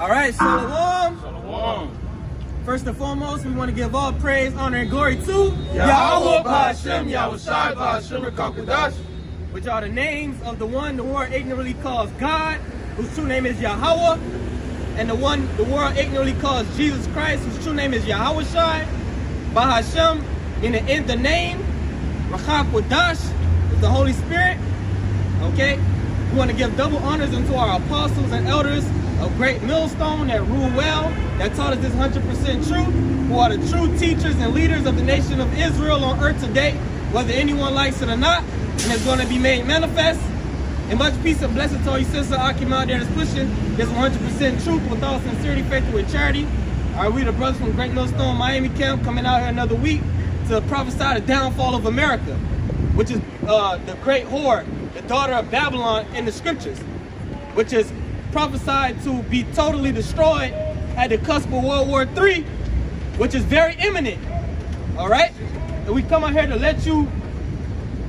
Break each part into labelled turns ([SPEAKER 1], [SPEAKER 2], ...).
[SPEAKER 1] All right, Shalom.
[SPEAKER 2] Shalom.
[SPEAKER 1] First and foremost, we want to give all praise, honor, and glory to
[SPEAKER 2] Yahweh B'Hashem, Yahushai B'Hashem, Rekakudash,
[SPEAKER 1] which are the names of the one the world ignorantly calls God, whose true name is Yahweh, and the one the world ignorantly calls Jesus Christ, whose true name is Yahushai B'Hashem, in the name Rekakudash is the Holy Spirit. Okay, we want to give double honors unto our apostles and elders of great millstone that rule well, that taught us this 100% truth, who are the true teachers and leaders of the nation of Israel on earth today, whether anyone likes it or not, and it's going to be made manifest. And much peace and blessings to all you sister Akim out there that's pushing this 100% truth with all sincerity, faith, and with charity. All right, we the brothers from Great Millstone Miami Camp coming out here another week to prophesy the downfall of America, which is the great whore, the daughter of Babylon in the scriptures, which is prophesied to be totally destroyed at the cusp of World War III, which is very imminent. All right, and we come out here to let you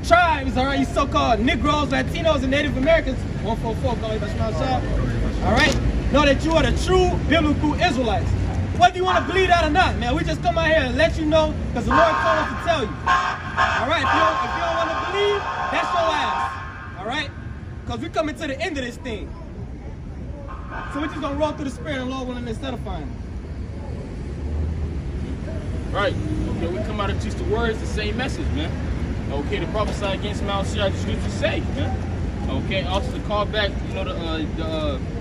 [SPEAKER 1] tribes, all right, you so-called Negroes, Latinos, and Native Americans, 144, all right, know that you are the true biblical Israelites. Whether you want to believe that or not, man, we just come out here and let you know because the Lord told us to tell you. All right, if you don't want to believe, that's your ass. All right, because we're coming to the end of this thing. So we're just going to roll through the spirit and Lord willing instead of fire.
[SPEAKER 2] Right. Okay, we come out and teach the words, the same message, man. Okay, to prophesy against Mount Seir, the scriptures say, man. Okay, also to call back, you know,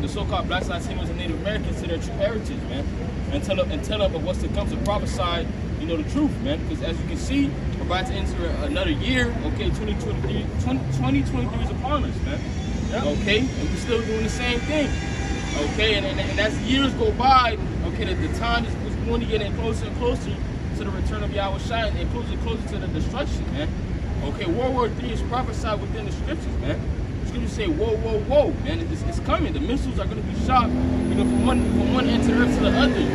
[SPEAKER 2] the so-called Black Latinos and Native Americans to their true heritage, man. And tell them of what's to come to prophesy, you know, the truth, man. Because as you can see, we're about to enter another year. Okay, 2023 is upon us, man. Yep. Okay, and we're still doing the same thing. Okay, and as years go by, okay, the time is going to get closer and closer to the return of Yahushua and closer and closer to the destruction, man. Okay, World War III is prophesied within the scriptures, man. The scriptures say, whoa, whoa, whoa, man, it's coming. The missiles are going to be shot, you know, from one end to the earth to the other.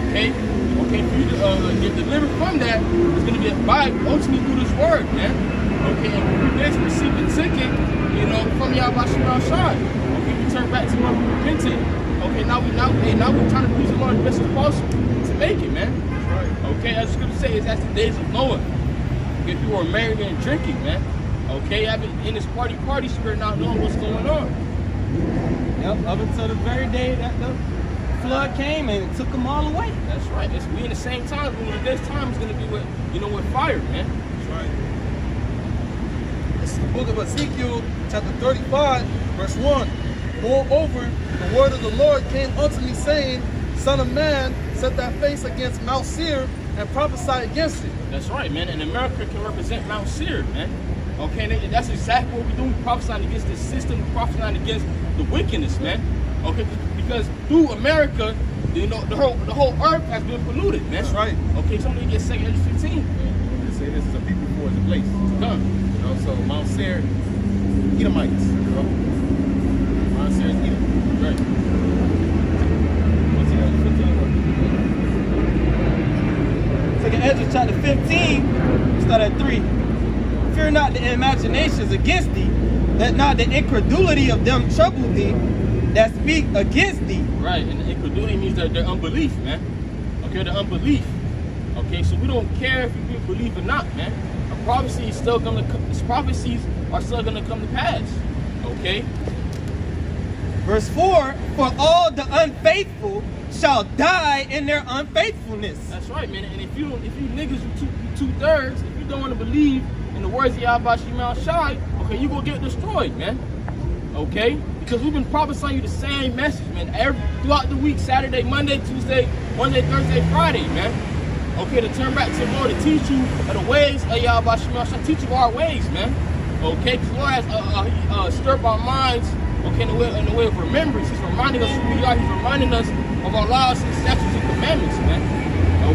[SPEAKER 2] Okay, for you to get delivered from that, it's going to be by ultimately through this word, man. Okay, and we basically receive the ticket, you know, from Yahushua. Turn back to where we repented. Okay, now we're trying to please the Lord as best as possible to make it, man. Right. Okay, as the scripture says, that's the days of Noah. Okay, people are married and drinking, man. Okay, I've been in this party spirit, not knowing what's going on.
[SPEAKER 1] Yep, up until the very day that the flood came and took them all away.
[SPEAKER 2] That's right. We in the same time, but this time is going to be with, you know, with fire, man.
[SPEAKER 3] That's right. It's the book of Ezekiel, chapter 35, verse 1. Moreover, the word of the Lord came unto me, saying, Son of man, set thy face against Mount Seir and prophesy against it.
[SPEAKER 2] That's right, man. And America can represent Mount Seir, man. Okay, and that's exactly what we're doing. We're prophesying against this system, we're prophesying against the wickedness, man. Okay, because through America, you know, the whole earth has been polluted, man.
[SPEAKER 3] That's right.
[SPEAKER 2] Okay, somebody get 2 Ezra 15.
[SPEAKER 3] They say this is a people for the place.
[SPEAKER 2] Done.
[SPEAKER 3] You know, so Mount Seir, Edomites, you know. Mount Seir is Edom. Right. What's it?
[SPEAKER 1] 2 Ezra chapter 15, start at 3. Fear not the imaginations against thee, let not the incredulity of them trouble thee that speak against thee.
[SPEAKER 2] Right, and the incredulity means that their unbelief, man. Okay, the unbelief. Okay, so we don't care if you believe or not, man. A prophecy is still gonna come. These prophecies are still gonna come to pass. Okay.
[SPEAKER 1] Verse 4, for all the unfaithful shall die in their unfaithfulness.
[SPEAKER 2] That's right, man. And if you niggas, you two-thirds, if you don't want to believe in the words of Yahweh Shai, okay, you gonna get destroyed, man. Okay? Because we've been prophesying you the same message, man. Throughout the week, Saturday, Monday, Tuesday, Wednesday, Thursday, Friday, man. Okay, to turn back to the Lord, to teach you the ways of Yahweh Shai, teach you our ways, man. Okay? Because the Lord has stirred our minds, okay, in the way of remembrance. He's reminding us who we are. He's reminding us of our laws and statutes and commandments, man.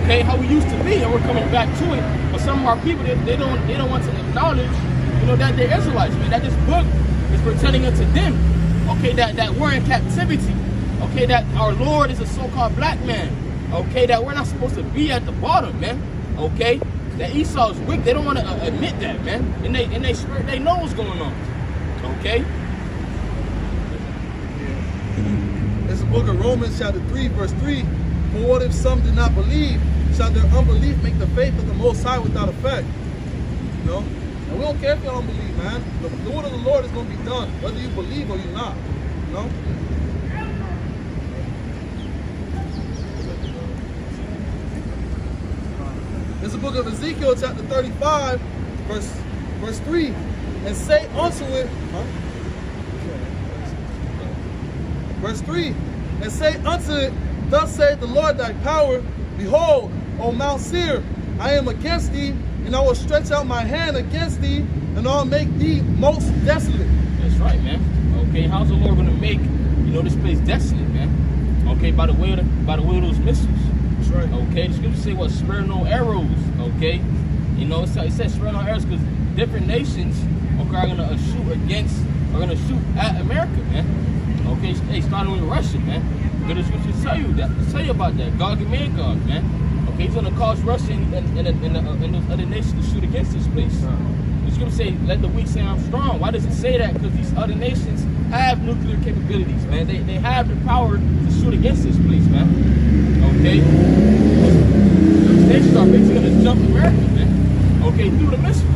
[SPEAKER 2] Okay, how we used to be, and we're coming back to it. But some of our people, they don't want to acknowledge, you know, that they're Israelites, man. That this book is pertaining unto them. Okay, that we're in captivity. Okay, that our Lord is a so-called black man. Okay, that we're not supposed to be at the bottom, man. Okay, that Esau is wicked. They don't want to admit that, man. In they spirit, they know what's going on. Okay.
[SPEAKER 3] It's the book of Romans chapter 3, verse 3. For what if some do not believe? Shall their unbelief make the faith of the Most High without effect? You know? And we don't care if you don't believe, man. The word of the Lord is going to be done, whether you believe or you're not. You know? It's the book of Ezekiel, chapter 35, verse 3. And say unto it, verse 3. And say unto it, thus saith the Lord thy power, behold, O Mount Seir, I am against thee, and I will stretch out my hand against thee, and I'll make thee most desolate.
[SPEAKER 2] That's right, man. Okay, how's the Lord gonna make, this place desolate, man? Okay, by the way of those missiles.
[SPEAKER 3] That's right.
[SPEAKER 2] Okay, the scripture say what, spare no arrows. Okay, it says spare no arrows because different nations are gonna shoot at America, man. Okay, hey, starting with Russia, man. But the scriptures tell you about that, Gog and Magog, man. Okay, he's gonna cause Russia and those other nations to shoot against this place. The scripture say, let the weak say I'm strong. Why does it say that? Because these other nations have nuclear capabilities, man. They have the power to shoot against this place, man. Okay? Those nations are basically gonna jump America, man. Okay, through the missiles.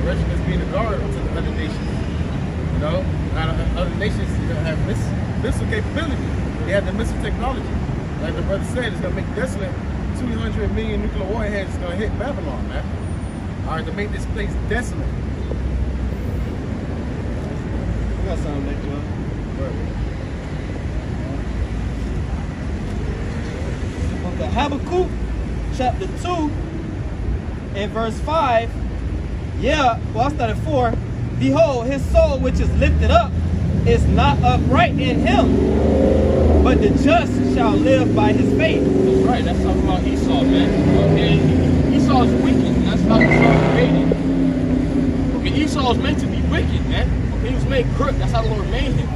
[SPEAKER 4] Russia is being a guard to the other nations. Other nations have missile capability. They have the missile technology. Like the brother said, it's gonna make desolate. 200 million nuclear warheads is gonna hit Babylon, man. All right, to make this place desolate.
[SPEAKER 1] We got something next one. Okay, Habakkuk chapter 2 and verse 5. Yeah, well, I started 4. Behold, his soul which is lifted up is not upright in him, but the just shall live by his faith.
[SPEAKER 2] That's right, that's talking about Esau, man. Okay, Esau is wicked, and that's how Esau created. Okay, Esau is meant to be wicked, man. Okay, he was made crook, that's how the Lord made him.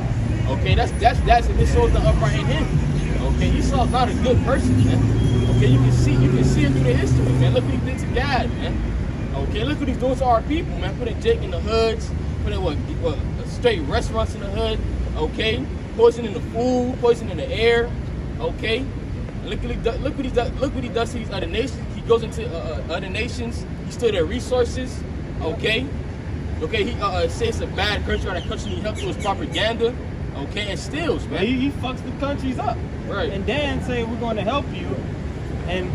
[SPEAKER 2] Okay, that's if his soul is not upright in him. Okay, Esau's not a good person, man. Okay, you can see it through the history, man. Look what he did to Gad, man. Okay, look what he's doing to our people, man. Putting Jake in the hoods, putting what straight restaurants in the hood, okay? Poisoning the food, poisoning the air, okay? And look what he does to these other nations. He goes into other nations. He steals their resources, okay? Okay, he says it's a bad country, or that country he helps with his propaganda, okay? And steals, man.
[SPEAKER 1] He fucks the countries up.
[SPEAKER 2] Right.
[SPEAKER 1] And Dan say we're going to help you, and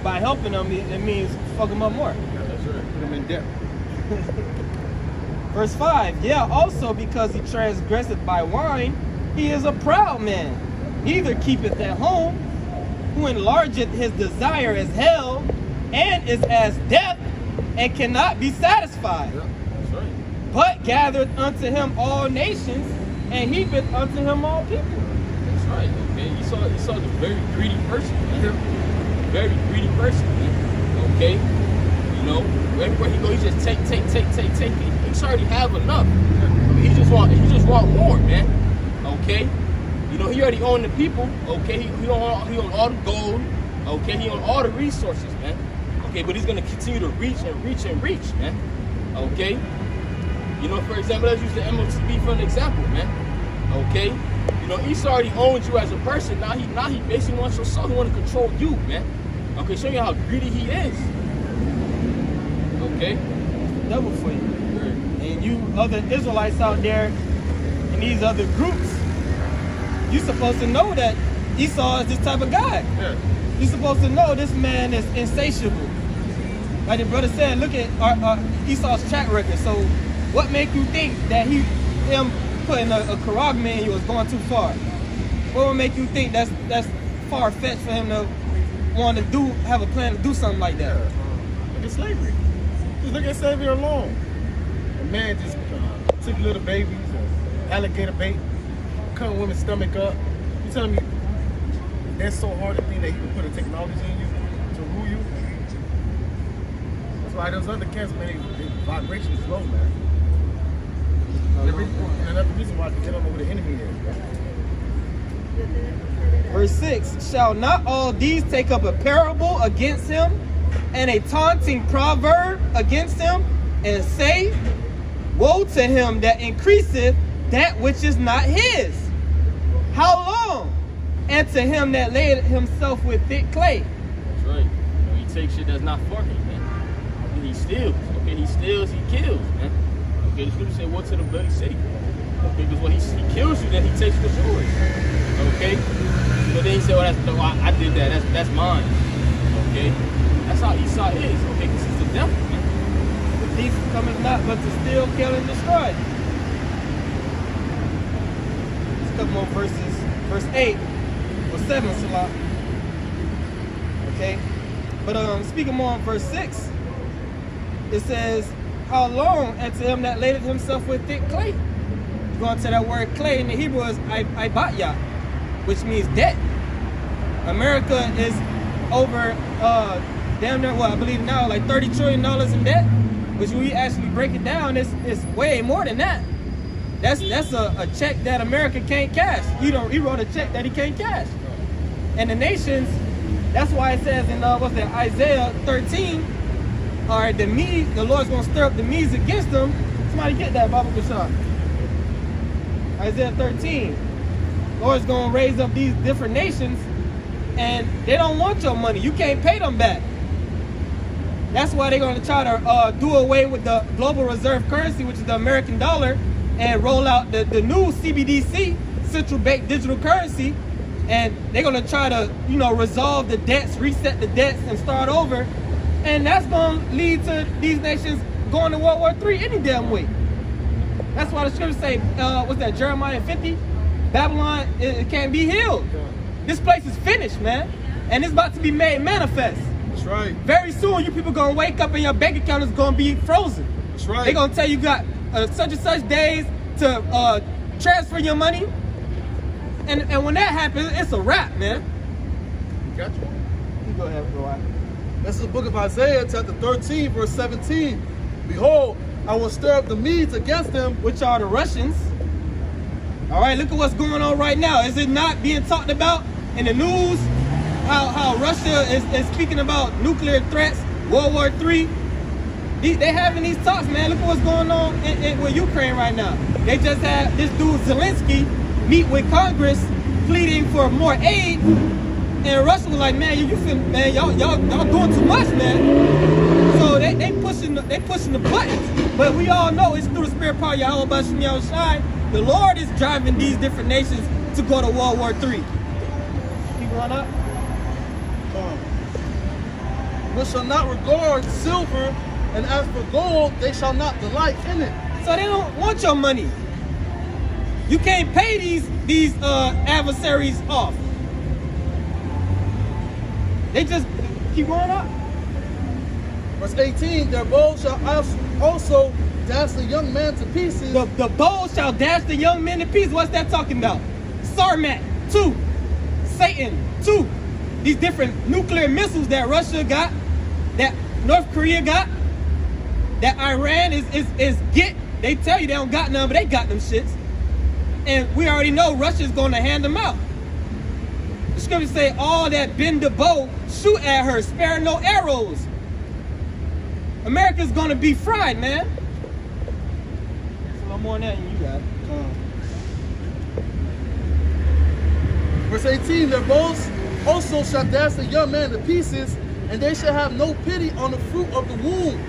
[SPEAKER 1] by helping them, it means fuck them up more.
[SPEAKER 4] Put them in debt.
[SPEAKER 1] Verse 5, yeah, also because he transgresseth by wine, he is a proud man, neither keepeth at home, who enlargeth his desire as hell, and is as death, and cannot be satisfied.
[SPEAKER 2] Yeah, that's right.
[SPEAKER 1] But gathereth unto him all nations, and heapeth unto him all people.
[SPEAKER 2] That's right, okay? Esau's a very greedy person, man. Very greedy person, man. Okay? Everywhere he goes, he just take. He's already have enough. I mean, he just want more, man. Okay, he already own the people. Okay, he own all the gold. Okay, he own all the resources, man. Okay, but he's gonna continue to reach, man. Okay, for example, let's use the MOTB for an example, man. Okay, Esau already owns you as a person. Now he basically wants your soul. He want to control you, man. Okay, show you how greedy he is. Okay,
[SPEAKER 1] double for you. And you other Israelites out there in these other groups, you supposed to know that Esau is this type of guy.
[SPEAKER 2] Yeah.
[SPEAKER 1] You're supposed to know this man is insatiable. Like the brother said, look at Esau's track record. So what make you think that him putting a Karag man, he was going too far? What would make you think that's far-fetched for him to want to have a plan to do something like that?
[SPEAKER 4] Look at slavery. Just look at slavery alone. A man just took little babies, alligator bait, cutting women's stomach up. You telling me that's so hard to think that he can put a technology in you to rule you? That's why those other cats, man, they vibration is low, man. And that's the reason why they don't know who the enemy is, bro.
[SPEAKER 1] Verse 6, shall not all these take up a parable against him, and a taunting proverb against him, and say, woe to him that increaseth that which is not his. How long? And to him that laid himself with thick clay.
[SPEAKER 2] That's right. He takes shit that's not for him, man. He steals. Okay, he steals, he kills, man. Okay, the scripture say, "What to the bloody city?" Okay, because when he kills you, then he takes what's yours. Okay, but then he said, "Well, that's no, I did that. That's mine." Okay, that's how Esau is. Okay, because he's the devil, man.
[SPEAKER 1] The thief cometh not but to steal, kill, and destroy. Let's couple more verses. Verse 8 or 7, Salah. Okay, but speaking more on verse 6, it says, "How long? And to him that ladeth himself with thick clay." Going to that word clay in the Hebrew is ibatya, which means debt. America is over damn near, well, I believe now like $30 trillion in debt, which when we actually break it down, it's way more than that. That's a check that America can't cash. He wrote a check that he can't cash. And the nations, that's why it says in Isaiah 13, all right, the Lord's gonna stir up the Medes against them. Somebody get that, Baba Bashar. Isaiah 13. Lord's gonna raise up these different nations, and they don't want your money. You can't pay them back. That's why they're gonna try to do away with the global reserve currency, which is the American dollar, and roll out the new CBDC, central bank digital currency. And they're gonna try to, resolve the debts, reset the debts, and start over. And that's gonna lead to these nations going to World War III any damn way. That's why the scriptures say, what's that, Jeremiah 50? Babylon, it can't be healed. This place is finished, man. And it's about to be made manifest.
[SPEAKER 3] That's right.
[SPEAKER 1] Very soon, you people gonna wake up and your bank account is gonna be frozen.
[SPEAKER 3] That's right.
[SPEAKER 1] They're gonna tell you got such and such days to transfer your money. And when that happens, it's a wrap, man.
[SPEAKER 3] Got you.
[SPEAKER 1] You go ahead, bro.
[SPEAKER 3] This is the book of Isaiah, chapter 13, verse 17. Behold, I will stir up the Medes against them,
[SPEAKER 1] which are the Russians. All right, look at what's going on right now. Is it not being talked about in the news? How Russia is speaking about nuclear threats, World War III. They having these talks, man. Look at what's going on with Ukraine right now. They just had this dude Zelensky meet with Congress, pleading for more aid. And Russia was like, man, y'all doing too much, man. So they pushing the buttons. But we all know it's through the spirit power Yahweh Bashim Yahushai. The Lord is driving these different nations to go to World War III. Keep going up.
[SPEAKER 3] which shall not regard silver, and as for gold, they shall not delight in it.
[SPEAKER 1] So they don't want your money. You can't pay these adversaries off. They just keep going up.
[SPEAKER 3] Verse 18, their bows shall also dash the young man to pieces.
[SPEAKER 1] The bow shall dash the young men to pieces. What's that talking about? Sarmat, 2. Satan, 2. These different nuclear missiles that Russia got, that North Korea got, that Iran is get. They tell you they don't got none, but they got them shits. And we already know Russia's going to hand them out. The scriptures say, all that bend the bow, shoot at her, spare no arrows. America's going to be fried, man. It's a little more than that than you got.
[SPEAKER 3] Verse 18, their bows also shall dash the young man to pieces, and they shall have no pity on the fruit of the womb.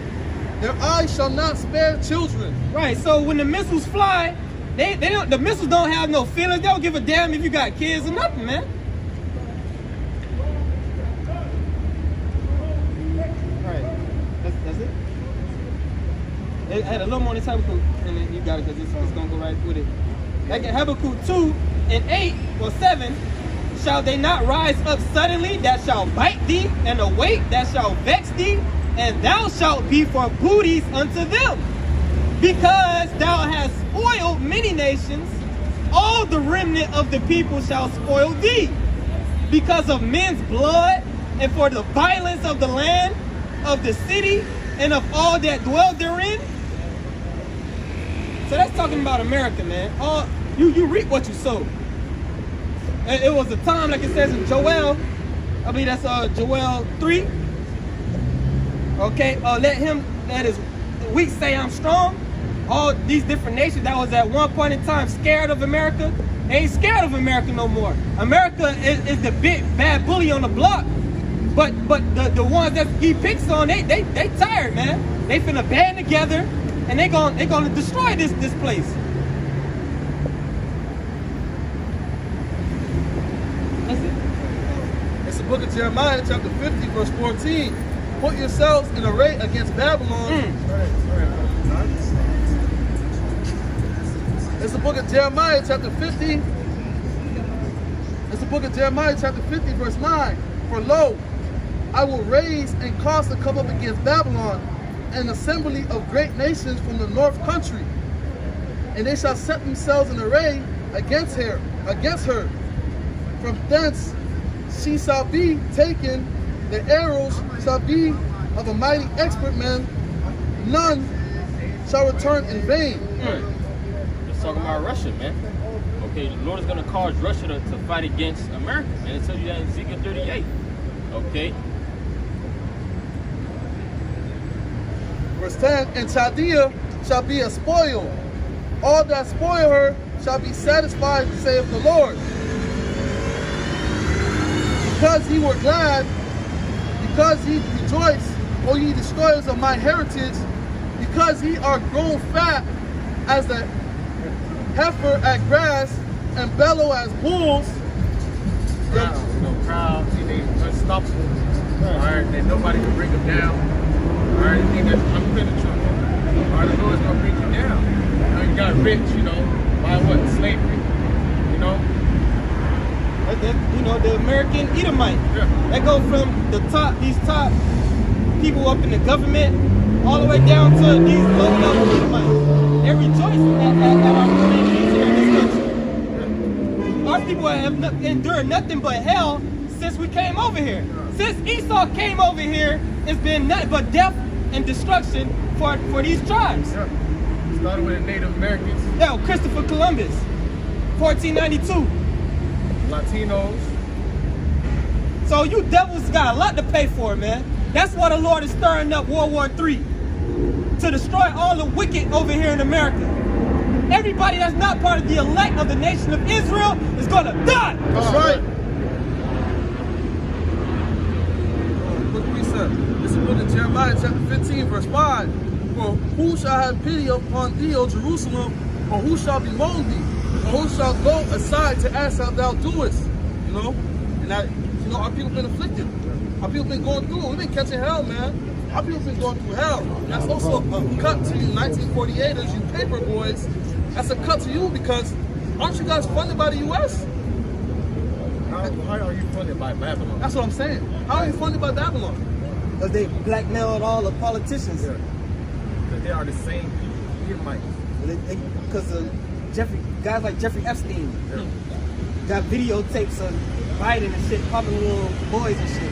[SPEAKER 3] Their eyes shall not spare children.
[SPEAKER 1] Right, so when the missiles fly, the missiles don't have no feelings. They don't give a damn if you got kids or nothing, man. Right, that's it. They had a little more than Habakkuk, and then you got it because it's going to go right with it. Like in Habakkuk 2 and 8 or 7, shall they not rise up suddenly that shall bite thee, and awake that shall vex thee, and thou shalt be for booties unto them? Because thou hast spoiled many nations, all the remnant of the people shall spoil thee. Because of men's blood, and for the violence of the land, of the city, and of all that dwell therein. So that's talking about America, man. You reap what you sow. It was a time, like it says in Joel, I believe that's Joel 3. Okay, let him that is weak say I'm strong. all these different nations that was at one point in time scared of America, they ain't scared of America no more. America is the big bad bully on the block. But the ones that he picks on, they tired, man. They finna band together and they gonna destroy this place. That's it.
[SPEAKER 3] It's the book of Jeremiah, chapter 50, verse 14. Put yourselves in array against Babylon. It's the book of Jeremiah, chapter 50. It's the book of Jeremiah, chapter 50, verse 9. For lo, I will raise and cause to come up against Babylon an assembly of great nations from the north country, and they shall set themselves in array against her. From thence she shall be taken, the arrows shall be of a mighty expert man, none shall return in vain.
[SPEAKER 2] Let's talk about Russia, man. Okay, the Lord is going to cause Russia to fight against America, and it tells you that in Ezekiel 38. Okay.
[SPEAKER 3] Verse 10, and Chaldea shall be a spoil. All that spoil her shall be satisfied, saith the Lord. Because ye were glad, because ye rejoice, O ye destroyers of my heritage, because ye are grown fat as the heifer at grass and bellow as bulls.
[SPEAKER 4] Proud, they unstoppable. Alright, that nobody can bring them down. Alright, you think that's unpenetrable. Alright, the Lord's gonna bring you down. You know, you got rich, you know, by what? Slavery, you know?
[SPEAKER 1] You know, the American Edomite.
[SPEAKER 4] Yeah.
[SPEAKER 1] They go from the top, these top people up in the government, all the way down to these low-level Edomites. They rejoice at our communities here in this country. Our people have endured nothing but hell since we came over here. Since Esau came over here, it's been nothing but death and destruction for these tribes.
[SPEAKER 4] Yeah. Started with the Native Americans.
[SPEAKER 1] Yeah, Christopher Columbus, 1492.
[SPEAKER 4] Latinos.
[SPEAKER 1] So you devils got a lot to pay for, man. That's why the Lord is stirring up World War III, to destroy all the wicked over here in America. Everybody that's not part of the elect of the nation of Israel is gonna die.
[SPEAKER 3] That's right. Look what he said. This is the book of Jeremiah, chapter 15, verse 5. For who shall have pity upon thee, O Jerusalem? Or who shall bemoan thee? Or who shall go aside to ask how thou doest? You know? And that, you know, our people been afflicted. Our people been going through. We've been catching hell, man. Our people been going through hell. That's also a cut to you 1948ers, you paper boys. That's a cut to you because aren't you guys funded by the U.S.?
[SPEAKER 4] How are you funded by Babylon?
[SPEAKER 3] That's what I'm saying. How are you funded by Babylon?
[SPEAKER 1] Because they blackmailed all the politicians.
[SPEAKER 4] Yeah. Because they are the same Edomites.
[SPEAKER 1] Because guys like Jeffrey Epstein got videotapes of Biden and shit, popping little boys and shit.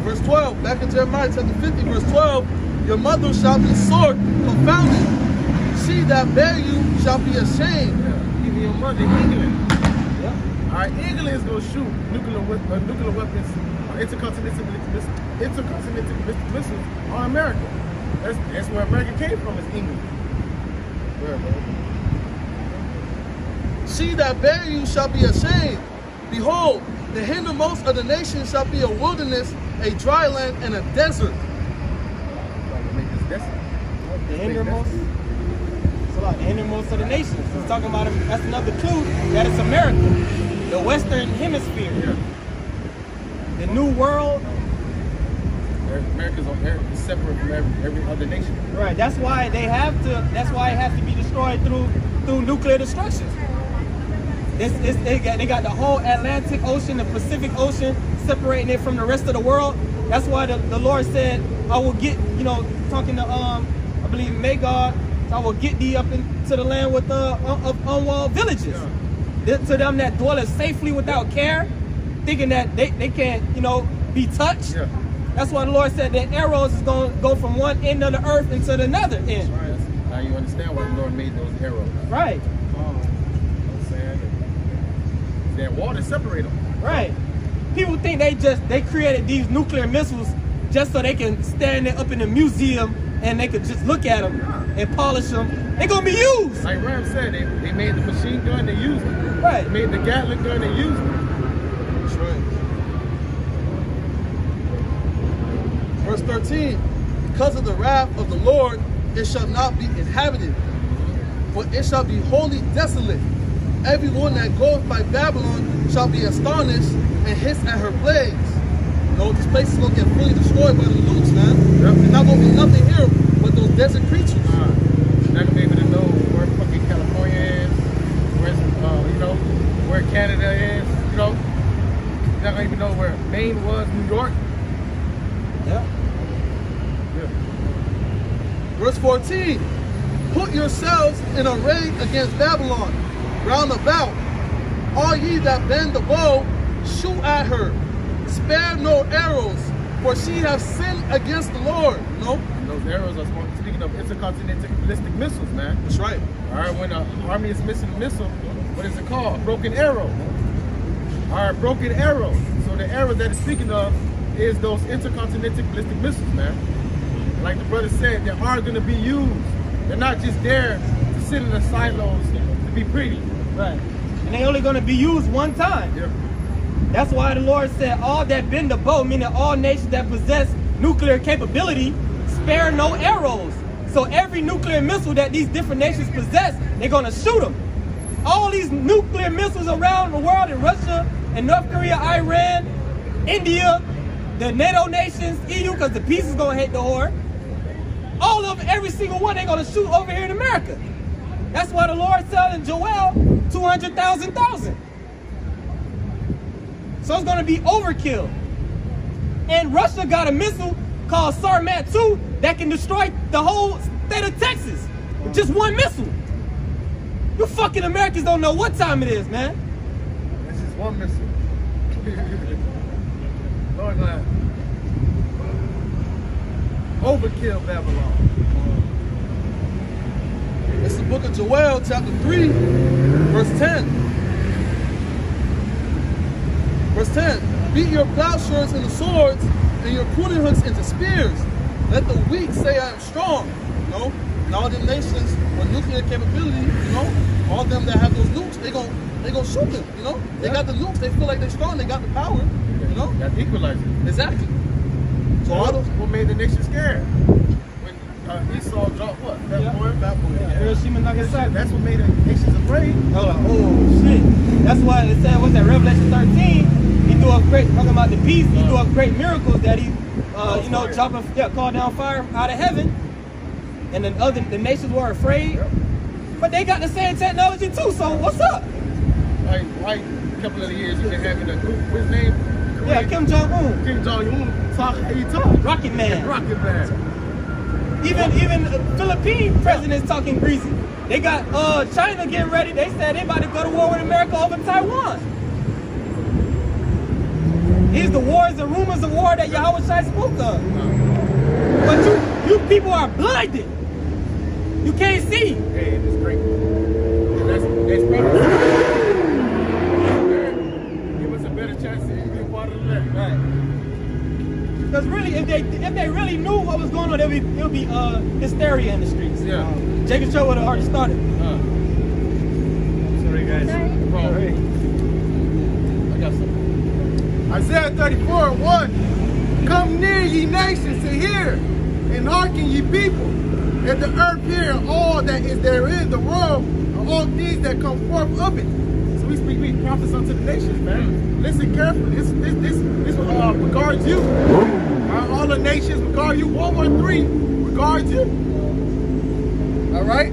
[SPEAKER 3] Verse 12, back in Jeremiah chapter 50, verse 12, your mother shall be sore confounded. She that bare you shall be ashamed.
[SPEAKER 4] Yeah. Even your mother, England.
[SPEAKER 1] Yeah.
[SPEAKER 4] All right, England is going to shoot nuclear weapons, intercontinental missiles on America. That's where America came from, is England. Where, bro?
[SPEAKER 3] She that bare you shall be ashamed. Behold, the hindermost of the nations shall be a wilderness, a dry land, and a desert.
[SPEAKER 1] The hindermost? It's about the hindermost of the nations. It's talking about, that's another clue that it's America. The Western Hemisphere.
[SPEAKER 4] Yeah.
[SPEAKER 1] The New World.
[SPEAKER 4] America's separate from every other nation.
[SPEAKER 1] Right, that's why it has to be destroyed through nuclear destruction. They got the whole Atlantic Ocean, the Pacific Ocean, separating it from the rest of the world. That's why the Lord said, I will get, you know, talking to, I believe, Magog, I will get thee up into the land with of unwalled villages. Yeah. To them that dwell safely without care, thinking that they can't, you know, be touched. Yeah. That's why the Lord said that arrows is going to go from one end of the earth into the other end.
[SPEAKER 4] Right. Now you understand why the Lord made those arrows.
[SPEAKER 1] Right.
[SPEAKER 4] That water separate them.
[SPEAKER 1] Right. People think they created these nuclear missiles just so they can stand there up in the museum and they could just look at them and polish them. They're gonna be used.
[SPEAKER 4] Like Ram said, they made the machine gun, they used it.
[SPEAKER 1] Right.
[SPEAKER 4] They made the Gatling gun, they used it.
[SPEAKER 3] That's right. Verse 13, because of the wrath of the Lord, it shall not be inhabited, for it shall be wholly desolate. Everyone that goeth by Babylon shall be astonished and hiss at her plagues. You know, this place is going to get fully destroyed by the nukes, man.
[SPEAKER 4] Yep.
[SPEAKER 3] There's not going to be nothing here but those desert creatures.
[SPEAKER 4] Not gonna be able to know where fucking California is, where's you know, where Canada is, you know. Not gonna even know where Maine was, New York.
[SPEAKER 1] Yeah.
[SPEAKER 3] Verse 14, put yourselves in array against Babylon, round about. All ye that bend the bow, shoot at her. Spare no arrows, for she hath sinned against the Lord. You know?
[SPEAKER 4] And those arrows are speaking of intercontinental ballistic missiles, man.
[SPEAKER 3] That's right.
[SPEAKER 4] All right, when an army is missing a missile, what is it called? Broken arrow. All right, broken arrow. So the arrow that it's speaking of is those intercontinental ballistic missiles, man. Like the brother said, they are going to be used. They're not just there to sit in the silos to be pretty.
[SPEAKER 1] Right. And they only gonna be used one time.
[SPEAKER 4] Yeah.
[SPEAKER 1] That's why the Lord said, all that bend the bow, meaning all nations that possess nuclear capability, spare no arrows. So every nuclear missile that these different nations possess, they're gonna shoot them. All these nuclear missiles around the world in Russia and North Korea, Iran, India, the NATO nations, EU, because the peace is gonna hit the whore. All of them, every single one, they're gonna shoot over here in America. That's why the Lord said in Joel, 200,000. So it's gonna be overkill. And Russia got a missile called Sarmat 2 that can destroy the whole state of Texas with just one missile. You fucking Americans don't know what time it is, man.
[SPEAKER 4] This is one missile. Lord God. Overkill Babylon.
[SPEAKER 3] It's the book of Joel, chapter 3, verse 10. Verse 10, beat your plowshares into swords and your pruning hooks into spears. Let the weak say I am strong. You know, and all them nations with nuclear capability, you know, all them that have those nukes, they gon' shoot them, you know? They got the nukes, they feel like they're strong, they got the power, you know?
[SPEAKER 4] That's equalizer.
[SPEAKER 3] Exactly. So all those,
[SPEAKER 4] what made the nation scared? When Esau dropped what? Fat boy?
[SPEAKER 1] Hiroshima and Nagasaki.
[SPEAKER 4] That's what made the nations afraid.
[SPEAKER 1] Oh shit. That's why it said, what's that, Revelation 13? He do a great, talking about the peace, he do a great miracles that he, you know, called down fire out of heaven. And then the nations were afraid.
[SPEAKER 4] Yep.
[SPEAKER 1] But they got the same technology too, so what's up?
[SPEAKER 4] Like a couple of the years, you've been having a group, what's his name?
[SPEAKER 1] Yeah, Kim Jong-un.
[SPEAKER 4] Kim Jong-un talk, how you talk?
[SPEAKER 1] Rocket Man.
[SPEAKER 4] Rocket Man.
[SPEAKER 1] Even Philippine presidents talking greasy. They got China getting ready. They said they about to go to war with America over Taiwan. These the wars and rumors of war that Yahweh Shai spoke of. But you people are blinded. You can't see.
[SPEAKER 4] Hey, it's great. And that's probably give us a better chance to be a part of that.
[SPEAKER 1] Right. Because really, if they really knew what was going on, it would be hysteria in the streets.
[SPEAKER 4] Yeah.
[SPEAKER 1] Jacob Cho would have already started.
[SPEAKER 4] Sorry, guys.
[SPEAKER 1] Sorry.
[SPEAKER 4] I got something. Isaiah 34:1. Come near, ye nations, to hear, and hearken, ye people. Let the earth hear all that is therein, the world, and all things that come forth of it. So we speak prophets unto the nations, man. Listen carefully. This regards you. All the nations regard you. World War III regards you. All right?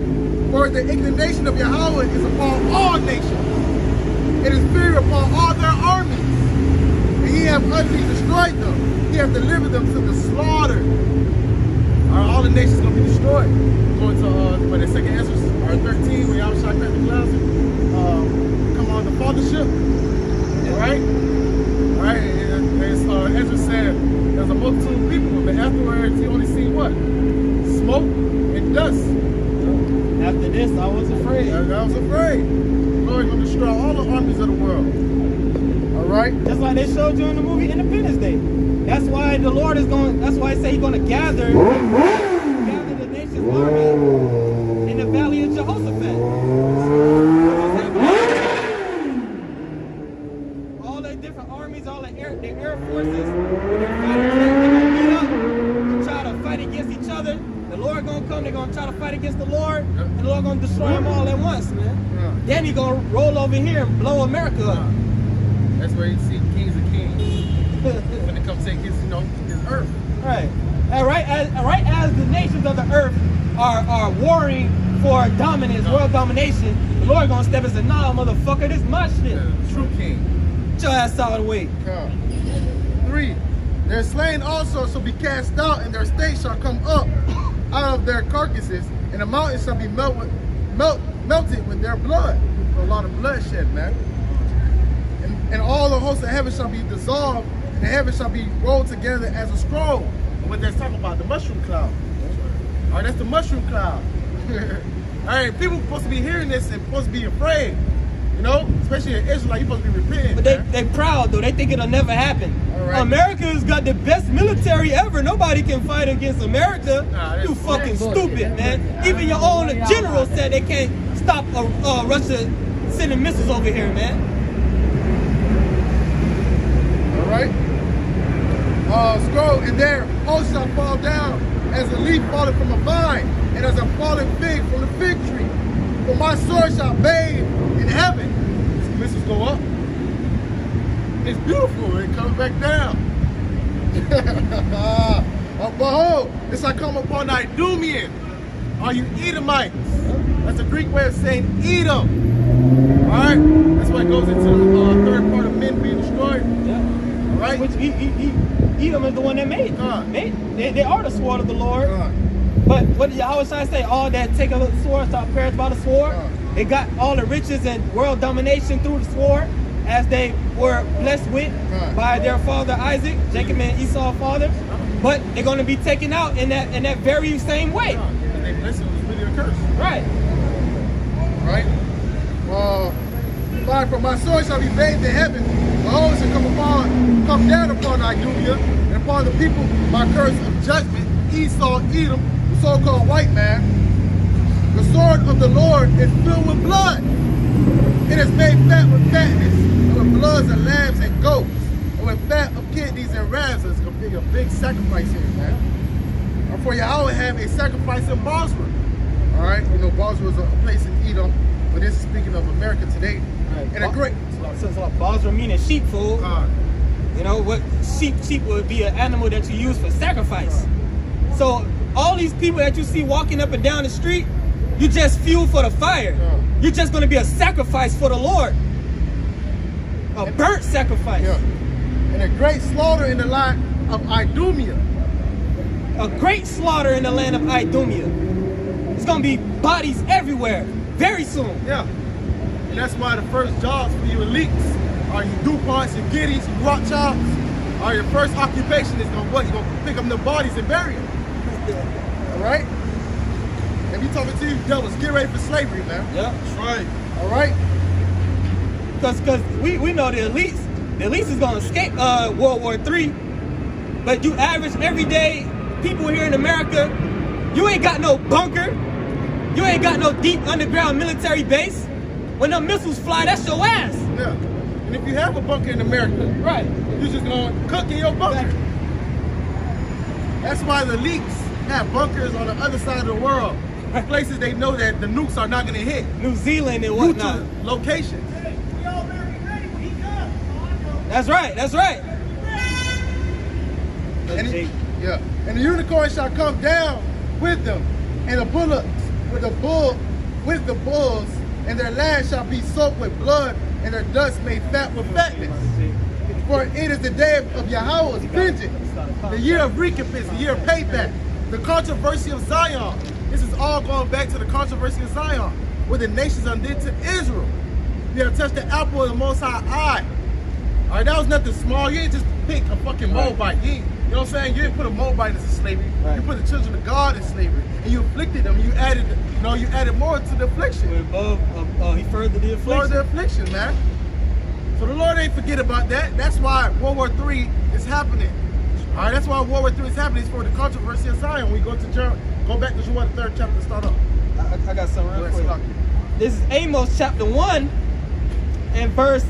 [SPEAKER 4] For the indignation of Yahweh is upon all nations. It is fear upon all their armies. And he hath utterly destroyed them. He hath delivered them to the slaughter. All the nations going to be destroyed. Going to when the second Ezra 13, when Yahweh Shai cracked the clouds, come on the fathership. Right? Right? As Ezra said, there's a multitude of people, but afterwards he only seen what? Smoke and dust.
[SPEAKER 1] After this, I was afraid.
[SPEAKER 4] I was afraid. Lord going to destroy all the armies of the world. All right?
[SPEAKER 1] Just like they showed you in the movie Independence Day. That's why the Lord is going. That's why I say He's going to gather the nation's army in the valley of Jehoshaphat. All the different armies, all the air forces, they're gonna meet up and try to fight against each other. The Lord gonna come. They're gonna try to fight against the Lord, and the Lord gonna destroy them all at once, man. Then He gonna roll over here and blow America up.
[SPEAKER 4] That's where you see kings of kings when they come take his, his earth.
[SPEAKER 1] Right. And right as the nations of the earth are warring for dominance, world domination, the Lord gonna step and say, "Nah, motherfucker, this my shit."
[SPEAKER 4] Yeah, true king.
[SPEAKER 1] Get your ass out of the way.
[SPEAKER 3] 3. Their slain also shall be cast out, and their state shall come up out of their carcasses, and the mountains shall be melted with their blood. So a lot of bloodshed, man. And all the hosts of heaven shall be dissolved, and the heavens shall be rolled together as a scroll.
[SPEAKER 4] And what they're talking about, the mushroom cloud. All right, that's the mushroom cloud. All right, people supposed to be hearing this and supposed to be afraid. Especially in Israel, you're supposed to be repenting.
[SPEAKER 1] But they proud though. They think it'll never happen.
[SPEAKER 3] Right.
[SPEAKER 1] America's got the best military ever. Nobody can fight against America. You fucking stupid, man. Even your own general said they can't stop Russia sending missiles over here, man.
[SPEAKER 3] All right. Scroll, and their host shall fall down as a leaf falling from a vine, and as a fallen fig from the fig tree. For my sword shall bathe in heaven.
[SPEAKER 4] These missiles go up. It's beautiful. It comes back down.
[SPEAKER 3] Behold, it shall come upon Idumean.
[SPEAKER 4] Are you Edomites? That's a Greek way of saying Edom. All right. That's why it goes into the third part of men being destroyed.
[SPEAKER 1] Yeah.
[SPEAKER 4] All right.
[SPEAKER 1] Which Edom is the one that made. They are the sword of the Lord. But what did Yahweh say? All that take of the sword shall perish by the sword. They got all the riches and world domination through the sword, as they were blessed with by their father Isaac, Jacob and Esau's father. But they're going to be taken out in that very same way.
[SPEAKER 4] Because they blessed was really a curse.
[SPEAKER 1] Right.
[SPEAKER 3] Right? 5. For my sword shall be bathed in heaven. Behold, shall come down upon Idumea, and upon the people my curse of judgment. Esau, Edom, the so-called white man. The sword of the Lord is filled with blood. It is made fat with fatness, and with bloods of lambs and goats, and with fat of kidneys and rams. It's going to be a big sacrifice here, man. For Yahweh have a sacrifice in Bosra. All right, Bosra is a place in Edom, but this is speaking of America today.
[SPEAKER 1] Right.
[SPEAKER 3] And a great.
[SPEAKER 1] So Bosra meaning sheep food. What sheep would be an animal that you use for sacrifice. So all these people that you see walking up and down the street, you just fuel for the fire. You're just going to be a sacrifice for the Lord. A burnt sacrifice.
[SPEAKER 3] Yeah. And a great slaughter in the land of Idumea.
[SPEAKER 1] A great slaughter in the land of Idumea. It's going to be bodies everywhere very soon.
[SPEAKER 4] Yeah. And that's why the first jobs for you elites are your DuPonts, your Giddys, your Rothschilds. Your first occupation is going to what? You're going to pick up the bodies and bury them.
[SPEAKER 3] All right? And we talking to you devils, get ready for slavery, man.
[SPEAKER 1] Yeah.
[SPEAKER 4] That's right.
[SPEAKER 3] All right?
[SPEAKER 1] Because we know the elites is going to escape World War III. But you average everyday people here in America, you ain't got no bunker. You ain't got no deep underground military base. When the missiles fly, that's your ass.
[SPEAKER 3] Yeah. And if you have a bunker in America,
[SPEAKER 1] right,
[SPEAKER 3] you're just going to cook in your bunker.
[SPEAKER 1] Exactly.
[SPEAKER 3] That's why the elites have bunkers on the other side of the world. Places they know that the nukes are not going to hit.
[SPEAKER 1] New Zealand and whatnot.
[SPEAKER 3] Locations.
[SPEAKER 1] That's right. That's right.
[SPEAKER 3] And the unicorn shall come down with them, and the bullocks with the bulls, and their land shall be soaked with blood, and their dust made fat with fatness. For it is the day of Yahweh's vengeance, the year of recompense, the year of payback, the controversy of Zion. This is all going back to the controversy of Zion, what the nations undid to Israel. You have touched the apple of the Most High eye. All right, that was nothing small. You ain't just pick a fucking Moabite. You know what I'm saying? You didn't put a Moabite into slavery. Right. You put the children of God in slavery, and you afflicted them. You added, you added more to the affliction.
[SPEAKER 1] He furthered the affliction.
[SPEAKER 3] Furthered the affliction, man. So the Lord ain't forget about that. That's why World War III is happening.
[SPEAKER 4] All right, that's why World War III is happening. It's for the controversy of Zion. We go to go back to Joel, the 3rd chapter, start up.
[SPEAKER 1] I got something real quick.
[SPEAKER 4] Slack.
[SPEAKER 1] This is Amos chapter 1 and verse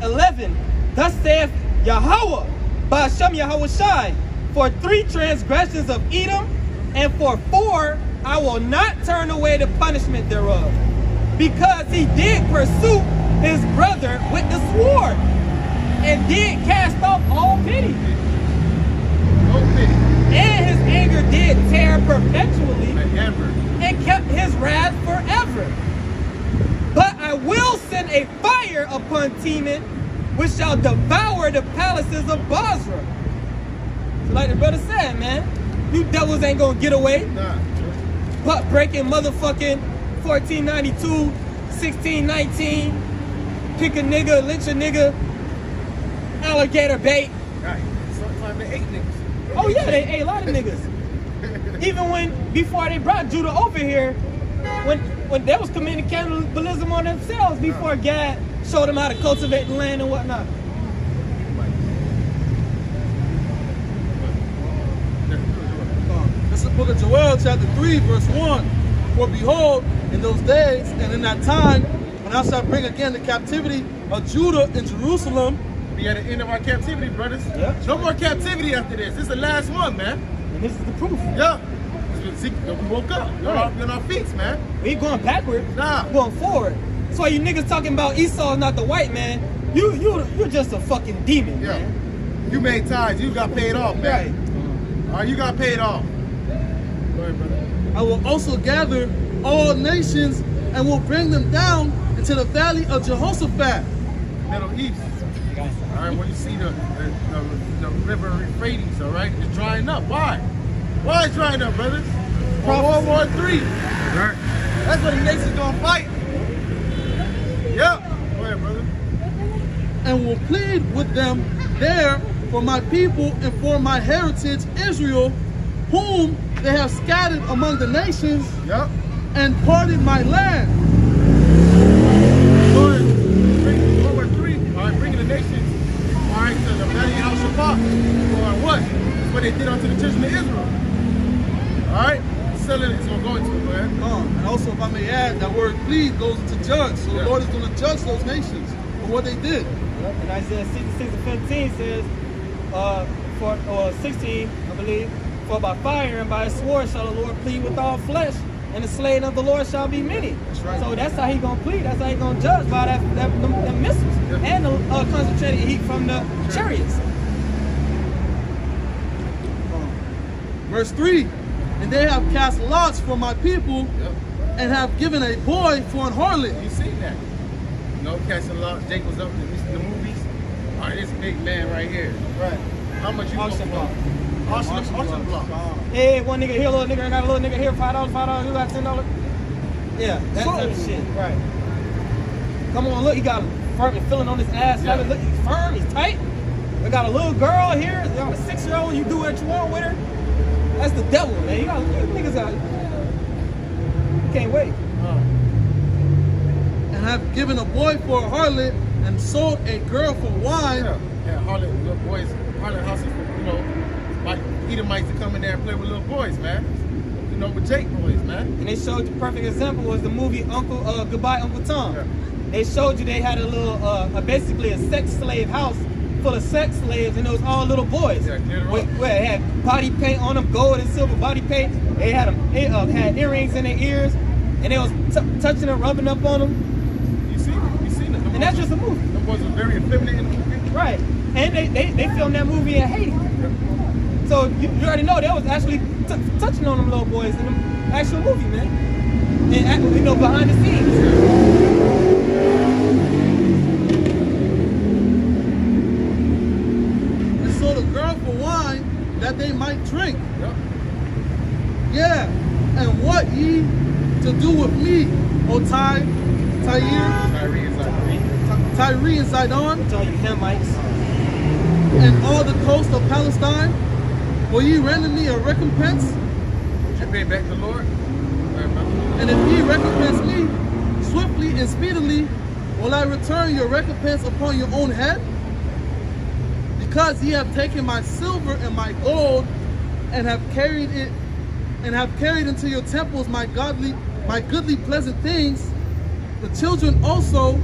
[SPEAKER 1] 11. Thus saith Yahweh, Ba'ashem Yahweh Shai, for 3 transgressions of Edom, and for 4 I will not turn away the punishment thereof, because he did pursue his brother with the sword, and did cast off all pity.
[SPEAKER 4] No pity.
[SPEAKER 1] And his anger did tear perpetually,
[SPEAKER 4] Forever.
[SPEAKER 1] and kept his wrath forever. But I will send a fire upon Teman, which shall devour the palaces of Basra. So like the brother said, man, you devils ain't gonna get away.
[SPEAKER 4] Nah.
[SPEAKER 1] Butt breaking motherfucking 1492, 1619, pick a nigga, lynch a nigga, alligator bait.
[SPEAKER 4] Right. Sometimes they ate niggas.
[SPEAKER 1] Oh yeah, they ate a lot of niggas. Even before they brought Judah over here, when they was committing cannibalism on themselves before God showed them how to cultivate the land and whatnot.
[SPEAKER 3] This is the book of Joel, chapter 3, verse 1. For behold, in those days and in that time, when I shall bring again the captivity of Judah and Jerusalem.
[SPEAKER 4] We at the end of our captivity, brothers.
[SPEAKER 1] Yeah.
[SPEAKER 4] No more captivity after this. This is the last one, man.
[SPEAKER 1] And this is the proof.
[SPEAKER 4] Yeah. We woke up. We're on our feet, man.
[SPEAKER 1] We ain't going backwards.
[SPEAKER 4] Nah.
[SPEAKER 1] We're going forward. So you niggas talking about Esau is not the white man, you're just a fucking demon,
[SPEAKER 4] Yeah.
[SPEAKER 1] man.
[SPEAKER 4] You made tithes. You got paid off, man.
[SPEAKER 1] Right.
[SPEAKER 4] All right, you got paid off. Go ahead, brother.
[SPEAKER 3] I will also gather all nations and will bring them down into the valley of Jehoshaphat.
[SPEAKER 4] Middle East. All right, where you see the river Euphrates, all right? It's drying up. Why? Why is it drying up, brothers? World War III. Right. That's what the nation's gonna fight. Yep. Go ahead, brother.
[SPEAKER 3] And will plead with them there for my people and for my heritage Israel, whom they have scattered among the nations,
[SPEAKER 4] Yep.
[SPEAKER 3] and parted my land.
[SPEAKER 4] Go ahead. World War III. All right, bringing the nations. All right, to the Valley of Al-Shabaab. For what? That's what they did unto the children of Israel. All right? Selling it's going to go into it, man.
[SPEAKER 3] And also, if I may add, that word plead goes into judge. So
[SPEAKER 4] Yeah.
[SPEAKER 3] the Lord is going to judge those nations for what they did.
[SPEAKER 1] And Isaiah 66 and 15 says, 16, I believe, for by fire and by a sword shall the Lord plead with all flesh, and the slain of the Lord shall be many.
[SPEAKER 3] That's right.
[SPEAKER 1] So that's how he gonna plead. That's how he gonna judge, by them missiles and the concentrated heat from the chariots.
[SPEAKER 3] Verse 3, and they have cast lots for my people,
[SPEAKER 4] Yep.
[SPEAKER 3] and have given a boy for an harlot.
[SPEAKER 4] You seen that? You know, catching a lot. Jake was up in the movies. All right, this big man right here.
[SPEAKER 3] Right.
[SPEAKER 4] How much you
[SPEAKER 1] Auction
[SPEAKER 4] block? Auction block.
[SPEAKER 1] Hey, one nigga here, little nigga, got a little nigga here, $5, you got $10. Yeah, that type of shit. Right. Come on, look, he got a firm feeling on his ass.
[SPEAKER 4] Yeah.
[SPEAKER 1] Look, he's firm, he's tight. We got a little girl here, you got a 6-year-old, you do what you want with her. That's the devil, man. You niggas got, can't wait.
[SPEAKER 3] And have given a boy for a harlot, and sold a girl for wine.
[SPEAKER 4] Yeah, harlot, little boys, harlot houses, you know, like Edomites to come in there and play with little boys, man. You know, with Jake boys, man.
[SPEAKER 1] And they showed the perfect example was the movie Goodbye Uncle Tom.
[SPEAKER 4] Yeah.
[SPEAKER 1] They showed you they had a little, basically a sex slave house full of sex slaves, and it was all little boys.
[SPEAKER 4] Yeah, clear it up.
[SPEAKER 1] Where it had body paint on them, gold and silver body paint. They had them had earrings in their ears, and they was touching them, rubbing up on them.
[SPEAKER 4] You seen it.
[SPEAKER 1] And that's just a movie.
[SPEAKER 4] The boys were very effeminate in the movie.
[SPEAKER 1] Right. And they filmed that movie in Haiti. So you already know they was actually touching on them little boys in the actual movie, man. And you know, behind the scenes.
[SPEAKER 3] And sold a girl for wine, that they might drink.
[SPEAKER 4] Yep.
[SPEAKER 3] Yeah. And what ye to do with me, O Tyre, Tyre and Zidon,
[SPEAKER 1] Tell you Hamites.
[SPEAKER 3] and all the coast of Palestine? Will ye render me a recompense?
[SPEAKER 4] Would you pay back the Lord?
[SPEAKER 3] And if ye recompense me swiftly and speedily, will I return your recompense upon your own head? Because ye have taken my silver and my gold, and have carried into your temples my goodly pleasant things, the children also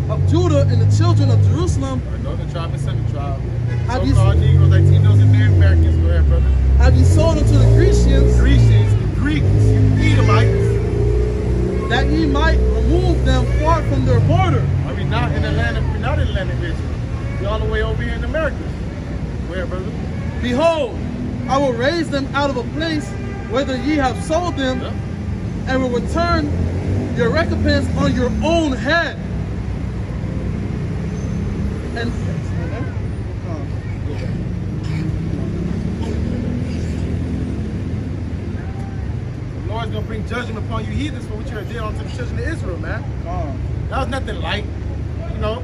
[SPEAKER 3] of Judah and the children of Jerusalem,
[SPEAKER 4] Or northern tribe and southern tribe.
[SPEAKER 3] Have you-
[SPEAKER 4] So-called Negroes, Latinos, and Americans. Go ahead, brother.
[SPEAKER 3] have ye sold unto the Grecians,
[SPEAKER 4] Grecians, the Greeks, Edomites.
[SPEAKER 3] that ye might remove them far from their border.
[SPEAKER 4] Are we not in Atlanta? We're not in Atlanta, Israel. We're all the way over here in America. Go ahead, brother.
[SPEAKER 3] Behold, I will raise them out of a place whither ye have sold them,
[SPEAKER 4] Yeah.
[SPEAKER 3] and will return your recompense on your own head. And
[SPEAKER 4] The Lord's gonna bring judgment upon you heathens for what you did unto the children of Israel, man. That was nothing light, you know.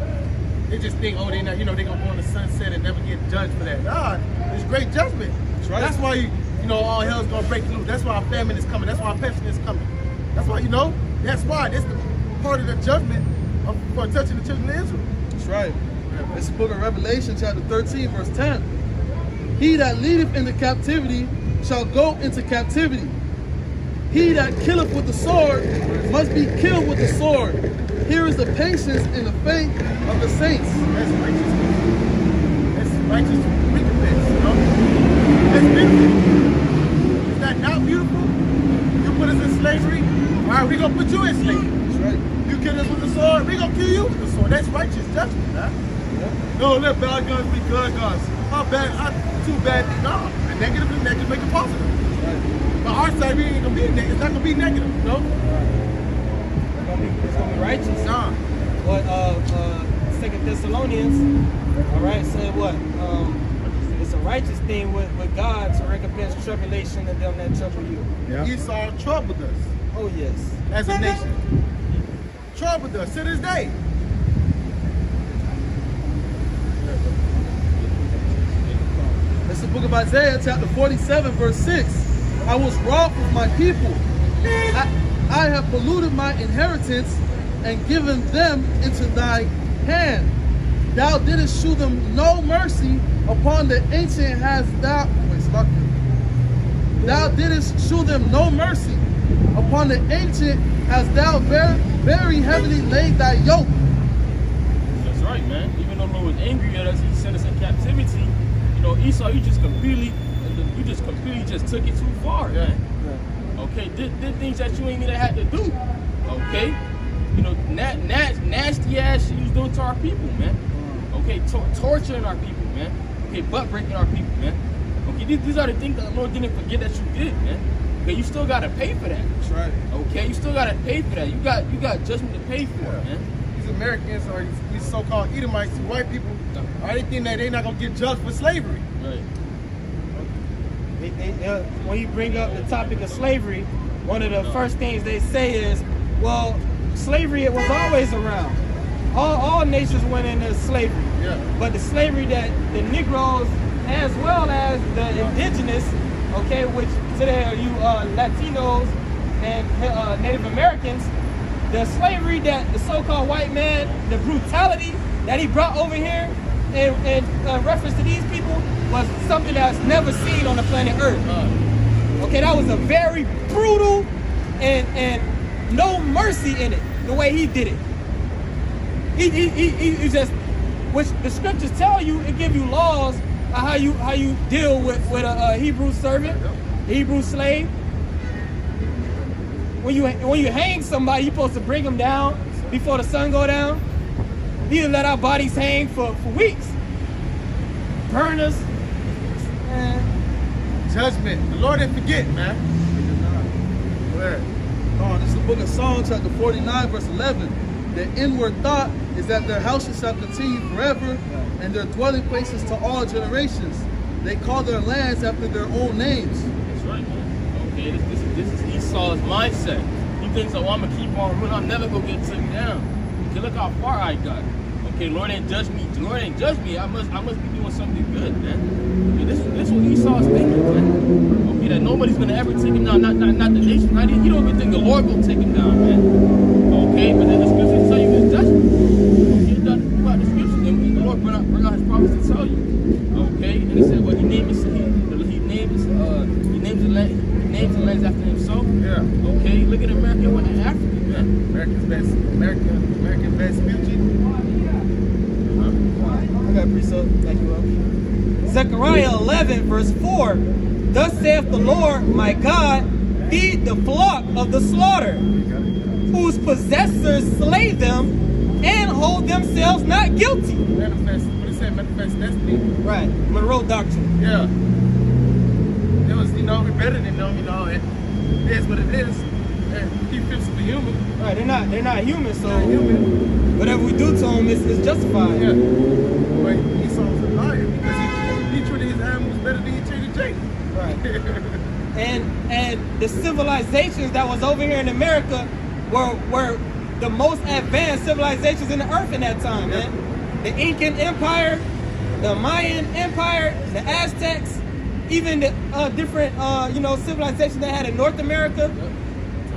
[SPEAKER 4] They just think, oh, they not, you know, they gonna go on the sunset and never get judged for that. Nah, it's great judgment.
[SPEAKER 3] right.
[SPEAKER 4] That's why you know all hell's gonna break loose. That's why our famine is coming. That's why our pestilence is coming. That's why, you know. That's why. That's the part of the judgment for touching the children of Israel.
[SPEAKER 3] that's right. It's the book of Revelation, chapter 13, verse 10. He that leadeth into captivity shall go into captivity. He that killeth with the sword must be killed with the sword. Here is the patience and the faith of the saints.
[SPEAKER 4] That's righteousness. That's righteous recompense, you know. That's beautiful. Is that not beautiful? You put us in slavery. All right, we gonna put you in slavery.
[SPEAKER 3] That's right.
[SPEAKER 4] You kill us with the sword, we gonna kill you with the sword. That's righteous judgment, man. No, let bad guns be good guns. How bad? How too bad? No, a negative is negative, make it positive. But our side, we ain't gonna be negative. It's not gonna be negative, no.
[SPEAKER 1] It's gonna be righteous.
[SPEAKER 4] Nah.
[SPEAKER 1] What 2 Thessalonians, all right, said what? It's a righteous thing with God to recompense tribulation and them that trouble you.
[SPEAKER 4] Yeah. Esau troubled us
[SPEAKER 1] Oh yes.
[SPEAKER 4] as a nation. Troubled us to this day.
[SPEAKER 3] It's the book of Isaiah, chapter 47, verse 6. I was wroth with my people. I have polluted my inheritance and given them into thy hand. Thou didst shew them no mercy. Upon the ancient hast thou... Wait, stop here. Thou didst shew them no mercy. Upon the ancient hast thou very, very heavily laid thy yoke.
[SPEAKER 2] That's right, man. Even though the Lord was angry at us, he sent us in captivity. You know, Esau, you just completely just took it too far, man. Okay, did things that you ain't even had to do. Okay, you know, nasty ass shit you was doing to our people, man. Okay, torturing our people, man. Okay, butt breaking our people, man. Okay, these are the things that the Lord didn't forget that you did, man. Okay, you still gotta pay for that.
[SPEAKER 3] That's right.
[SPEAKER 2] Okay, you still gotta pay for that. You got judgment to pay for, man.
[SPEAKER 4] These Americans or these so-called Edomites, these white people, they think that they're not gonna get judged for slavery.
[SPEAKER 2] Right.
[SPEAKER 1] When you bring up the topic of slavery, one of the first things they say is, well, slavery, it was always around. All nations went into slavery.
[SPEAKER 4] Yeah.
[SPEAKER 1] But the slavery that the Negroes, as well as the indigenous, okay, which today are you Latinos and Native Americans, the slavery that the so-called white man, the brutality that he brought over here in reference to these people was something that's never seen on the planet Earth. Okay, that was a very brutal and no mercy in it, the way he did it. He just, which the scriptures tell you, it give you laws on how you deal with a Hebrew servant, Hebrew slave. When you hang somebody, you're supposed to bring them down before the sun go down. You didn't let our bodies hang for weeks. Burn us.
[SPEAKER 4] Judgment. The Lord didn't forget, man. Go ahead.
[SPEAKER 3] This is the book of Psalms, chapter 49, verse 11. Their inward thought is that their houses shall continue forever, and their dwelling places to all generations. They call their lands after their own names.
[SPEAKER 2] That's right, man. Okay, this is Esau's mindset. He thinks, oh, I'm gonna keep on running. I'm never gonna get taken down. Okay, look how far I got. Okay, Lord ain't judge me. The Lord ain't judge me. I must be doing something good, man. Okay, this is what Esau's thinking, man. Okay, that nobody's gonna ever take him down. Not the nation. You don't even think the Lord will take him down, man. Okay, but then the scriptures tell you his judgment. Okay, you got the scriptures, and the Lord bring out his promise to tell you.
[SPEAKER 4] American Vespucci.
[SPEAKER 1] I got a precept. Thank you, Will. Zechariah 11, verse 4. Thus saith the Lord, my God, feed the flock of the slaughter, whose possessors slay them and hold themselves not guilty.
[SPEAKER 4] Manifest. What it said? Manifest destiny.
[SPEAKER 1] Right. Monroe Doctrine.
[SPEAKER 4] Yeah. It was, we're better than them. It is what it is. And keep them superhuman.
[SPEAKER 1] Right. They're not human, so
[SPEAKER 4] Not human.
[SPEAKER 1] whatever we do to them is justified.
[SPEAKER 4] Yeah. But Esau's a liar because he treated his animals better than he treated Jacob.
[SPEAKER 1] Right. And the civilizations that was over here in America were the most advanced civilizations in the earth in that time, man. The Incan Empire, the Mayan Empire, the Aztecs, even the different civilizations they had in North America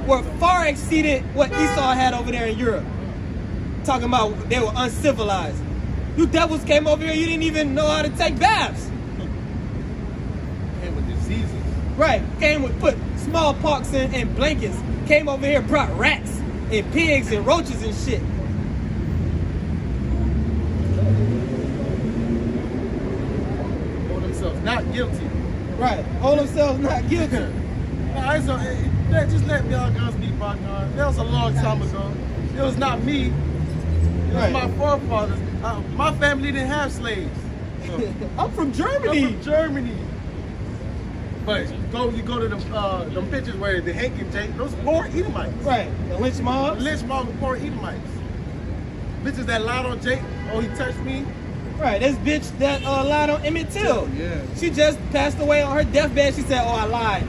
[SPEAKER 1] were far exceeded what Esau had over there in Europe. Talking about they were uncivilized. You devils came over here, you didn't even know how to take baths.
[SPEAKER 4] Came with diseases.
[SPEAKER 1] Right, came with put smallpox and blankets. Came over here, brought rats and pigs and roaches and shit.
[SPEAKER 4] Hold themselves not guilty.
[SPEAKER 1] Right, hold themselves not guilty.
[SPEAKER 4] Just let bygones be bygones. That was a long time ago. It was not me. It was my forefathers. My family didn't have slaves.
[SPEAKER 1] I'm from Germany.
[SPEAKER 4] I'm from Germany. But you go to them pictures where the Hank and Jake, those poor Edomites.
[SPEAKER 1] Right, the lynch mob.
[SPEAKER 4] The lynch mob with poor Edomites. Bitches that lied on Jake, oh, he touched me.
[SPEAKER 1] Right, this bitch that lied on Emmett Till.
[SPEAKER 3] Yeah.
[SPEAKER 1] She just passed away on her deathbed. She said, "Oh, I lied."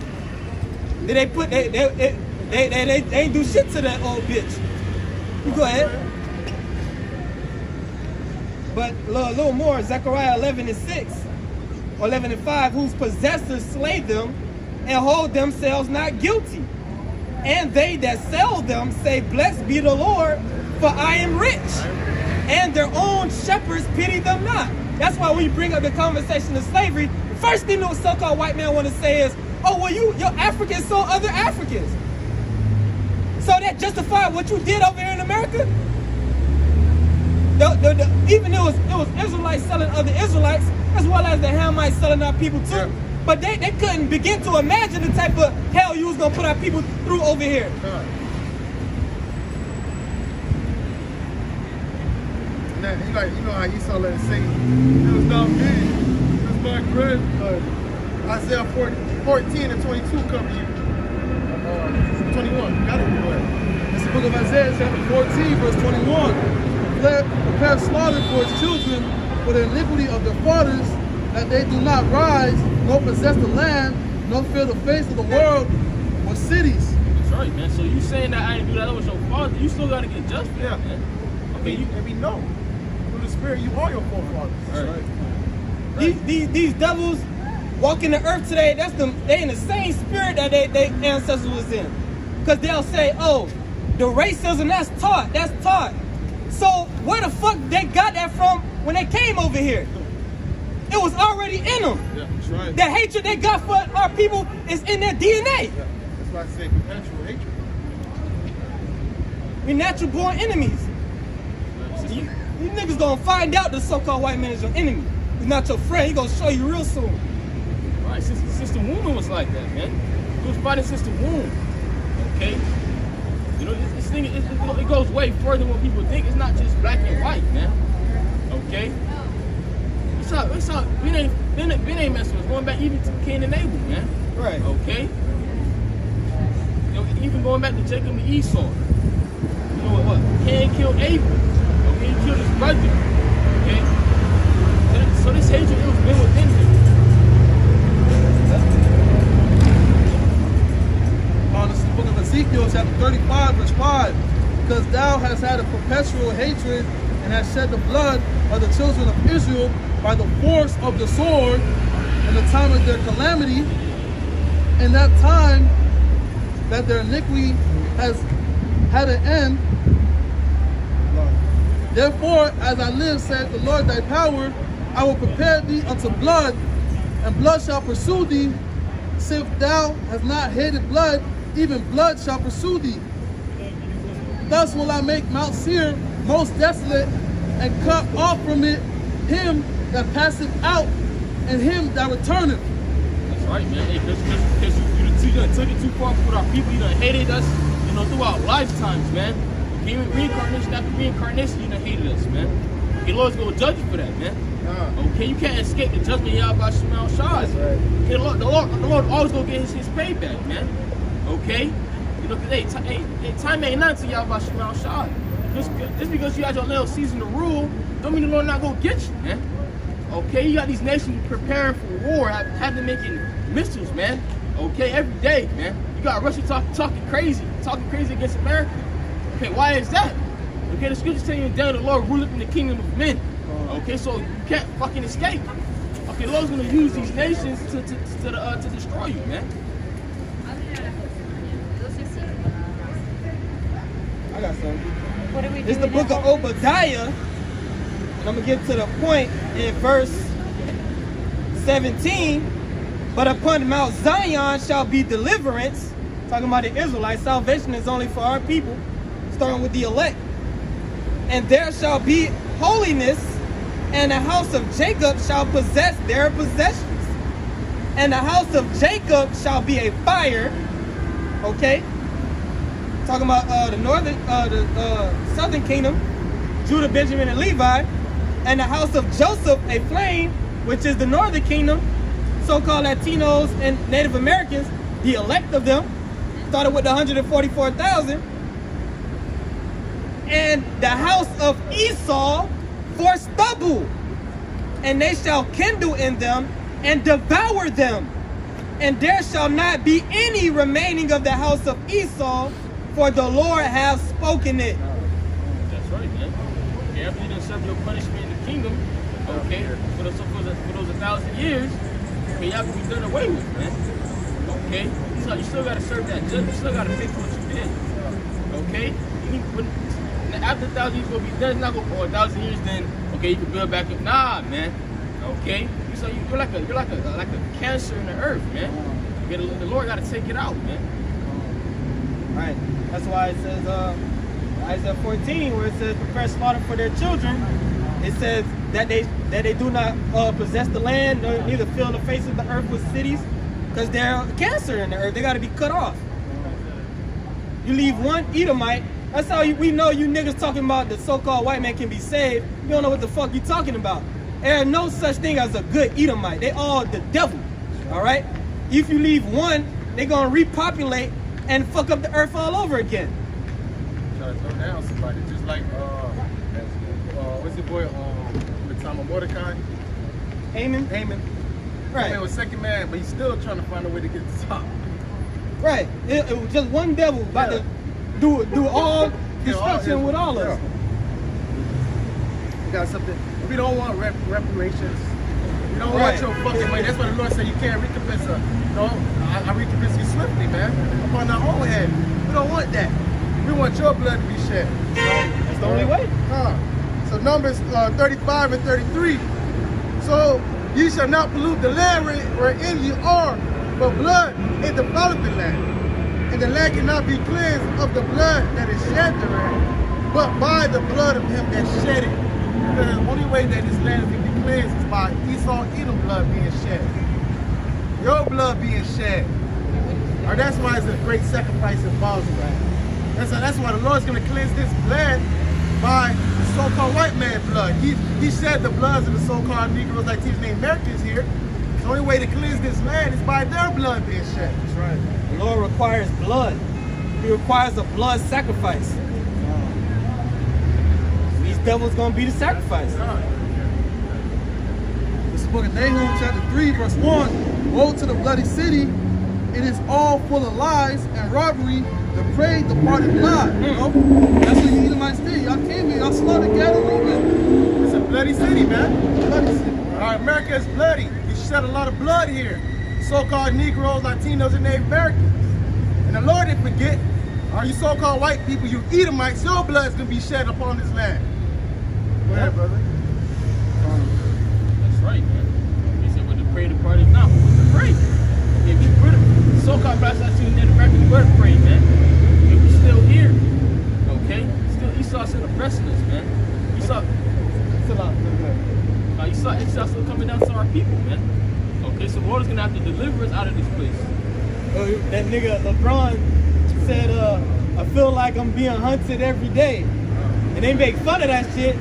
[SPEAKER 1] Did they put they ain't do shit to that old bitch? You go ahead. But a little more, Zechariah 11:6, or 11:5, whose possessors slay them and hold themselves not guilty. And they that sell them say, blessed be the Lord, for I am rich. And their own shepherds pity them not. That's why when you bring up the conversation of slavery, the first thing the so-called white man want to say is, oh, well, your Africans sold other Africans. So that justified what you did over here in America? Even it was Israelites selling other Israelites, as well as the Hamites selling our people too. Yeah. But they couldn't begin to imagine the type of hell you was gonna put our people through over here.
[SPEAKER 4] Now, you know how Esau let it say, it was not me, it was my grandfather. Isaiah 14 and 22 cover you. 21, got it? Go ahead.
[SPEAKER 3] It's the book of Isaiah, chapter 14, verse 21. Prepare slaughter for his children for the iniquity of their fathers, that they do not rise, nor possess the land, nor fill the face of the world or cities.
[SPEAKER 2] That's right, man. So you saying that I didn't do that with your father, you still got to get just for that, man. Okay,
[SPEAKER 4] and we know. Through the spirit, you are your forefathers.
[SPEAKER 2] That's right.
[SPEAKER 1] These devils walking the earth today, they in the same spirit that they ancestors was in. Because they'll say, oh, the racism, that's taught. So where the fuck they got that from when they came over here? It was already in them.
[SPEAKER 4] Yeah, that's right.
[SPEAKER 1] The hatred they got for our people is in their DNA.
[SPEAKER 4] Yeah, that's why I say perpetual hatred.
[SPEAKER 1] We're natural born enemies. You niggas gonna find out the so-called white man is your enemy. He's not your friend. He gonna show you real soon.
[SPEAKER 2] Right, Sister Womb was like that, man. He was fighting Sister Womb. Okay? You know, this thing, it goes way further than what people think. It's not just black and white, man. Okay? It's all, Ben ain't messing with us. Going back even to Cain and Abel, man.
[SPEAKER 1] Right.
[SPEAKER 2] Okay? You know, even going back to Jacob and Esau. You know what? Cain killed Abel. Okay? He killed his brother. Okay? So this hatred, it was been within him.
[SPEAKER 3] This is the book of Ezekiel, chapter 35, verse 5. Because thou hast had a perpetual hatred and hast shed the blood of the children of Israel by the force of the sword in the time of their calamity, in that time that their iniquity has had an end. Therefore, as I live, saith the Lord thy power, I will prepare thee unto blood, and blood shall pursue thee. Sith thou hast not hated blood, even blood shall pursue thee. thus will I make Mount Seir most desolate, and cut off from it him that passeth out, and him that returneth.
[SPEAKER 2] That's right, man. Hey, because you done took it too far with our people. You done hated us, you know, throughout lifetimes, man. Okay, reincarnation after reincarnation, you done hated us, man. Okay, Lord's gonna judge you for that, man. Okay, you can't escape the judgment of Yahweh Shemel Shai.
[SPEAKER 3] That's right.
[SPEAKER 2] Okay, the Lord always gonna get his payback, man. Okay, you know, cause time ain't nothing to Yahweh Shemel Shai. Just because you had your little season to rule, don't mean the Lord not gonna get you, man. Okay, you got these nations preparing for war, have them making missiles, man. Okay, every day, man. You got Russia talking crazy against America. Okay, why is that? Okay, the scriptures tell you down the Lord ruleth in the kingdom of men. Okay, so you can't fucking escape. Okay, the Lord's gonna use these nations to destroy you, man.
[SPEAKER 1] I got something.
[SPEAKER 5] What do we do?
[SPEAKER 1] It's the book of Obadiah, and I'm gonna get to the point in verse 17. But upon Mount Zion shall be deliverance. Talking about the Israelites. Salvation is only for our people, starting with the elect. And there shall be holiness, and the house of Jacob shall possess their possessions. And the house of Jacob shall be a fire. Okay? Talking about the southern kingdom, Judah, Benjamin, and Levi. And the house of Joseph, a flame, which is the northern kingdom, so-called Latinos and Native Americans, the elect of them, started with the 144,000. And the house of Esau for stubble, and they shall kindle in them and devour them, and there shall not be any remaining of the house of Esau, for the Lord hath spoken it.
[SPEAKER 2] That's right, man. Okay, after you done serve your punishment in the kingdom, okay, for those 1,000 years, okay, you have to be done away with, man. Okay, so you still gotta serve that judgment. You still gotta pay for what you did. Okay, after 1,000 years gonna be done, it's not gonna, or 1,000 years, then okay, you can build back up. Nah, man. Okay, so you're like a cancer in the earth, man. The Lord gotta take it out, man.
[SPEAKER 1] All right. That's why it says Isaiah 14, where it says prepare slaughter for their children. It says that they do not possess the land, nor neither fill the face of the earth with cities, because they're a cancer in the earth. They got to be cut off. You leave one Edomite. That's how we know you niggas talking about the so-called white man can be saved. You don't know what the fuck you talking about. There is no such thing as a good Edomite. They all the devil. All right. If you leave one, they gonna repopulate and fuck up the earth all over again.
[SPEAKER 4] Try to throw down somebody, just like what's your boy the time of Mordecai?
[SPEAKER 1] Haman. Right.
[SPEAKER 4] Haman was second man, but he's still trying to find a way to get to the top.
[SPEAKER 1] Right. It was just one devil about to do all destruction with all of us.
[SPEAKER 4] We got something. We don't want reparations. We don't want your fucking money. That's what the Lord said. You can't recompense us. No, I recompense you swiftly, man. Upon our own head. We don't want that. We want your blood to be shed.
[SPEAKER 1] That's the only way.
[SPEAKER 3] So Numbers 35 and 33. So ye shall not pollute the land wherein ye are, but blood it defileth the land. And the land cannot be cleansed of the blood that is shed therein, but by the blood of him that shed it. Because the only way that this land can be cleansed is by Esau Edom blood being shed. Your blood being shed. Or that's why it's a great sacrifice involved in that. That's why the Lord's going to cleanse this land by the so-called white man blood. He shed the bloods of the so-called Negroes, like these named Americans here. The only way to cleanse this land is by their blood being shed.
[SPEAKER 1] That's right. The Lord requires blood. He requires a blood sacrifice. These devils gonna be the sacrifice.
[SPEAKER 3] This is the book of Nahum, chapter 3, verse 1. Woe to the bloody city. It is all full of lies and robbery. The prey departed not. You know? That's what you Edomites did. Y'all came here, y'all slaughtered cattle over.
[SPEAKER 4] It's a bloody city, man.
[SPEAKER 3] Bloody city.
[SPEAKER 4] America is bloody. You shed a lot of blood here. So-called Negroes, Latinos, and Native Americans. And the Lord didn't forget, all you so-called white people, you Edomites, your blood's gonna be shed upon this land. Go ahead, brother.
[SPEAKER 2] That's right, man. He said, "But the prey departed not." What's the prey? If you put so-called black Latino Native Americans, we're prey, man. If we're still here, okay. set a precedence, man. Esau still coming down to our people, man. Okay, so the Lord is gonna have to deliver us out of this place.
[SPEAKER 1] That nigga LeBron said, I feel like I'm being hunted every day. And they make fun of that shit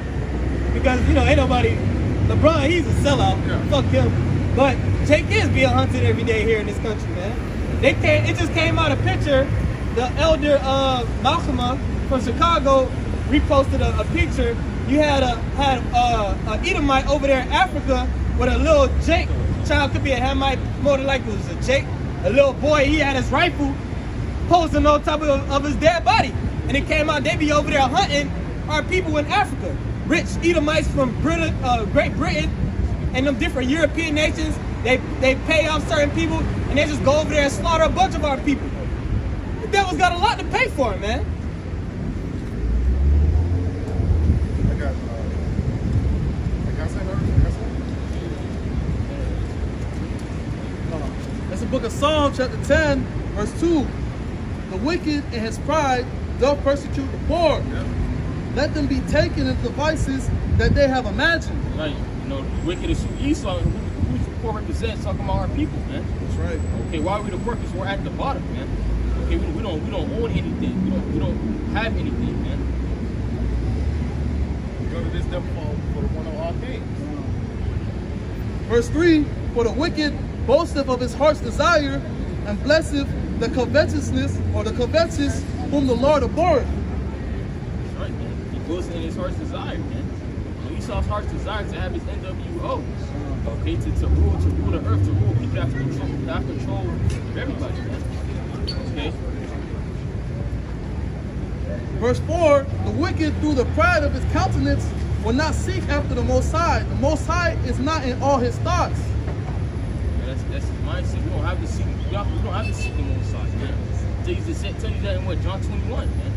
[SPEAKER 1] because, you know, ain't nobody, LeBron, he's a sellout.
[SPEAKER 2] Yeah.
[SPEAKER 1] Fuck him. But Jake is being hunted every day here in this country, man. It just came out a picture. The elder Malcolm from Chicago reposted a picture. You had a Edomite over there in Africa with a little Jake. Child could be a Hamite, more than likely it was a Jake. A little boy, he had his rifle posing on top of his dead body. And it came out, they be over there hunting our people in Africa. Rich Edomites from Britain, Great Britain, and them different European nations. They pay off certain people, and they just go over there and slaughter a bunch of our people. The devil's got a lot to pay for it, man.
[SPEAKER 3] That's the book of Psalms, chapter 10, verse 2. The wicked in his pride doth persecute the poor.
[SPEAKER 2] Yeah.
[SPEAKER 3] Let them be taken in devices that they have imagined.
[SPEAKER 2] Right. You know, the wicked is who Esau, who's the poor represents, talking about our people, man.
[SPEAKER 3] That's right.
[SPEAKER 2] Okay, why are we the poor? Because we're at the bottom, man. Okay, we don't own anything. We don't have anything, man.
[SPEAKER 4] Go to this devil for the one of all things.
[SPEAKER 3] Verse 3, for the wicked boasteth of his heart's desire, and blesseth the covetousness, or the covetous, whom the Lord abhorreth.
[SPEAKER 2] That's right, man. He boasts in his heart's desire, man. So Esau's heart's desire to have his NWO. Okay, to rule the earth, to rule people that have control of everybody, man. Okay.
[SPEAKER 3] Verse 4, the wicked through the pride of his countenance will not seek after the Most High. The Most High is not in all his thoughts.
[SPEAKER 2] Yeah, that's his mindset. We don't have to seek the Most High, man. Jesus tell you that in what, John 21, man.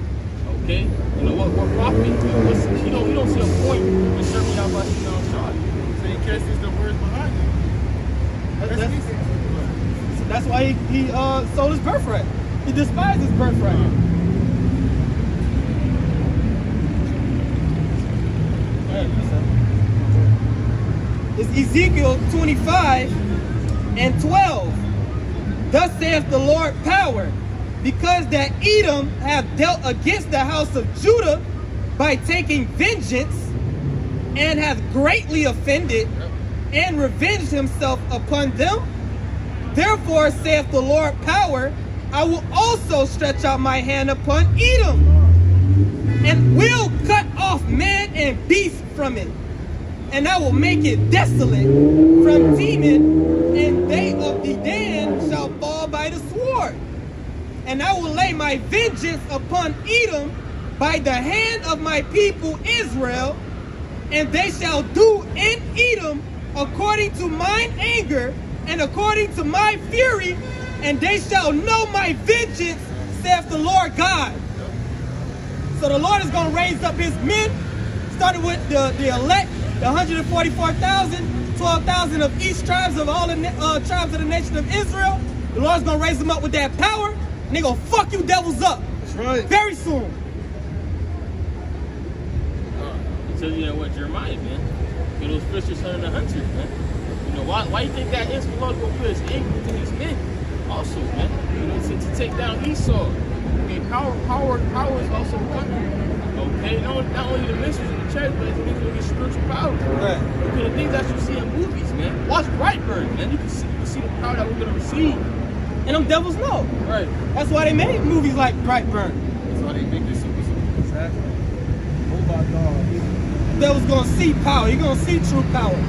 [SPEAKER 2] Okay? You know what profit? You don't see a point in serving out by God.
[SPEAKER 4] So he catches the words behind it.
[SPEAKER 1] That's why he sold his birthright. He despised his birthright. It's Ezekiel 25:12. Thus saith the Lord power, because that Edom hath dealt against the house of Judah by taking vengeance, and hath greatly offended, and revenged himself upon them. Therefore saith the Lord power, I will also stretch out my hand upon Edom, and will cut off man and beast from it. And I will make it desolate from Teman, and they of Dedan shall fall by the sword. And I will lay my vengeance upon Edom by the hand of my people Israel, and they shall do in Edom according to mine anger and according to my fury, and they shall know my vengeance, saith the Lord God. So the Lord is going to raise up his men, starting with the elect, the 144,000, 12,000 of each tribes of all the tribes of the nation of Israel. The Lord's going to raise them up with that power, and they're going to fuck you devils up.
[SPEAKER 3] That's right.
[SPEAKER 1] Very soon.
[SPEAKER 2] It tells you that what Jeremiah, man. You know, those fishers hunting the hunters, man. You know, why you think that is? The Lord's going to put his anger into these men also, man. You know, to take down Esau. Okay, power is also coming. Okay, not only the ministers in the church, but it's going to spiritual power.
[SPEAKER 1] Right.
[SPEAKER 2] Okay, the things that you see in movies, man. Watch Brightburn, man. You can see the power that we're going to receive.
[SPEAKER 1] And them devils know.
[SPEAKER 2] Right.
[SPEAKER 1] That's why they made movies like Brightburn.
[SPEAKER 4] That's why they make this super.
[SPEAKER 3] Exactly. Oh my God.
[SPEAKER 1] The devil's going to see power. You're going to see true power.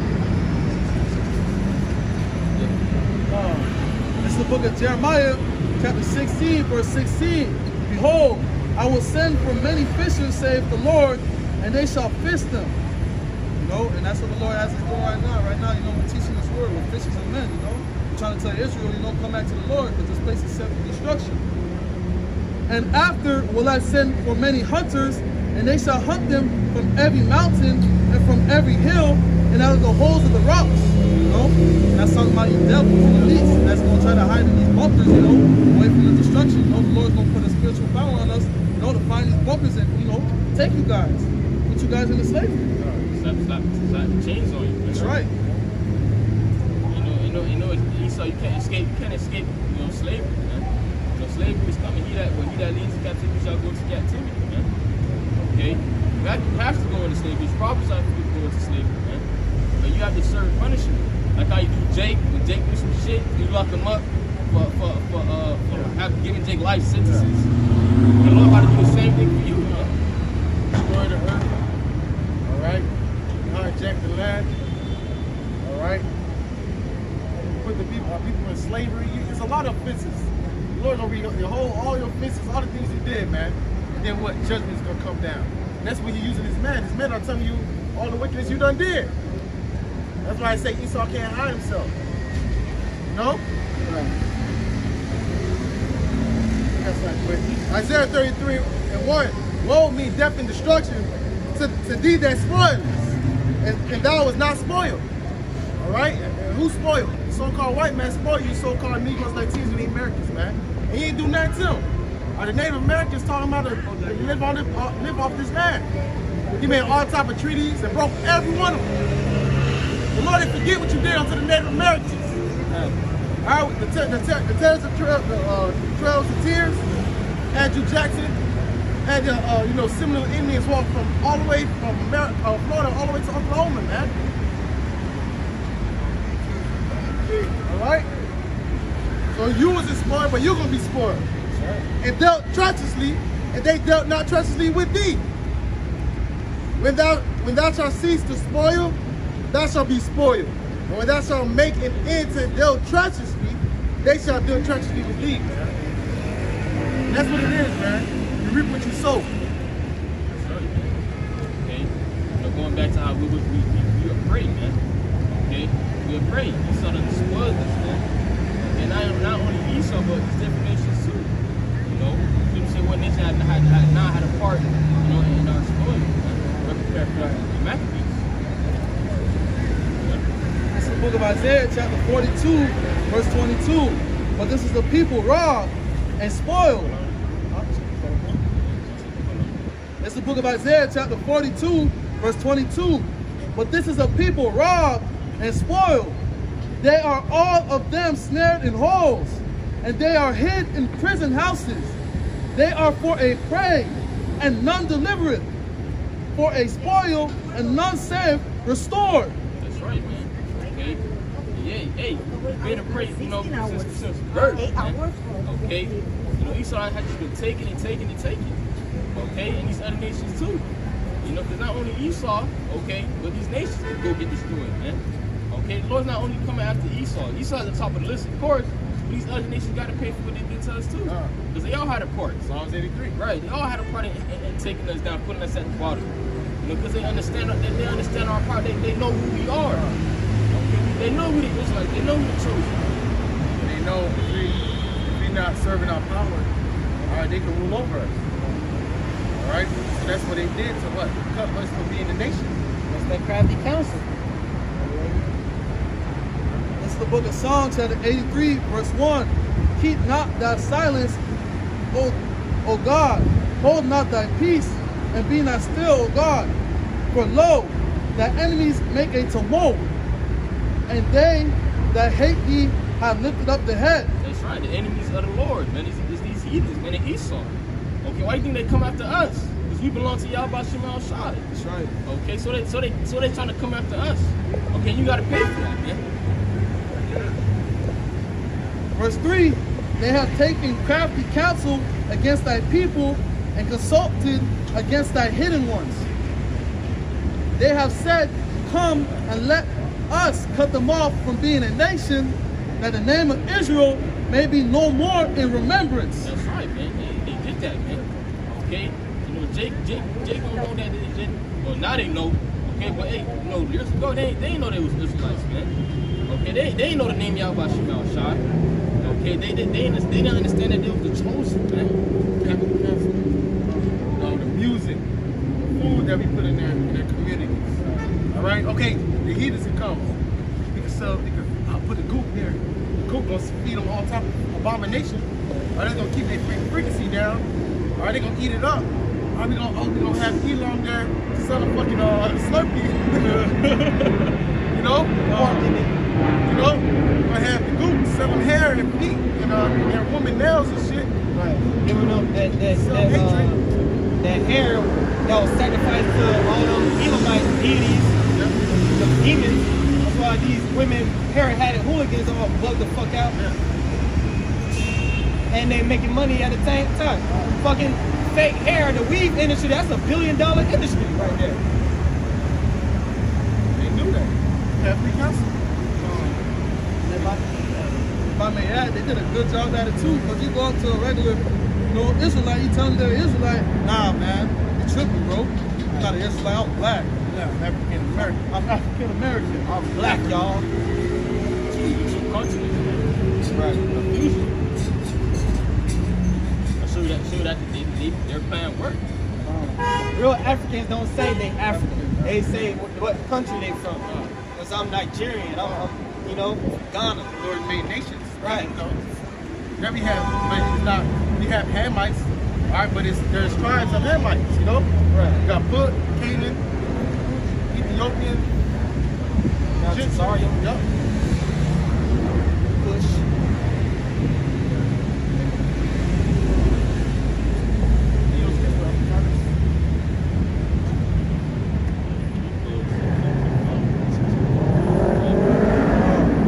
[SPEAKER 3] This is the book of Jeremiah, chapter 16, verse 16. Behold, I will send for many fishers, saith the Lord, and they shall fish them. You know, and that's what the Lord has us doing right now. Right now, you know, we're teaching this word with fishers and men, you know. We're trying to tell Israel, you know, come back to the Lord, because this place is set for destruction. And after will I send for many hunters, and they shall hunt them from every mountain and from every hill, and out of the holes of the rocks. You know, and that's something about you devils and elites that's going to try to hide in these bunkers, you know, away from the destruction. You know, the Lord's going to put a spiritual power on us, you know, to find these bunkers and, you know, take you guys, put you guys into slavery.
[SPEAKER 2] Slap the chains on you.
[SPEAKER 3] That's right.
[SPEAKER 2] Esau, you can't escape, slavery, man. Slavery is coming. He that leads to captivity shall go to captivity, man. Okay? You have to go into slavery. It's prophesied for you to go into slavery, man. But you have to serve punishment. Like how you do Jake, when Jake do some shit, you lock him up for giving Jake life sentences. The Lord about to do the same thing for you, man.
[SPEAKER 4] Destroy the earth. Alright? Hijack the land. Alright? Put the people in slavery. It's a lot of offenses. The Lord gonna read all your offenses, all the things you did, man. And then what? Judgment is gonna come down. And that's when you're using this man. This man are telling you all the wickedness you done did. That's why I say Esau can't hide himself. No? Right. That's not quick. Isaiah 33:1. Woe me, death and destruction to thee that spoils, and thou was not spoiled. Alright? And who spoiled? The so-called white man spoiled you, so-called Negroes, Latinos, and the Americans, man. And he ain't do nothing to them. The Native Americans taught him how to live off this land. He made all type of treaties and broke every one of them. The Lord didn't forget what you did unto the Native Americans. Alright, the Trails of Tears, Andrew Jackson, had Seminole Indians walk from all the way from Florida all the way to Oklahoma, man. Alright? So you wasn't spoiled, but you're gonna be spoiled. And dealt treacherously, and they dealt not treacherously with thee. When thou shalt cease to spoil, thou shalt be spoiled. And when thou shalt make an end to deal treacherously, they shall deal treacherously with thee, man. And that's what it is, man. You reap what you sow.
[SPEAKER 2] Okay? Going back to how we are afraid, man. Okay? We're afraid. Esau done spoiled us, man. And not only Esau, but these different nations too. People say one nation had a part, in our spoil. Prepare for the Maccabees.
[SPEAKER 3] It's the book of Isaiah, chapter 42, verse 22. But this is the people robbed and spoiled. It's the book of Isaiah, chapter 42, verse 22. But this is a people robbed and spoiled. They are all of them snared in holes, and they are hid in prison houses. They are for a prey, and none delivereth, for a spoil, and none saved, restored.
[SPEAKER 2] That's right, man. Okay? Yeah, hey, being a prey, since birth, man. Okay? Esau had just been taking and taking and taking. Okay? And these other nations too. Because not only Esau, okay, but these nations can go get destroyed, man. Okay? The Lord's not only coming after Esau. Esau at the top of the list, of course. These other nations got to pay for what they did to us too. Because they all had a part.
[SPEAKER 4] Psalms 83.
[SPEAKER 2] Right. They all had a part in taking us down, putting us at the bottom. Because they understand our part. They know who we are. Okay? They know who the Israelites. They know who the chosen.
[SPEAKER 4] They know if we not serving our power, they can rule over us. Alright? So that's what they did to what? Cut us from being a nation.
[SPEAKER 1] That's that crafty counsel.
[SPEAKER 3] It's the book of Psalms, chapter 83, verse 1. Keep not thy silence, O God. Hold not thy peace, and be not still, O God. For lo, thy enemies make a tumult, and they that hate thee have lifted up the head.
[SPEAKER 2] That's right. The enemies of the Lord, man. It's these heathens, man. And Esau. Okay, why do you think they come after us? Because we belong to Yahweh Shema Shai.
[SPEAKER 3] That's right.
[SPEAKER 2] Okay, so they trying to come after us. Okay, you got to pay for that, man.
[SPEAKER 3] Verse 3, they have taken crafty counsel against thy people and consulted against thy hidden ones. They have said, come and let us cut them off from being a nation, that the name of Israel may be no more in remembrance.
[SPEAKER 2] That's right, man. They did that, man. Okay? Jake don't know that they did. Well, now they know. Okay, but hey, years ago, they didn't know they was Israelites, man. Okay, they didn't know the name Yahweh Shema Shai. Okay, they didn't understand that they was the chosen, man.
[SPEAKER 4] The music, the food that we put in their communities. All right, okay, the heathens can come. We can put the goop there. The goop gonna feed them all type of abomination. Are they gonna keep their frequency down? Are they gonna eat it up? We gonna have Elon there selling fucking Slurpee. You know? You know? We're gonna have the Goop selling hair and feet and woman nails and shit.
[SPEAKER 1] Right. Giving up that hair that was sacrificed to all those Elamite deities, the demons. That's why these women hair-hatted hooligans all bugged the fuck out.
[SPEAKER 4] Yeah.
[SPEAKER 1] And they making money at the same time. Fucking fake hair, the weave industry, that's $1 billion industry right there.
[SPEAKER 4] They knew that. Catholic Council.
[SPEAKER 3] If I may add, they did a good job at it too. Because you go up to a regular, Israelite, you tell them they're Israelite. Nah, man, you tripping, bro. I'm not an Israelite, I'm black.
[SPEAKER 4] Yeah, I'm African American.
[SPEAKER 3] I'm African American.
[SPEAKER 1] I'm black, y'all.
[SPEAKER 2] Two continents, man.
[SPEAKER 1] Right.
[SPEAKER 2] Confusion. Show that their plan worked.
[SPEAKER 1] Real Africans don't say they African. They say what country they from. Because I'm Nigerian. I'm Ghana.
[SPEAKER 4] Lord made nations.
[SPEAKER 1] Right.
[SPEAKER 4] You know? There we have, but it's not, we have Hamites, all right, but there's tribes of Hamites, you know?
[SPEAKER 1] Right.
[SPEAKER 4] You got Put, Canaan, Ethiopian,
[SPEAKER 1] Sorry.
[SPEAKER 4] Yep.
[SPEAKER 1] Push.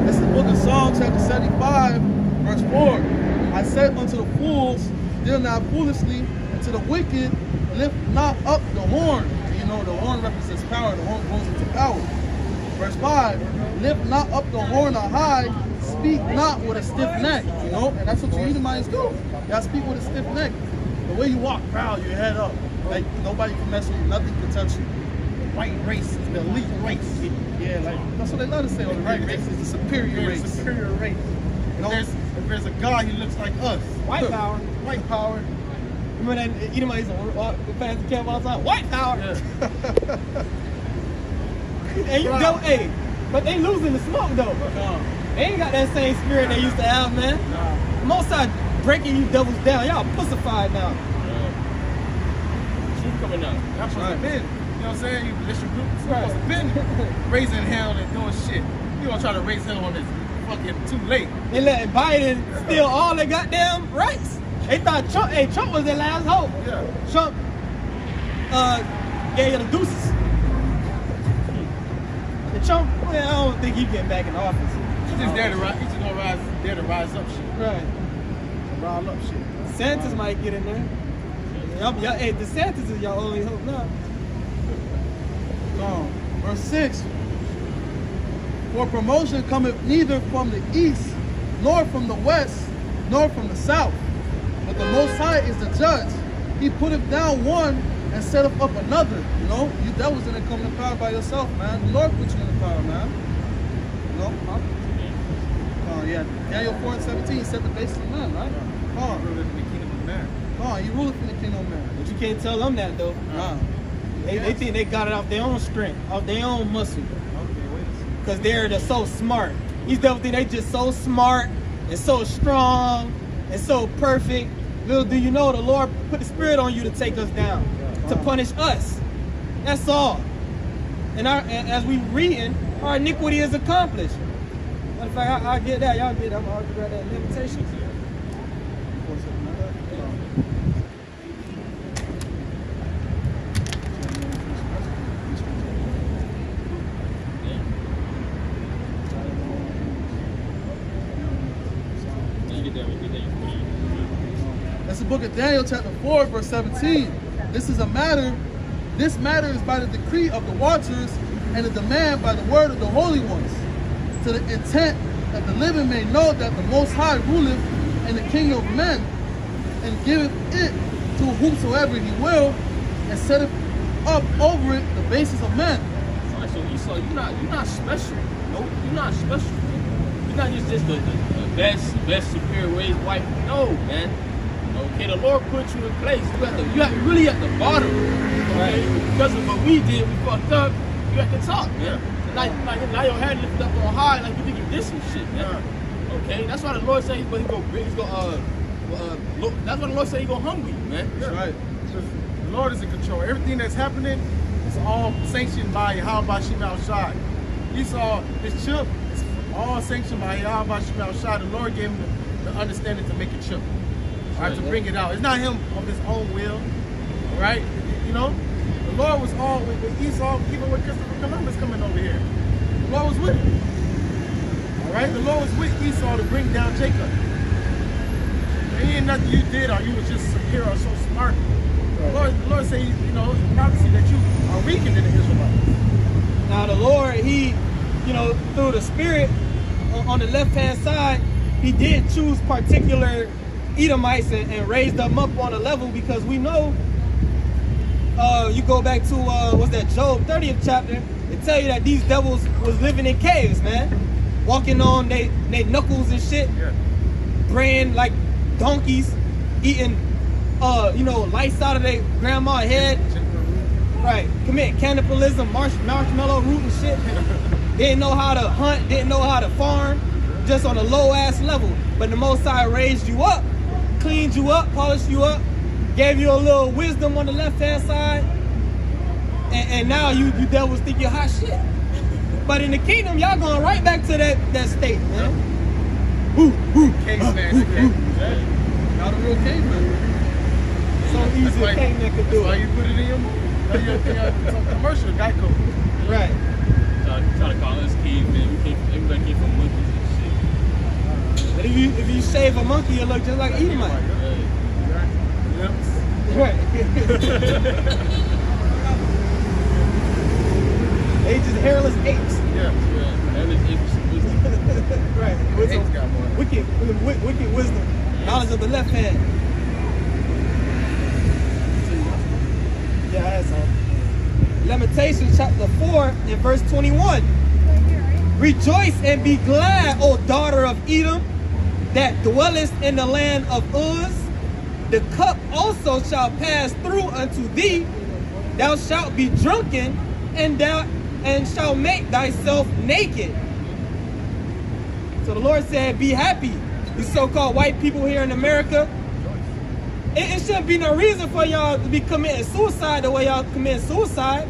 [SPEAKER 3] It's the book of Psalms, chapter 75, verse 4. I said unto the fools, deal not foolishly, and to the wicked, lift not up the horn. You know, the horn represents power. The horn goes into power. Verse 5, lift not up the horn on high, speak not with a stiff neck. You know, and that's what you Edomites do. Y'all speak with a stiff neck. The way you walk proud, your head up. Like nobody can mess with you, nothing can touch you. White race is the elite race. Yeah, like that's what they love to say. Oh, the white race is the superior race.
[SPEAKER 4] Superior race. If there's a guy who looks like us.
[SPEAKER 1] White power.
[SPEAKER 4] White power.
[SPEAKER 1] Remember that Edomites fans the camp all the time? White power.
[SPEAKER 4] Yeah.
[SPEAKER 1] And you go, hey, but they losing the smoke though. They ain't got that same spirit they used to have, man. Most side breaking you devils down. Y'all pussified now.
[SPEAKER 2] Truth coming out.
[SPEAKER 4] That's supposed to been. You know what I'm saying? You militia group. It's
[SPEAKER 1] Right.
[SPEAKER 4] supposed to been raising hell and doing shit. You gonna try to raise hell on this fucking too late.
[SPEAKER 1] They letting Biden steal all their goddamn rights. They thought Trump was their last hope.
[SPEAKER 4] Yeah.
[SPEAKER 1] Trump gave you the deuces. And Trump, well, I don't think he getting back in office.
[SPEAKER 4] He's just there to rise. He's just gonna rise. There to rise up shit.
[SPEAKER 1] Right.
[SPEAKER 4] Rile up shit.
[SPEAKER 1] DeSantis might get in there. Hey, DeSantis is your only hope now.
[SPEAKER 3] Verse 6. For promotion cometh neither from the east, nor from the west, nor from the south. But the Most High is the judge. He putteth down one and setteth up another. You know, you devils didn't come to power by yourself, man. The Lord put you in the power, man. You know? Yeah. Daniel 4:17 set the basis of man, right?
[SPEAKER 4] Ruler in the kingdom of man.
[SPEAKER 3] He ruleth in the kingdom of man.
[SPEAKER 1] But you can't tell them that though.
[SPEAKER 3] Nah.
[SPEAKER 1] They think they got it off their own strength, off their own muscle.
[SPEAKER 4] Okay, wait a second.
[SPEAKER 1] Because they're so smart. These devils think they just so smart and so strong and so perfect. Little do you know, the Lord put the spirit on you to take us down, to punish us. That's all. And as we reading, our iniquity is accomplished. Matter of fact, I'll get that. Y'all get that. I'll grab that Limitations.
[SPEAKER 3] That's the book of Daniel, chapter 4, verse 17. This matter is by the decree of the watchers and the demand by the word of the holy ones, to the intent that the living may know that the Most High ruleth in the kingdom of men, and giveth it to whomsoever he will, and setteth up over it the basis of men.
[SPEAKER 2] Alright, so Esau, you're not special. Nope, you're not special. You're not just the best superior raised wife. No, man. Okay, the Lord put you in place. You're really at the bottom. Okay? Because of what we did, we fucked up. You at the top, man. Now your head lifted up on high, like you think you did some shit, man. Okay, that's why the Lord said that's why the Lord said he's gonna humble you, man.
[SPEAKER 3] That's right.
[SPEAKER 4] The Lord is in control. Everything that's happening is all sanctioned by Yahweh Shemel Shai. Esau, his chip, is all sanctioned by Yahweh Shemel Shai. The Lord gave him the understanding to make a chip. All right, to bring it out. It's not him of his own will. All right? You know? The Lord was all with Esau, even with Christopher Columbus coming over here. The Lord was with him. All right? The Lord was with Esau to bring down Jacob. It ain't nothing you did or you was just superior or so smart. The Lord said, you know, in prophecy that you are weaker than the Israelites.
[SPEAKER 1] Now the Lord, he, you know, through the Spirit on the left-hand side, he did choose particular Edomites and raised them up on a level, because we know, you go back to, what's that, Job 30th chapter, it tell you that these devils was living in caves, man. Walking on they knuckles and shit, praying like donkeys, eating, you know, lights out of their grandma's head. Right, commit cannibalism, marshmallow root and shit. Didn't know how to hunt, didn't know how to farm, just on a low-ass level. But the Most High raised you up, cleaned you up, polished you up, gave you a little wisdom on the left-hand side, and now you devils think you're hot shit. But in the kingdom, y'all going right back to that state, man.
[SPEAKER 3] Caveman. Y'all the real caveman.
[SPEAKER 1] So easy a caveman could do
[SPEAKER 4] Why
[SPEAKER 1] it.
[SPEAKER 4] you put it in him? Some commercial, Geico.
[SPEAKER 1] Right.
[SPEAKER 2] Try to call us cavemen. Everybody came from monkeys and
[SPEAKER 1] But if you shave a monkey, it look just like Edomite.
[SPEAKER 2] shit.
[SPEAKER 1] Right. They just hairless apes.
[SPEAKER 2] That is interesting.
[SPEAKER 1] Right.
[SPEAKER 4] Apes got more.
[SPEAKER 1] Wicked wisdom. Knowledge of the left hand. Yeah, I had some. Lamentations chapter 4 and verse 21. Rejoice and be glad, O daughter of Edom, that dwellest in the land of Uz. The cup also shall pass through unto thee. Thou shalt be drunken, and shalt make thyself naked. So the Lord said, be happy. You so-called white people here in America, it shouldn't be no reason for y'all to be committing suicide the way y'all commit suicide.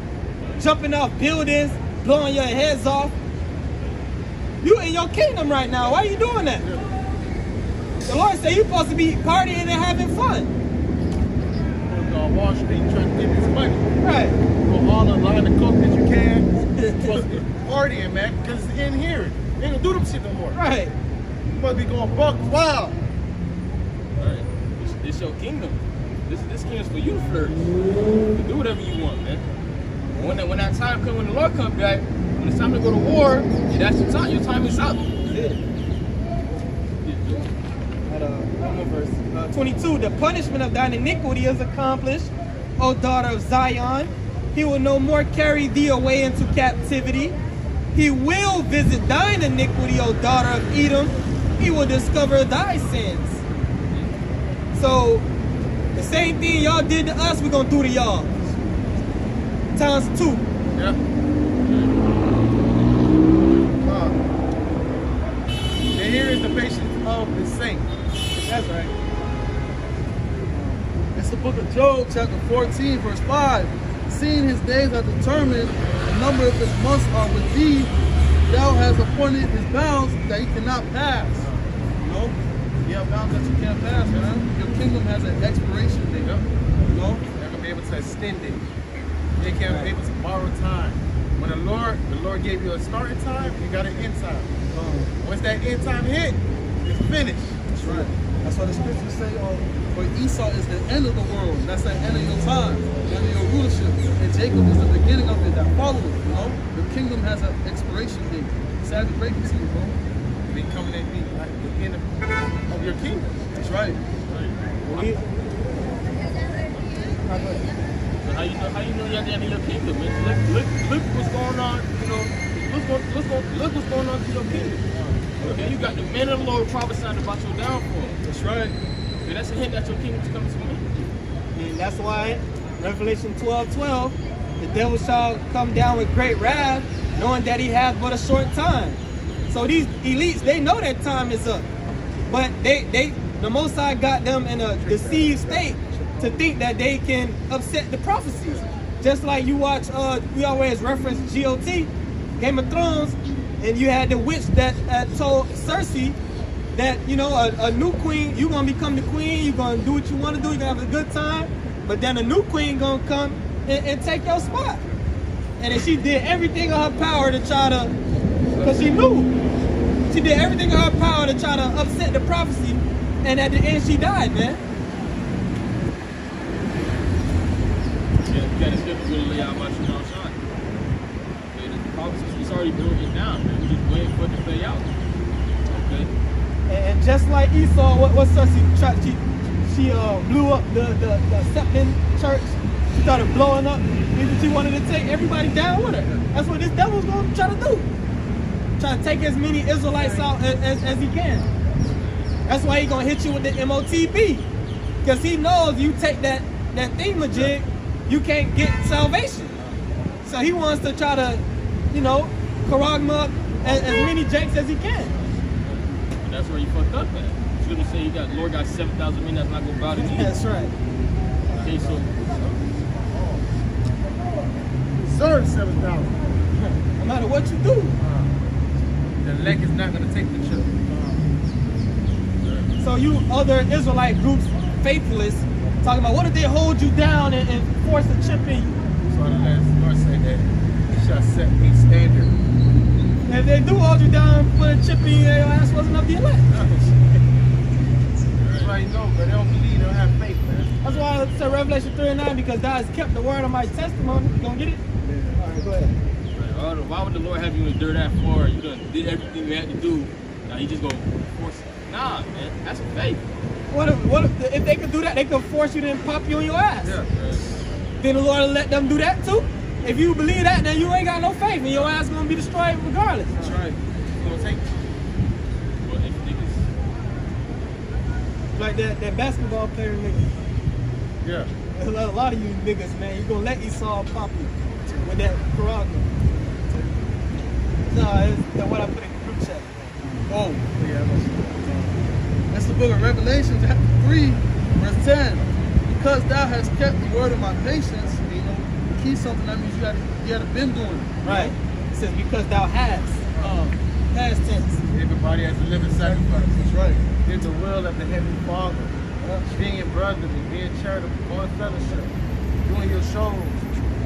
[SPEAKER 1] Jumping off buildings, blowing your heads off. You in your kingdom right now. Why are you doing that? The Lord said you're supposed to be partying and having fun.
[SPEAKER 4] Go on Wall Street trying to get this money.
[SPEAKER 1] Right.
[SPEAKER 4] Go all the line of coke that you can. You're supposed to be partying, man, because it's in here. They ain't gonna do them shit no more.
[SPEAKER 1] Right.
[SPEAKER 4] You supposed to be going buck wild.
[SPEAKER 2] Alright. This your kingdom. This kingdom's for you to flourish. To do whatever you want, man. When that time comes, when the Lord comes back, when it's time to go to war, that's your time. Your time is up.
[SPEAKER 1] One more verse. 22. The punishment of thine iniquity is accomplished, O daughter of Zion. He will no more carry thee away into captivity. He will visit thine iniquity, O daughter of Edom. He will discover thy sins. So, the same thing y'all did to us, we're going to do to y'all. Times 2.
[SPEAKER 4] Yeah. And here is the patience of the saint.
[SPEAKER 1] That's right.
[SPEAKER 3] It's the book of Job, chapter 14, verse 5. Seeing his days are determined, the number of his months are with thee, thou hast appointed his bounds that he cannot pass. You know? You have bounds that you can't pass, man. Your kingdom has an expiration date. You know?
[SPEAKER 4] They're going to be able to extend it. They can't be able to borrow time. When the Lord gave you a starting time, you got an end time. Once that end time hit, it's finished.
[SPEAKER 3] That's right. That's why the scriptures say, for Esau is the end of the world. That's the end of your time, the end of your rulership. And Jacob is the beginning of it that follows, you know? Your kingdom has an expiration date. It's at the breaking season, bro.
[SPEAKER 4] Be coming at me like the end of your kingdom.
[SPEAKER 3] That's right.
[SPEAKER 2] How you know you're at the end of your kingdom, man? Look what's going on, you know. Look what's going on to your kingdom. Okay, you got the men of the Lord prophesying about your downfall.
[SPEAKER 3] That's right.
[SPEAKER 2] And that's a hint that your kingdom's coming to an end.
[SPEAKER 1] And that's why Revelation 12:12, the devil shall come down with great wrath, knowing that he has but a short time. So these elites, they know that time is up. But the Most High got them in a deceived state to think that they can upset the prophecies. Just like you watch, we always reference GOT, Game of Thrones, and you had the witch that told Cersei that, you know, a new queen, you're going to become the queen, you're going to do what you want to do, you're going to have a good time, but then a new queen going to come and take your spot. And then she did everything in her power to try to, because she knew. She did everything in her power to try to upset the prophecy, and at the end she died, man.
[SPEAKER 2] Yeah, you got to skip a little layout about you, Sean. Okay, the prophecy, it's already broken down, man. We're just waiting for it to play out. Okay?
[SPEAKER 1] And just like Esau, what Cersei tried, she blew up the Septon church. She started blowing up. She wanted to take everybody down with her. That's what this devil's going to try to do. Try to take as many Israelites out as he can. That's why he's going to hit you with the MOTB. Because he knows you take that thingamajig, you can't get salvation. So he wants to try to, you know, karagma as many jakes as he can.
[SPEAKER 2] That's where you fucked up at. He's going to say the Lord got 7,000 men that's not going to bow to me.
[SPEAKER 1] That's right.
[SPEAKER 2] Okay, so...
[SPEAKER 4] Serve 7,000.
[SPEAKER 1] No matter what you do.
[SPEAKER 4] The elect is not going to take the chip.
[SPEAKER 1] So you other Israelite groups, faithless, talking about what if they hold you down and force a chip in you?
[SPEAKER 4] So the Lord said that He shall set a standard.
[SPEAKER 1] And if they do hold you down, put a chip in you, your ass wasn't of the elect.
[SPEAKER 4] That's why you know, but they don't believe, they don't have faith, man.
[SPEAKER 1] That's why I said Revelation 3:9, because God has kept the word of my testimony. You gonna get it?
[SPEAKER 4] Yeah.
[SPEAKER 1] All right, go ahead.
[SPEAKER 2] Why would the Lord have you endure that far? You done did everything you had to do. Now you just gonna force it. Nah, man, that's faith.
[SPEAKER 1] What if they could do that? They could force you to pop you on your ass.
[SPEAKER 4] Yeah.
[SPEAKER 1] Then the Lord will let them do that too. If you believe that, then you ain't got no faith, and your ass gonna be destroyed regardless.
[SPEAKER 4] That's right. He's going to take it.
[SPEAKER 2] But if niggas,
[SPEAKER 1] Like that basketball player nigga.
[SPEAKER 4] Yeah.
[SPEAKER 1] A lot of you niggas, man, you gonna let Esau pop you with that karagma. No, it's what I put in the group chat.
[SPEAKER 3] Oh, yeah. That's the book of Revelation, chapter 3, verse 10. Because thou hast kept the word of my patience, you know, key something that means you had been doing it.
[SPEAKER 1] Right. It says because thou hast. Past tense.
[SPEAKER 4] Everybody has to live in sacrifice.
[SPEAKER 3] That's right.
[SPEAKER 4] Did the will of the Heavenly Father. Being brotherly, being charitable, going fellowship, doing your shows,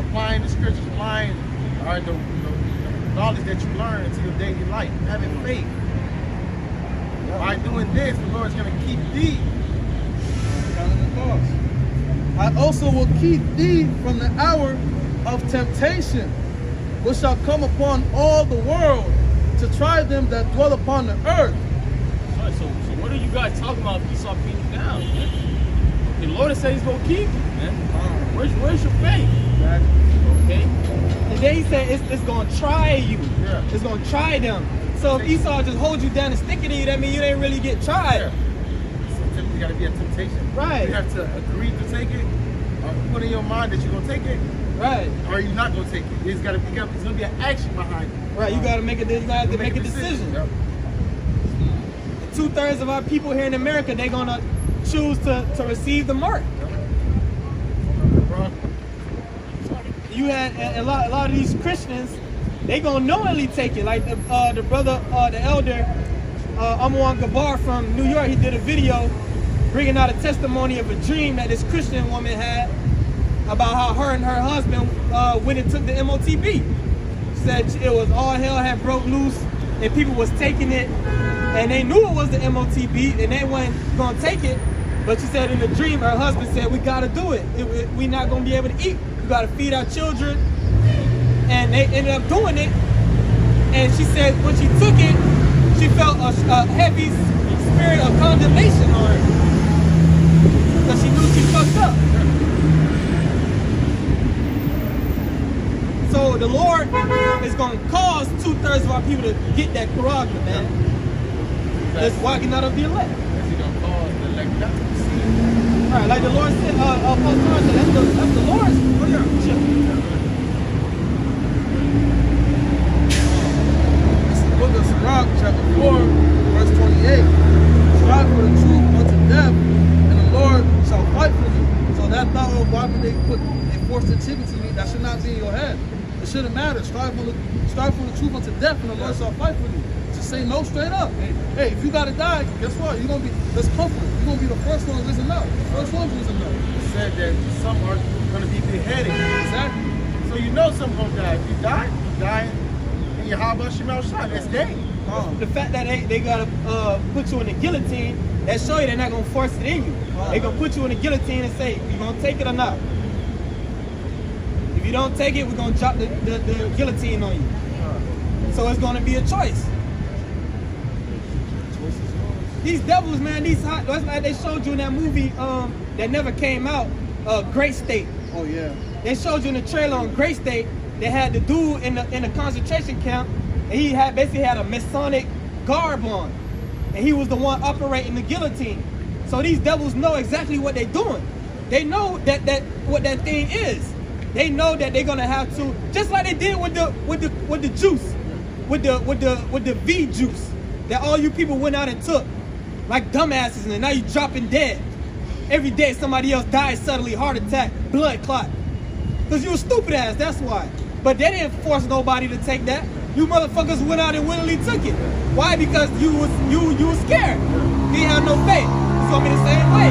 [SPEAKER 4] applying the scriptures, applying the knowledge that you learn into your daily life, having faith. By doing this, the Lord is going to keep thee.
[SPEAKER 3] Counting the cost. I also will keep thee from the hour of temptation, which shall come upon all the world to try them that dwell upon the earth.
[SPEAKER 2] so what are you guys talking about if Esau beat you down, man? The Lord has said he's gonna keep you, man. Where's your faith? Okay?
[SPEAKER 1] And then he said it's gonna try you.
[SPEAKER 4] Yeah.
[SPEAKER 1] It's gonna try them. So if Esau just holds you down and stick it in you, that means you didn't really get tried.
[SPEAKER 4] Yeah. So you got to be a temptation.
[SPEAKER 1] Right.
[SPEAKER 4] You have to agree to take it, or put in your mind that you're going to take it,
[SPEAKER 1] Right.
[SPEAKER 4] or you're not going to take it. It's going to be an action behind it.
[SPEAKER 1] Right. You gotta make it. You gotta have to make a decision.
[SPEAKER 4] Yep.
[SPEAKER 1] 2/3 of our people here in America, they're gonna choose to receive the mark.
[SPEAKER 4] Bro.
[SPEAKER 1] You had a lot of these Christians, they gonna knowingly take it. Like the brother, the elder Amwan Gabar from New York, he did a video bringing out a testimony of a dream that this Christian woman had about how her and her husband went and took the MOTB. Said it was all hell had broke loose and people was taking it and they knew it was the MOTB and they weren't gonna take it. But she said in the dream, her husband said, we gotta do it. We're not gonna be able to eat. We gotta feed our children. And they ended up doing it. And she said when she took it, she felt a heavy spirit of condemnation on her. Because she knew she fucked up. So the Lord is going to cause 2/3 of our people to get that karagma, man. That's walking out of the elect.
[SPEAKER 4] He's going to cause the elect not to receive.
[SPEAKER 1] All right, like the Lord said, Apostle Lord said, that's the Lord's chip.
[SPEAKER 3] This is the book of Sirach, chapter 4, verse 28. Strive for the truth unto death, and the Lord shall fight for you. So be in your head. It shouldn't matter. Strive for the truth unto death, and the Lord shall fight for you. Just say no straight up. Hey, if you gotta die, guess what? You're gonna be, let's comfort. You're gonna be the first one to listen up. First one to listen up.
[SPEAKER 4] It said that some are going to be beheaded.
[SPEAKER 3] Exactly.
[SPEAKER 4] So you know some going to die. If you die in your Yahweh Shemel Shah. That's day.
[SPEAKER 1] The fact that they gotta put you in the guillotine, that show you they're not gonna force it in you. They're gonna put you in the guillotine and say, you gonna take it or not? If you don't take it, we're gonna drop the guillotine on you. So it's gonna be a choice. These devils, man, that's like they showed you in that movie that never came out, Great State.
[SPEAKER 3] Oh yeah.
[SPEAKER 1] They showed you in the trailer on Great State. They had the dude in the concentration camp, and he basically had a Masonic garb on, and he was the one operating the guillotine. So these devils know exactly what they're doing. They know what that thing is. They know that they're gonna have to, just like they did with the juice, with the V juice that all you people went out and took like dumbasses, and now you dropping dead. Every day somebody else dies suddenly, heart attack, blood clot. Because you a stupid ass, that's why. But they didn't force nobody to take that. You motherfuckers went out and willingly took it. Why? Because you was scared. You didn't have no faith. It's gonna be the same way.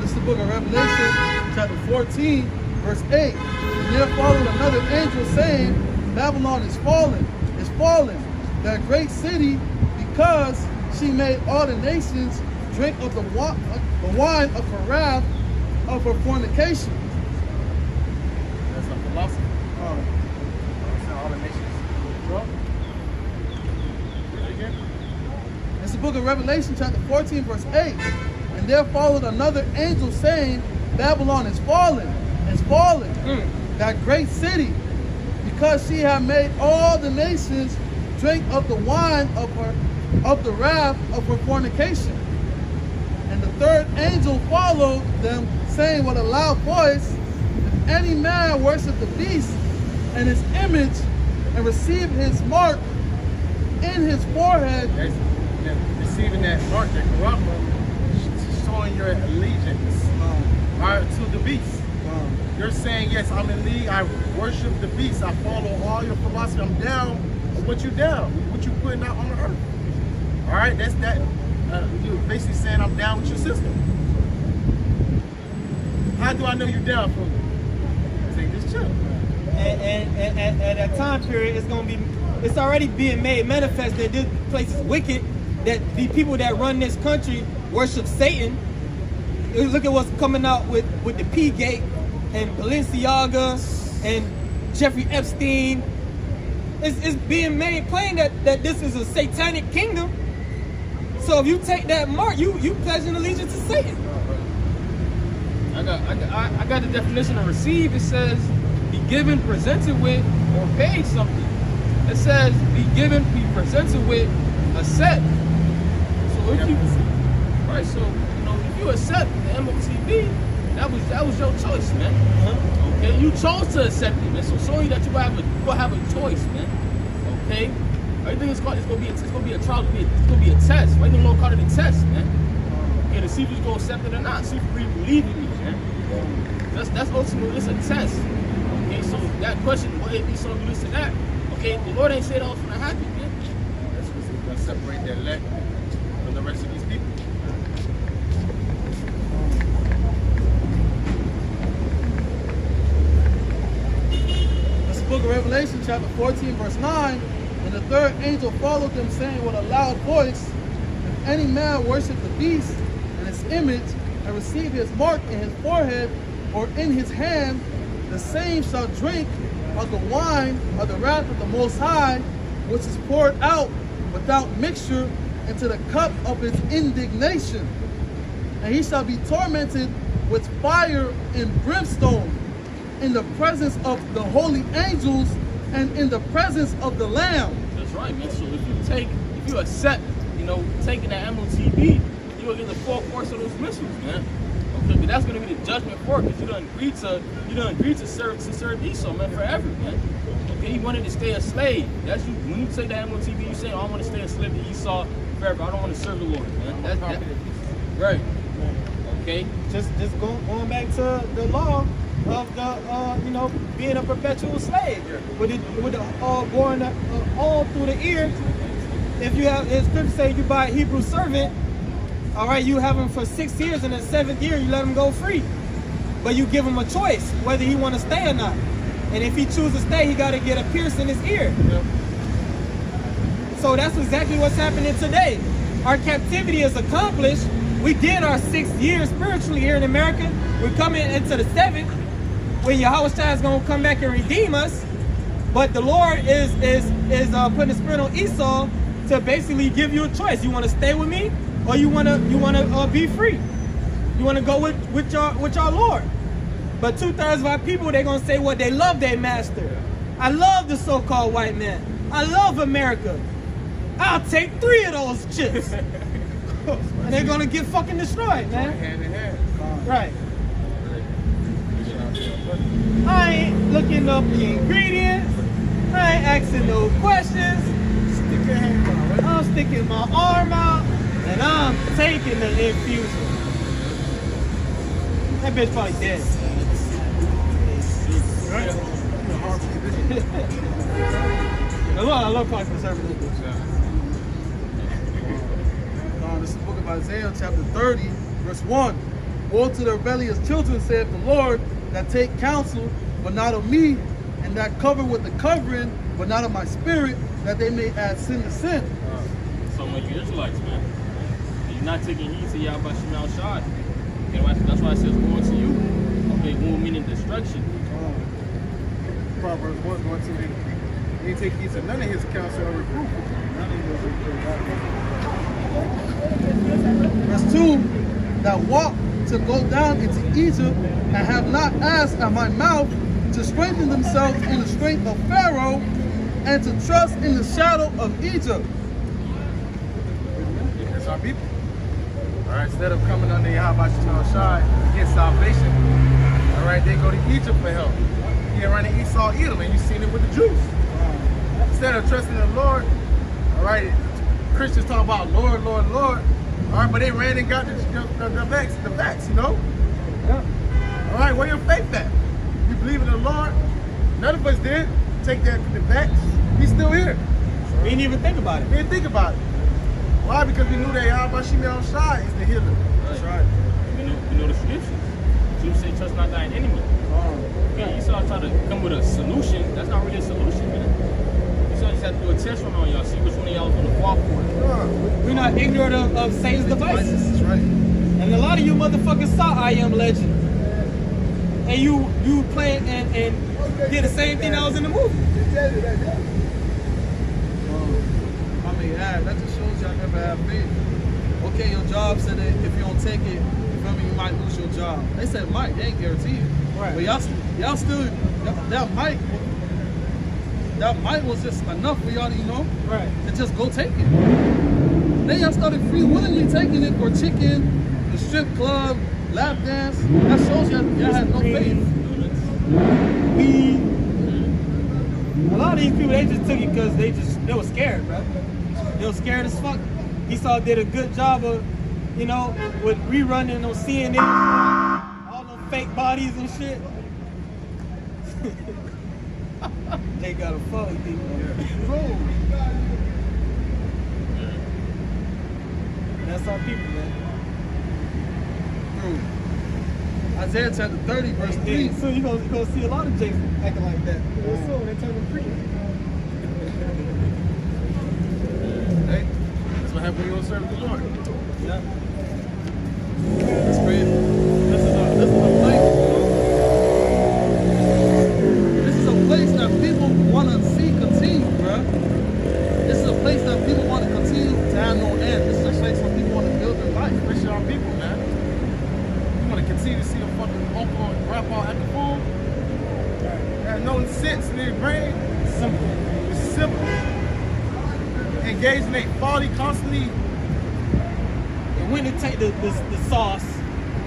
[SPEAKER 3] This is the book of Revelation, chapter 14, verse 8. And there followed another angel saying, Babylon is fallen, that great city, because she made all the nations drink of the wine of her wrath, of her fornication.
[SPEAKER 4] That's a philosophy. All the nations drunk. Again.
[SPEAKER 3] It's the book of Revelation, chapter 14, verse 8. And there followed another angel saying, Babylon is fallen, that great city, because she had made all the nations drink of the wine of the wrath of her fornication. And the third angel followed them, saying with a loud voice, if any man worship the beast and his image, and receive his mark in his forehead.
[SPEAKER 4] Receiving that mark, that karama, showing your allegiance to the beast. You're saying, yes, I'm in league, I worship the beast, I follow all your philosophy, I'm down with what you down, what you putting out on the earth. All right, that's that. You're basically saying I'm down with your system. How do I know you're down for me? Take this chill.
[SPEAKER 1] And at that time period, it's already being made manifest that this place is wicked, that the people that run this country worship Satan. Look at what's coming out with the P-Gate and Balenciaga and Jeffrey Epstein. It's being made plain that this is a satanic kingdom. So if you take that mark, you pledge an allegiance to Satan.
[SPEAKER 2] I got the definition of receive. It says be given, presented with, or paid something. It says be given, be presented with, accept. So if you if you accept the MOTB, that was your choice, man. Okay, you chose to accept it, man. So showing that you will have a choice, man. Okay, everything is called. It's gonna be a trial. It's gonna be a test. Why the Lord called it a test, man? Okay, to see if you're gonna accept it or not. See if you really believe in me, man. That's ultimately it's a test. Okay, so that question, will it be so good to that? Okay, the Lord ain't said that was gonna happen, man.
[SPEAKER 4] That's what's gonna separate the elect from the rest of these people.
[SPEAKER 3] Book of Revelation, chapter 14, verse 9. And the third angel followed them, saying with a loud voice, if any man worship the beast and his image, and receive his mark in his forehead or in his hand, the same shall drink of the wine of the wrath of the Most High, which is poured out without mixture into the cup of his indignation. And he shall be tormented with fire and brimstone, in the presence of the holy angels and in the presence of the Lamb.
[SPEAKER 2] That's right, man. So if you accept, taking that MOTB, you will get the full force of those missiles, man. Okay, but that's gonna be the judgment for it, because you done agreed to serve Esau, man, forever, man. Okay, you wanted to stay a slave. That's you. When you take that MOTB, you say, oh, I want to stay a slave to Esau forever. I don't want to serve the Lord, man. That's right. Okay?
[SPEAKER 1] Just going back to the law of the being a perpetual slave with the born all through the ear. If you have, as scripture say, you buy a Hebrew servant, all right, you have him for 6 years, and in the 7th year you let him go free, but you give him a choice whether he want to stay or not. And if he chooses to stay, he got to get a pierce in his ear.
[SPEAKER 3] Yep.
[SPEAKER 1] So that's exactly what's happening today. Our captivity is accomplished. We did our 6 years spiritually here in America. We're coming into the 7th, when Yahushua is going to come back and redeem us. But the Lord is putting a spirit on Esau to basically give you a choice. You want to stay with me, or you want to be free? You want to go with your Lord? But 2/3 of our people, they're going to say what they love their master. I love the so-called white man. I love America. I'll take 3 of those chips. And they're going to get fucking destroyed, man.
[SPEAKER 4] Hand in hand.
[SPEAKER 1] Right. I ain't looking up the ingredients. I ain't asking no questions.
[SPEAKER 4] Stick your hand down, right?
[SPEAKER 1] I'm sticking my arm out and I'm taking the infusion. That bitch probably dead. I love probably conservative bitch.
[SPEAKER 3] This is the book of Isaiah, chapter 30, verse 1. Woe to the rebellious children, saith the Lord, that take counsel, but not of me, and that cover with the covering, but not of my spirit, that they may add sin to sin.
[SPEAKER 2] So much Israelites, man. You're not taking heed to Yahweh Shemal Shad. That's why it says woe to you. Okay, woe meaning destruction.
[SPEAKER 4] Proverbs 1 going to me. He ain't take heed to none of his counsel or reproof. None of his
[SPEAKER 3] Verse 2, that walk to go down into Egypt, and have not asked at my mouth to strengthen themselves in the strength of Pharaoh, and to trust in the shadow of Egypt.
[SPEAKER 4] That's our people. All right, instead of coming under Yahweh Shemal Shai, get salvation. All right, they go to Egypt for help. You run to Esau, Edom, and you seen it with the Jews. Instead of trusting the Lord, all right, Christians talk about Lord, Lord, Lord. All right, but they ran and got the facts, you know?
[SPEAKER 1] Yeah.
[SPEAKER 4] All right, where your faith at? You believe in the Lord? None of us did. Take that to the facts. He's still here.
[SPEAKER 1] We didn't even think about it.
[SPEAKER 4] We didn't think about it. Why? Because we knew that Yahweh Shemal Shai is the healer.
[SPEAKER 2] That's right. You know the scriptures. Jews say trust not thine enemy. Okay, Esau try to come with a solution. That's not really a solution, man. Esau just had to do a test run on y'all, see which one of y'all is going to fall for it.
[SPEAKER 1] We're not ignorant of Satan's devices.
[SPEAKER 3] That's right.
[SPEAKER 1] And a lot of you motherfuckers saw I Am Legend. And you played and did the same thing that was in the movie.
[SPEAKER 3] I mean, that just shows y'all never have faith. Okay, your job said that if you don't take it, you feel me, you might lose your job. They said might, they ain't guaranteed.
[SPEAKER 1] Right.
[SPEAKER 3] But y'all still, that might was just enough for y'all to,
[SPEAKER 1] Right.
[SPEAKER 3] to just go take it. Then y'all started free willingly taking it for chicken, the strip club, lap dance. That shows y'all had no faith.
[SPEAKER 1] A lot of these people, they just took it because they were scared, bro. They were scared as fuck. Esau did a good job of, with rerunning on CNN, all them fake bodies and shit. They got a funny thing. That's our people, man.
[SPEAKER 3] Isaiah chapter 30, verse 3.
[SPEAKER 1] So you're gonna see a lot of Jakes acting like that. So they turn them free.
[SPEAKER 4] Hey, that's what happens when you don't serve the Lord.
[SPEAKER 1] Yeah.
[SPEAKER 3] That's crazy. This is a place. This is a place that people want to see continue, bro. This is a place that people want to continue to have no end. This is a place where people want to build their life.
[SPEAKER 4] Especially our people, man. You want to continue to see a fucking uncle and grandpa at the food. There's no sense in their brain.
[SPEAKER 1] Simple.
[SPEAKER 4] It's simple. Engaged in their folly constantly.
[SPEAKER 1] And when they take the sauce,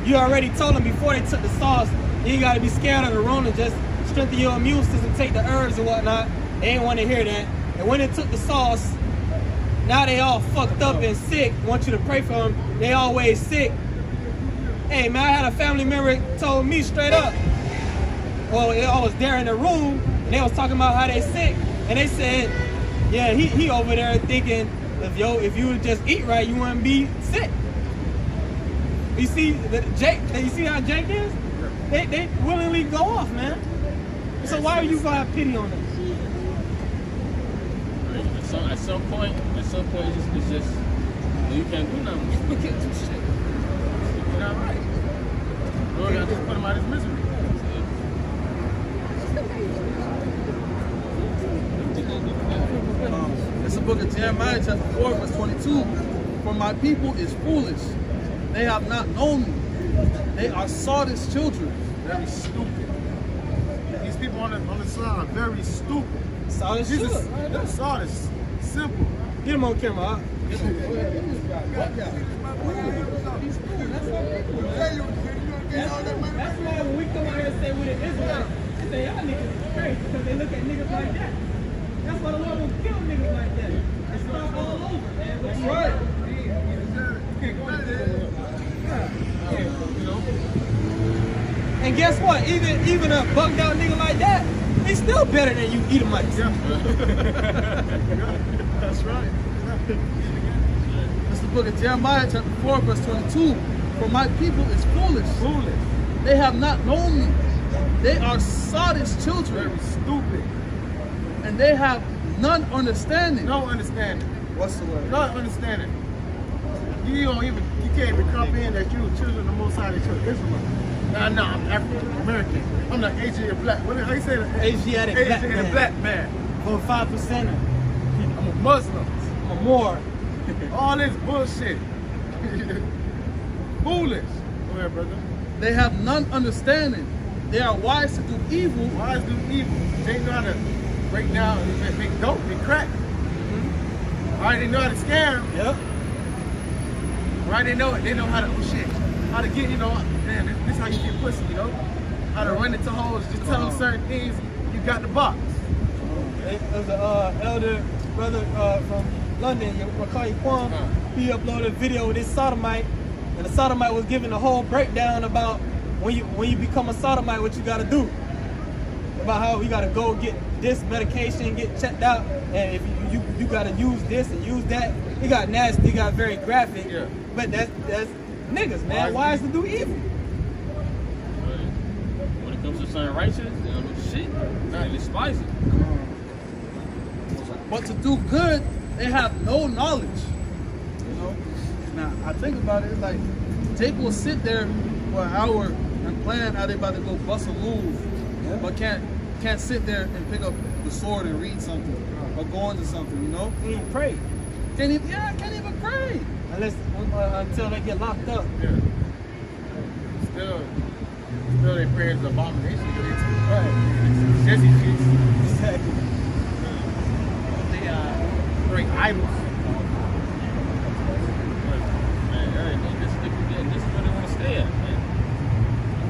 [SPEAKER 1] you already told them before they took the sauce, you ain't gotta be scared of the Rona, just strengthen your immune system, take the herbs and whatnot. They ain't want to hear that. And when they took the sauce, now they all fucked up and sick. Want you to pray for them. They always sick. And Hey man, I had a family member told me straight up. Well, I was there in the room and they was talking about how they sick, and they said, yeah, he over there thinking if you would just eat right, you wouldn't be sick. You see Jake? You see how Jake is? They willingly go off, man. So why are you gonna have pity on them?
[SPEAKER 2] At some point, it's just you can't do nothing. You can't do shit. You're not right. Lord, I just put him out of his misery.
[SPEAKER 3] It's the book of Jeremiah, chapter 4, verse 22. For my people is foolish. They have not known me. They are Sardis children.
[SPEAKER 4] Very stupid. These people on the side are very stupid.
[SPEAKER 1] Sardis
[SPEAKER 4] Jesus,
[SPEAKER 1] shit.
[SPEAKER 4] that's Sardis. Simple.
[SPEAKER 1] Get him on camera. Huh?
[SPEAKER 3] That's why
[SPEAKER 1] when we come out here and say we're the Israelites, they say y'all niggas is crazy because they look at niggas like that. That's why the Lord will kill niggas like that. It's not all over, man. That's right. And guess what? Even a bugged out nigga like that, he's still better than you Edomites.
[SPEAKER 4] Yeah. That's right.
[SPEAKER 3] It's the book of Jeremiah, chapter 4, verse 22. For my people is foolish.
[SPEAKER 4] Foolish.
[SPEAKER 3] They have not known me. They are Sardis children.
[SPEAKER 4] Very stupid.
[SPEAKER 3] And they have none understanding.
[SPEAKER 4] No understanding.
[SPEAKER 3] What's the word?
[SPEAKER 4] Not understanding. You can't even comprehend that you're children of the Most High, that you're Israelite. Nah, I'm African American. I'm not Asian or black. How you say that?
[SPEAKER 1] Asiatic black man. For 5%.
[SPEAKER 4] I'm a Muslim.
[SPEAKER 1] Or more.
[SPEAKER 4] All this bullshit. Foolish. Go ahead, brother.
[SPEAKER 3] They have none understanding. They are wise to do evil.
[SPEAKER 4] Wise do evil. They know how to break down and make dope and crack. All right, they know how to scam.
[SPEAKER 1] Yep.
[SPEAKER 4] Right, they know how to, how to get, man, this is how you get pussy, how to run into hoes, just tell them certain things, you got the box.
[SPEAKER 1] There's an elder brother from London, Makai Kwam, he uploaded a video with this sodomite, and the sodomite was giving a whole breakdown about when you become a sodomite, what you gotta do. About how you gotta go get this medication, get checked out, and if you gotta use this and use that. It got nasty, it got very graphic.
[SPEAKER 4] Yeah.
[SPEAKER 1] But that's niggas, man. Wise to do evil.
[SPEAKER 2] When it comes to something righteous, they don't do shit. They despise it.
[SPEAKER 3] But to do good, they have no knowledge. Now, I think about it, it's like, Jake will sit there for an hour and plan how they about to go bust a move, but can't sit there and pick up the sword and read something or go into something,
[SPEAKER 1] He ain't pray.
[SPEAKER 3] Can't even pray.
[SPEAKER 1] Unless until they get locked up.
[SPEAKER 4] Yeah. Still their prayers are abomination. It's Jesse kids.
[SPEAKER 1] Exactly.
[SPEAKER 4] They bring idols.
[SPEAKER 2] Man, this is where they want to stay at, man.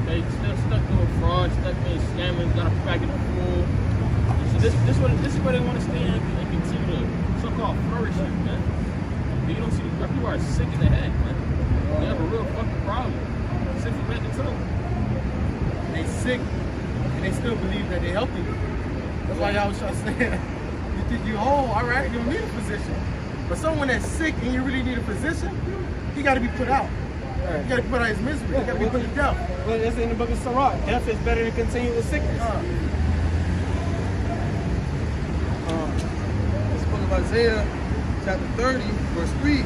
[SPEAKER 2] They still stuck doing fraud, stuck being scamming, got a crack in the pool. So this is where they want to stay at and continue to so-called flourishing, man. You don't see these people are sick in the head, man. They have a real fucking problem. Sick from head to toe.
[SPEAKER 4] They sick and they still believe that they're healthy. That's why y'all was trying to say, you think you whole, all right, you don't need a physician. But someone that's sick and you really need a physician, he got to be put out.
[SPEAKER 1] Right.
[SPEAKER 4] He got to be put out of his misery. He got to be put to death.
[SPEAKER 1] Well, it's in the book of Sirach. Death is better than continue with sickness.
[SPEAKER 3] This book of Isaiah, chapter 30, verse 3.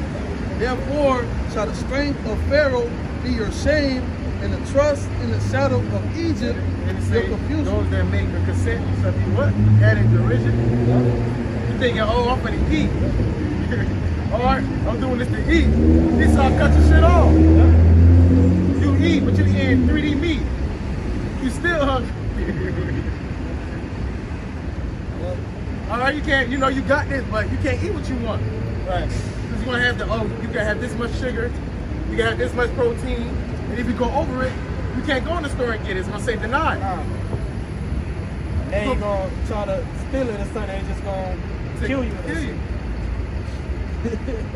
[SPEAKER 3] Therefore shall the strength of Pharaoh be your shame, and the trust in the shadow of Egypt
[SPEAKER 4] And it
[SPEAKER 3] your
[SPEAKER 4] say,
[SPEAKER 3] confusion.
[SPEAKER 4] those that make a consent shall be what? Added derision. You thinking, oh, I'm finna eat. All right, I'm doing this to eat. This all cut your shit off. You eat, but you eating 3D meat. You still hungry. All right, you can't, you got this, but you can't eat what you want.
[SPEAKER 1] Right.
[SPEAKER 4] Because you're gonna have you gotta have this much sugar, you gotta have this much protein, and if you go over it, you can't go in the store and get it. It's gonna say denied.
[SPEAKER 1] They ain't gonna try to steal it or something, they just gonna kill you.
[SPEAKER 4] Kill you.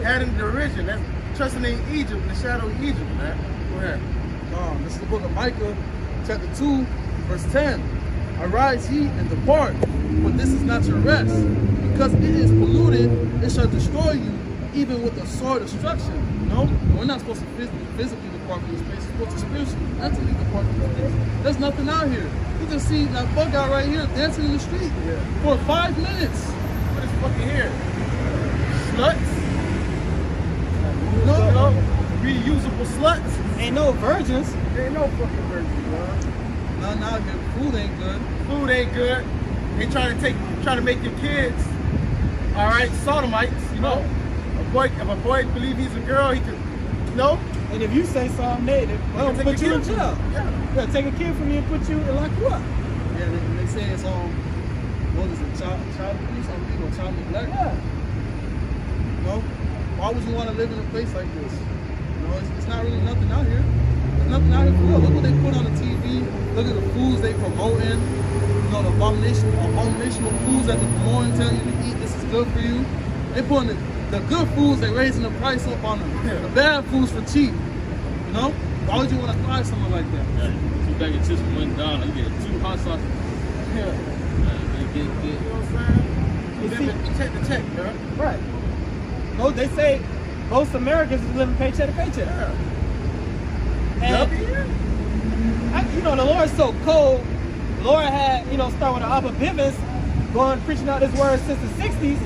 [SPEAKER 4] Adding derision, that's trusting in Egypt, in the shadow of Egypt, man. Go ahead.
[SPEAKER 3] This is the book of Micah, chapter 2, verse 10. Arise ye and depart, for this is not your rest. Because it is polluted, it shall destroy you, even with a sword destruction. You know? We're not supposed to physically depart from this place. We're supposed to spiritually, mentally depart from this place. There's nothing out here. You just see that bug out right here dancing in the street for 5 minutes.
[SPEAKER 4] What is fucking here? Sluts?
[SPEAKER 3] No.
[SPEAKER 4] Reusable sluts?
[SPEAKER 1] Ain't no virgins.
[SPEAKER 4] There ain't no fucking virgins, bro.
[SPEAKER 3] Nothing out here. Food ain't good.
[SPEAKER 4] Food ain't good. They trying to make your kids, all right, sodomites. You know, if a boy believe he's a girl, he can, you know.
[SPEAKER 1] And if you say so, I'm native, well,
[SPEAKER 4] Take
[SPEAKER 1] put
[SPEAKER 4] a
[SPEAKER 1] you in
[SPEAKER 4] kid from
[SPEAKER 1] jail. Yeah, take a kid from you and put you and lock you up.
[SPEAKER 3] Yeah, they say it's what is it, child abuse, child neglect.
[SPEAKER 1] Yeah.
[SPEAKER 3] You know, why would you want to live in a place like this? You know, it's not really nothing out here. There's nothing out here for real. Look what they put on the TV. Look at the foods they promoting. You know, the abominational foods that they're promoting, telling you to eat. This is good for you. They putting the good foods. They raising the price up on them. The bad foods for cheap. You know, why would you want to try something like that?
[SPEAKER 2] Yeah, 2 bag of chips for $1. You get 2 hot sauces.
[SPEAKER 4] Yeah.
[SPEAKER 2] Get.
[SPEAKER 4] You know what I'm saying? You check the check, bro.
[SPEAKER 1] Right. No, they say most Americans is living paycheck to paycheck. And you know, the Lord's so cold. The Lord had, you know, start with Abba Bivens going preaching out this word since the 60s.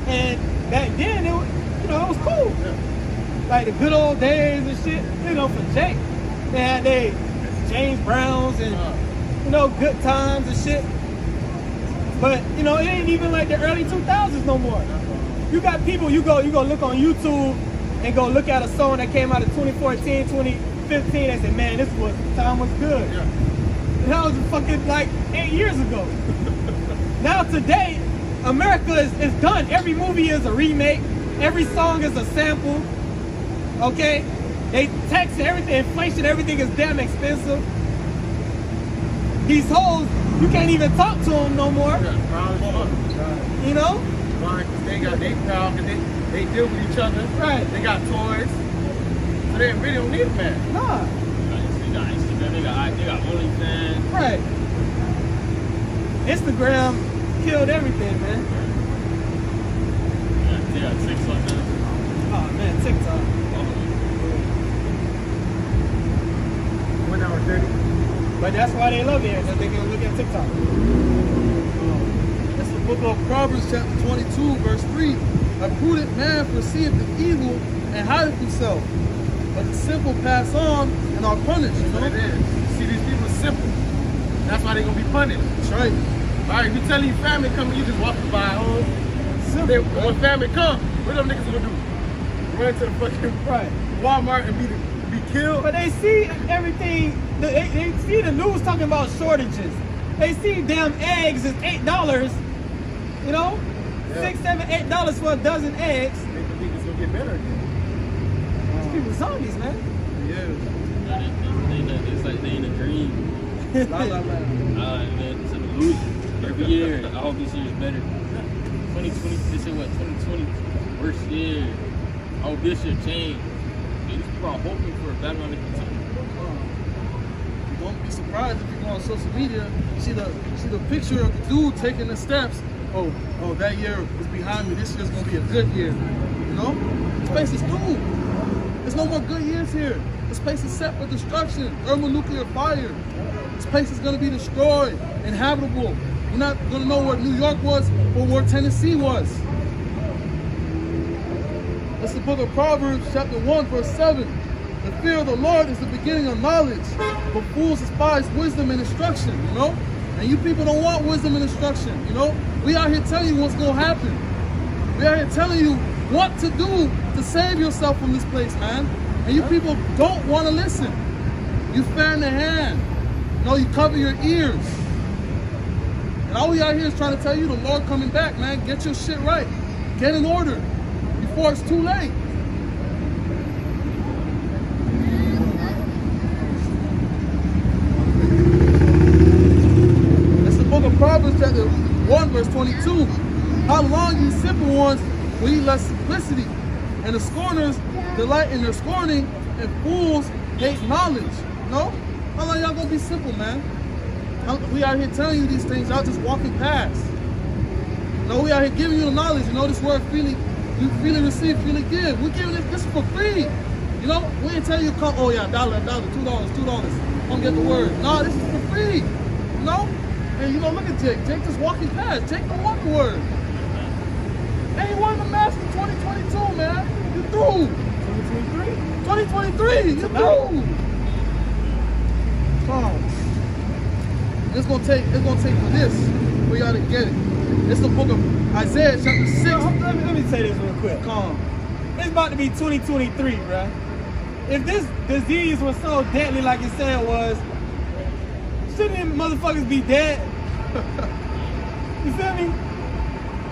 [SPEAKER 1] And back then, it was, you know, it was cool. Like the good old days and shit, you know, for Jake. They had they James Browns and, you know, good times and shit. But, you know, it ain't even like the early 2000s no more. You got people, you go look on YouTube and go look at a song that came out in 2014, 2015 and say, man, time was good.
[SPEAKER 4] Yeah.
[SPEAKER 1] And that was fucking like 8 years ago. Now today, America is done. Every movie is a remake. Every song is a sample. Okay? They tax everything, inflation, everything is damn expensive. These hoes, you can't even talk to them no more.
[SPEAKER 4] Yeah, proud as fuck.
[SPEAKER 1] You know?
[SPEAKER 4] They proud because they deal with each other.
[SPEAKER 1] Right.
[SPEAKER 4] They got toys. So they really don't need a man.
[SPEAKER 1] Nah.
[SPEAKER 2] They got Instagram, they got OnlyFans.
[SPEAKER 1] Right. Instagram killed everything, man.
[SPEAKER 2] Yeah, they got TikTok now.
[SPEAKER 1] Oh man, TikTok.
[SPEAKER 4] 1 hour 30.
[SPEAKER 1] But that's why they love it, because they can look at TikTok.
[SPEAKER 3] That's the book of Proverbs, chapter 22, verse 3. A prudent man perceiveth the evil and hideth himself, but the simple pass on and are punished. You
[SPEAKER 4] That's what
[SPEAKER 3] know?
[SPEAKER 4] it is. See, these people are simple. That's why they're going to be punished.
[SPEAKER 3] That's right.
[SPEAKER 4] All right, if you telling your family coming, you just walking by home.
[SPEAKER 1] Simple.
[SPEAKER 4] When family come, what them niggas gonna do? Run to the fucking
[SPEAKER 1] Right.
[SPEAKER 4] Walmart and be killed?
[SPEAKER 1] But they see everything, they see the news talking about shortages. They see damn eggs is $8, you know?
[SPEAKER 4] Yeah.
[SPEAKER 1] $6, $7, $8 for a dozen eggs.
[SPEAKER 4] They believe it's gonna get better again.
[SPEAKER 1] These people zombies, man.
[SPEAKER 3] Yeah.
[SPEAKER 2] It's like they in a dream.
[SPEAKER 3] La la la.
[SPEAKER 2] It's an illusion. Every year, I hope this year is better. 2020, they say what, 2020, worst year. I hope this year change. These people are hoping for a better one to continue.
[SPEAKER 3] Don't be surprised if you go on social media, you see the picture of the dude taking the steps. Oh, that year is behind me. This year's gonna be a good year. You know? This place is doomed. There's no more good years here. This place is set for destruction, thermonuclear fire. This place is gonna be destroyed, inhabitable. We're not gonna know where New York was or where Tennessee was. That's the book of Proverbs, chapter 1, verse 7. The fear of the Lord is the beginning of knowledge, but fools despise wisdom and instruction, you know? And you people don't want wisdom and instruction, you know? We out here telling you what's gonna happen. We out here telling you what to do to save yourself from this place, man. And you people don't want to listen. You fan the hand. No, you cover your ears. And all we out here is trying to tell you the Lord coming back, man. Get your shit right. Get in order before it's too late. That's the book of Proverbs, chapter 1, verse 22. How long, ye simple ones, will ye love simplicity? And the scorners delight in their scorning, and fools hate knowledge. You know? How long y'all gonna be simple, man? We out here telling you these things, y'all just walking past. You know, we out here giving you the knowledge. You know, this word feeling, you feel it, receive, feel it, give. We're giving this for free. You know, we ain't telling you come, oh yeah, $1, $2. Come get the word. No, this is for free. You know? And you know, look at Jake. Jake just walking past. Jake don't want the word. And he won the Master 2022, man. You through. 2023. You through. Come on. It's gonna take for this for y'all to get it. It's the book of Isaiah chapter 6.
[SPEAKER 1] Let me say this real quick.
[SPEAKER 3] Come on.
[SPEAKER 1] It's about to be 2023, bruh. If this disease was so deadly like it said it was, shouldn't them motherfuckers be dead? You feel me?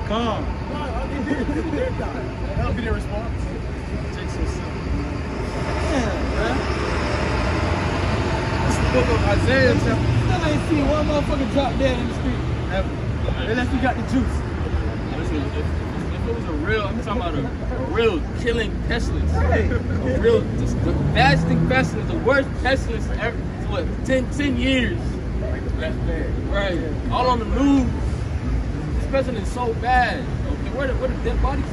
[SPEAKER 3] Come on.
[SPEAKER 4] That'll be their response.
[SPEAKER 3] Take so simple.
[SPEAKER 1] Yeah, bruh.
[SPEAKER 3] It's the book of Isaiah chapter.
[SPEAKER 1] Still ain't seen one motherfucker drop dead in the street.
[SPEAKER 3] Ever.
[SPEAKER 1] Unless you got the juice.
[SPEAKER 2] Listen, if it was a real, I'm talking about a real killing pestilence.
[SPEAKER 1] Hey.
[SPEAKER 2] A real, just the fasting pestilence, the worst pestilence ever, what, 10 years.
[SPEAKER 4] Like the black bag.
[SPEAKER 2] Right. All on the news. This pestilence is so bad. Okay, where the dead bodies at?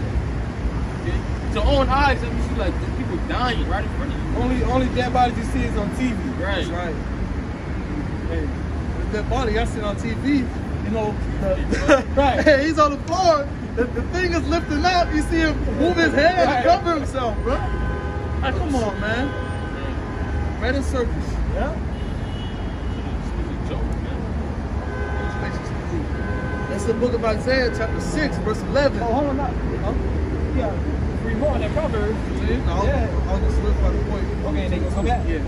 [SPEAKER 2] Okay. To own eyes, I mean, see like there's people dying right in front of you.
[SPEAKER 1] Only dead bodies you see is on TV.
[SPEAKER 2] Right.
[SPEAKER 3] That's right. Hey, that body I seen on TV, you know,
[SPEAKER 1] Right.
[SPEAKER 3] hey, he's on the floor. The thing is lifting up. You see him move his head
[SPEAKER 1] Right.
[SPEAKER 3] to cover himself, bro. Like, come on, man. Red in circles.
[SPEAKER 1] Yeah.
[SPEAKER 2] It's a joke, man.
[SPEAKER 3] That's the book of Isaiah, chapter 6, verse 11.
[SPEAKER 1] Oh, hold on. Huh? Yeah. Read more on that Proverbs.
[SPEAKER 3] See? No, I'll just slip by the point.
[SPEAKER 1] Okay, and they gonna come back?
[SPEAKER 3] Yeah.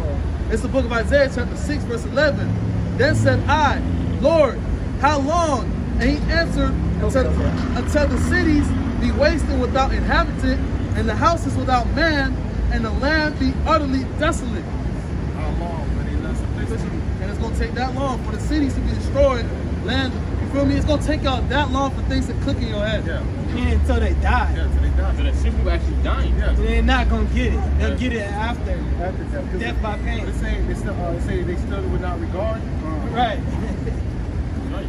[SPEAKER 3] It's the book of Isaiah, chapter 6, verse 11. Then said I, Lord, how long? And he answered, until the cities be wasted without inhabitant, and the houses without man, and the land be utterly desolate.
[SPEAKER 4] How long? But they not sufficient.
[SPEAKER 3] And it's going to take that long for the cities to be destroyed. Land, you feel me? It's going to take y'all that long for things to click in your head.
[SPEAKER 4] Yeah.
[SPEAKER 1] Yeah, until they die.
[SPEAKER 4] Yeah, so they die.
[SPEAKER 2] So that some people actually dying.
[SPEAKER 4] Yeah.
[SPEAKER 1] They're not gonna get it. They'll get it after
[SPEAKER 4] After death.
[SPEAKER 1] death by pain.
[SPEAKER 4] They say they still would not regard.
[SPEAKER 1] Right.
[SPEAKER 2] Right.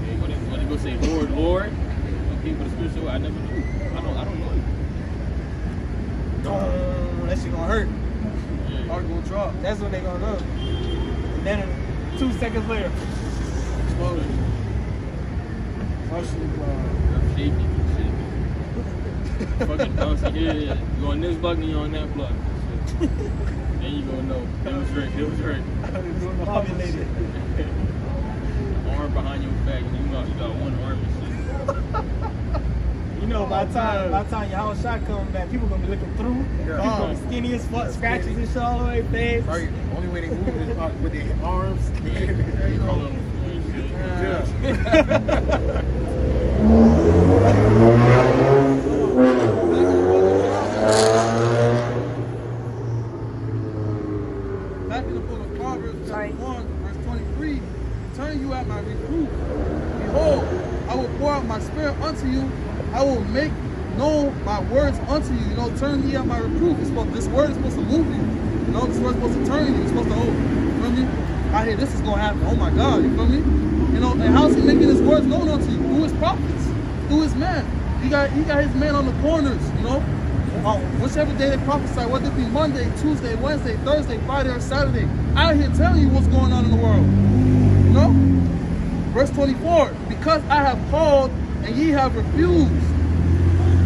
[SPEAKER 2] Okay, when they go say Lord, Lord, okay, but the Spirit said, well, I never knew. I don't know you.
[SPEAKER 1] That shit gonna hurt.
[SPEAKER 2] Yeah.
[SPEAKER 3] Heart gonna drop.
[SPEAKER 1] That's what they gonna know. And then 2 seconds later,
[SPEAKER 3] Explosion.
[SPEAKER 2] Shaking and shit. Fucking bouncing here. You on this block and you on that block. Then you gonna know. It was right.
[SPEAKER 1] ovulated.
[SPEAKER 2] Arm behind your back, and you got one arm and shit.
[SPEAKER 1] You know, by the time your whole shot comes back, people gonna be looking through.
[SPEAKER 4] Yeah.
[SPEAKER 1] People gonna be skinny as fuck, scratches and shit all the way, face.
[SPEAKER 4] Right. Only way they move is with their arms.
[SPEAKER 2] You call them and shit.
[SPEAKER 4] Yeah.
[SPEAKER 3] Back in the book of Proverbs, chapter 1, verse 23, turn you at my reproof. Behold, I will pour out my spirit unto you. I will make known my words unto you. You know, turn ye at my reproof. This word is supposed to move you. You know, this word is supposed to turn you. It's supposed to hold. You feel me? I hear this is going to happen. Oh my God, you feel me? You know, and how's he making his words known unto you? Through his prophets, through his men. He got his men on the corners, you know? Whichever day they prophesy, whether it be Monday, Tuesday, Wednesday, Thursday, Friday, or Saturday, out here telling you what's going on in the world. You know? Verse 24, because I have called and ye have refused.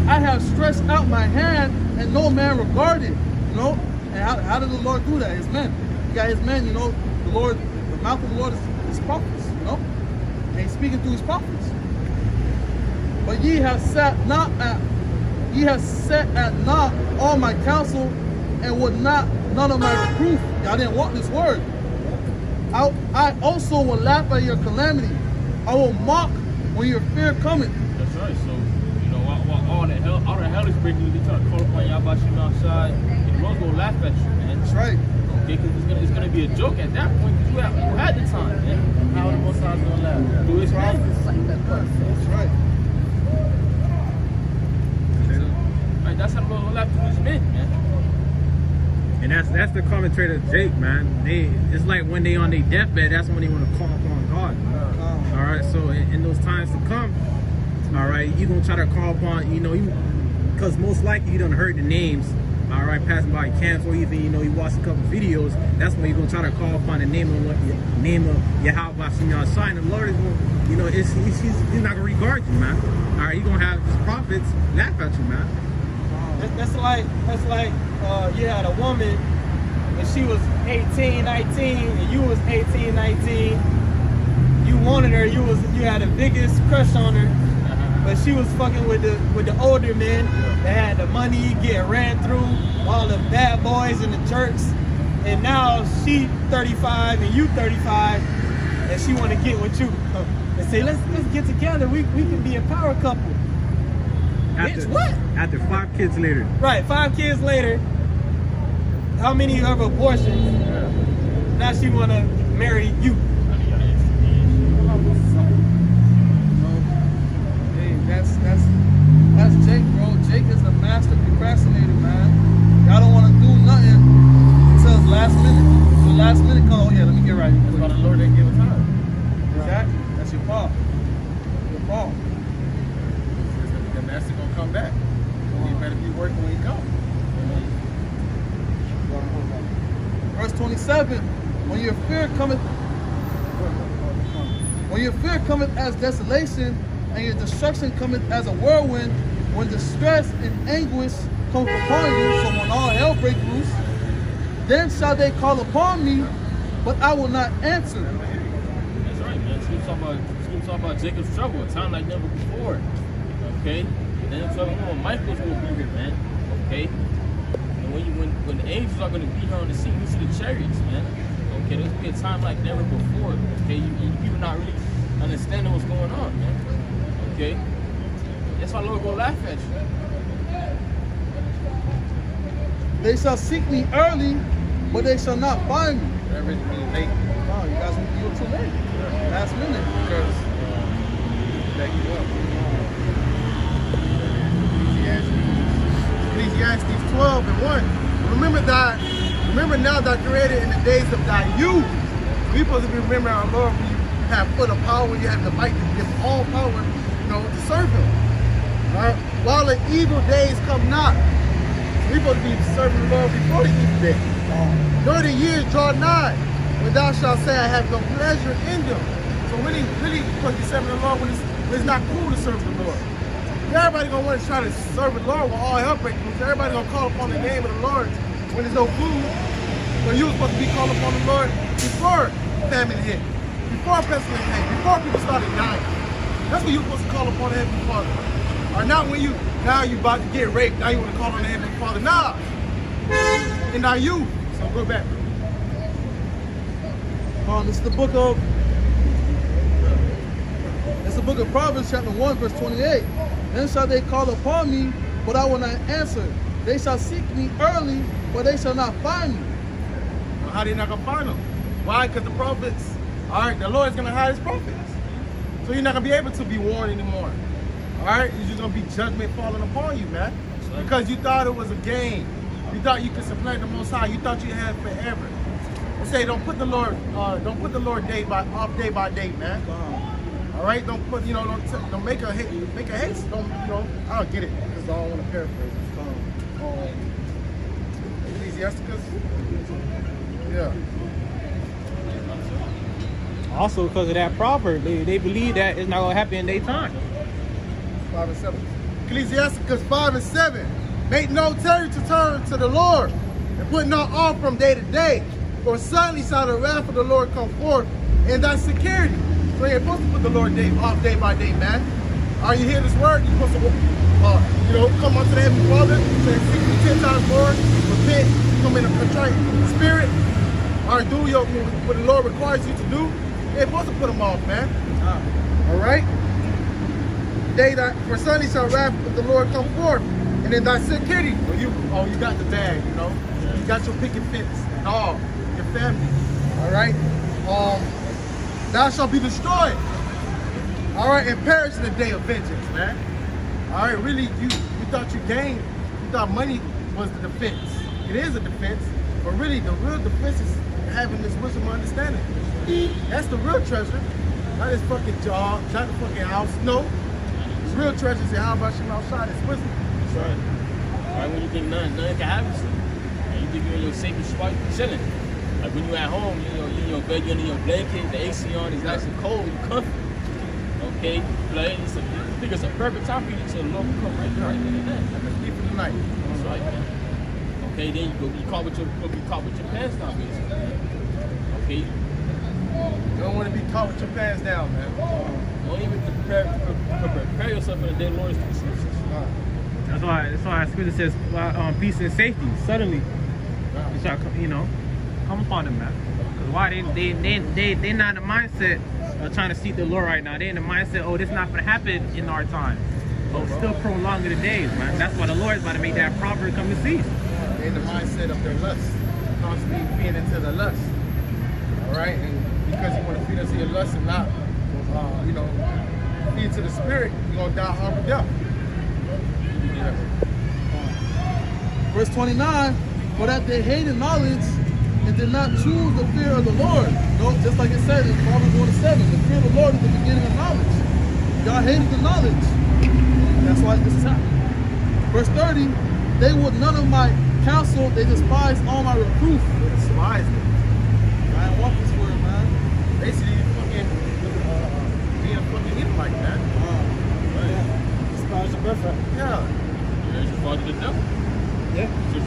[SPEAKER 3] I have stretched out my hand and no man regarded. You know? And how did the Lord do that? His men. He got his men, you know, the Lord, the mouth of the Lord is his prophets, you know? And he's speaking through his prophets. But ye have set at naught all my counsel, and would not none of my reproof. Y'all didn't want this word. I also will laugh at your calamity. I will mock when your fear cometh.
[SPEAKER 2] That's right. So, you know, while all the hell is breaking loose, they try to call upon y'all about you outside, and the Lord's gonna laugh at you, man.
[SPEAKER 3] That's right.
[SPEAKER 2] Okay, because it's gonna be a joke at that point, because you had the time, man.
[SPEAKER 4] How the Most High is gonna laugh?
[SPEAKER 2] Do his man.
[SPEAKER 3] That's right.
[SPEAKER 2] Right, that's how the Lord will laugh through his men, man.
[SPEAKER 5] And that's the commentary of Jake, man. It's like when they on their deathbed, that's when they want to call upon God. All right, so in those times to come, all right, you gonna try to call upon, you know, because most likely you done heard the names, all right, passing by camps, or even, you know, you watched a couple videos. That's when you're gonna try to call upon the name of Yahweh Hashem Shine. The Lord is gonna, you know, he's not gonna regard you, man. All right, you're gonna have his prophets laugh at you, man.
[SPEAKER 1] That's like you had a woman and she was 18, 19, and you was 18, 19. You wanted her, you had the biggest crush on her, but she was fucking with the older men that had the money, get ran through, all the bad boys in the church, and now she 35 and you 35, and she want to get with you and say, let's get together. We can be a power couple. Bitch, what?
[SPEAKER 5] After 5 kids later.
[SPEAKER 1] Right, 5 kids later. How many of abortions? Now she want to marry you.
[SPEAKER 3] Hey, that's Jake, bro. Jake is a master procrastinator, man. Y'all don't want to do nothing until the last minute. The last minute come. Oh yeah, let me get right.
[SPEAKER 4] That's why the Lord didn't give us time.
[SPEAKER 3] Exactly. That's your fault. Your fault.
[SPEAKER 4] The master gonna come back. You better be working when he comes.
[SPEAKER 3] Verse 27. When your fear cometh as desolation, and your destruction cometh as a whirlwind, when distress and anguish come upon you, so when all hell break loose, then shall they call upon me, but I will not answer.
[SPEAKER 2] That's right, man. It's gonna talk about Jacob's trouble, a time like never before. Okay? And then it's talking about Michael's gonna be here, man. Okay? And when the angels are gonna be here on the scene, you see the chariots, man. Okay, there's gonna be a time like never before. Okay, you people not really understanding what's going on, man. Okay? That's why Lord gonna laugh at you.
[SPEAKER 3] They shall seek me early, but they shall not find me.
[SPEAKER 4] That really means late.
[SPEAKER 3] Oh, you guys, you were too late. Last minute.
[SPEAKER 4] Because back you up. Ecclesiastes 12 and 1. Remember now that created in the days of thy youth. We supposed to be remembering our Lord when you have full of power, you have the might to give all power, you know, to serve him. All right? While the evil days come not, we supposed to be serving the Lord before the evil day. Nor the years draw nigh, when thou shalt say, I have no pleasure in them. So really supposed to be serving the Lord when it's not cool to serve the Lord. Everybody gonna want to try to serve the Lord when all hell breaks loose. Everybody gonna call upon the name of the Lord when there's no food. So you were supposed to be calling upon the Lord before famine hit, before pestilence hit, before people started dying. That's when you were supposed to call upon the Heavenly Father. Or not when you about to get raped, now you want to call on the Heavenly Father. Nah. In our youth. So go back.
[SPEAKER 3] This is the book of Proverbs, chapter 1, verse 28. Then shall they call upon me, but I will not answer. They shall seek me early, but they shall not find me.
[SPEAKER 4] Well, how they not gonna find them? Why? Because the prophets, all right, the Lord is gonna hide his prophets. So you're not gonna be able to be warned anymore. All right, it's just gonna be judgment falling upon you, man. Because you thought it was a game. You thought you could supplant the Most High. You thought you had forever. I say, don't put the Lord day by day, man. All right, don't put, don't make a haste. Don't, I don't get it because I don't want to paraphrase. Ecclesiasticus. Yeah.
[SPEAKER 1] Also, because of that proverb, they believe that it's not gonna happen in their time.
[SPEAKER 4] 5 and 7. Ecclesiasticus 5 and 7. Make no tarry to turn to the Lord, and put not off from day to day, for suddenly shall the wrath of the Lord come forth, and thy security. So you're supposed to put the Lord off day by day, man. Are you hear this word? You're supposed to, come unto the Heavenly Father, say, seek me 10 times more, repent, come in a contrite spirit, or do what the Lord requires you to do. You're supposed to put them off, man. All right? For suddenly shall wrath of the Lord come forth, and in thy security, you got the bag, you got your picket fence, dog, your family. All right? Thou shalt be destroyed. All right, and perish in the day of vengeance, man. All right, really, you thought you gained, you thought money was the defense. It is a defense, But really, the real defense is having this wisdom and understanding. That's the real treasure. Not this fucking job, not the fucking house. No. The real treasure is how about you outside? It's wisdom.
[SPEAKER 2] That's right. Right when you think nothing can happen to you. And you think you're in your safest spot, you're chilling. Like when you're at home, you're in your bed, you're under your blanket, the AC on, it's nice and cold, you're comfy. Okay? Like, you think it's a perfect time for you to the Lord will come right there, right then and there.
[SPEAKER 4] Like a thief in the night.
[SPEAKER 2] That's right, man. Okay, then you go be caught with your pants down, basically. Okay?
[SPEAKER 4] You don't want to be caught with your pants down, man.
[SPEAKER 2] Don't even prepare yourself for the day the Lord is to the scriptures.
[SPEAKER 5] That's why Scripture says peace and safety. Suddenly, it shall come, come upon them, man. Because why they not in the mindset of trying to seek the Lord right now. They in the mindset, oh, this not gonna happen in our time. But still prolonging the days, man. That's why the Lord is about to make that proverb come to cease.
[SPEAKER 4] They're in the mindset of their lust, constantly feeding into the lust. All right, and because you want to feed into your lust and not, feed into the spirit, you're gonna die horrible death.
[SPEAKER 3] Verse 29, for that they hated knowledge and did not choose the fear of the Lord. Just like it said in Proverbs 1:7, the fear of the Lord is the beginning of knowledge. Y'all hated the knowledge. That's why this is happening. Verse 30, they would none of my counsel, they despised all my reproof.
[SPEAKER 4] They despised it.
[SPEAKER 3] I don't want this word, man.
[SPEAKER 4] Basically, fucking being a fucking evil like that.
[SPEAKER 1] Despise your birthright.
[SPEAKER 4] Yeah.
[SPEAKER 2] There's your father the devil.
[SPEAKER 1] Yeah.
[SPEAKER 2] So you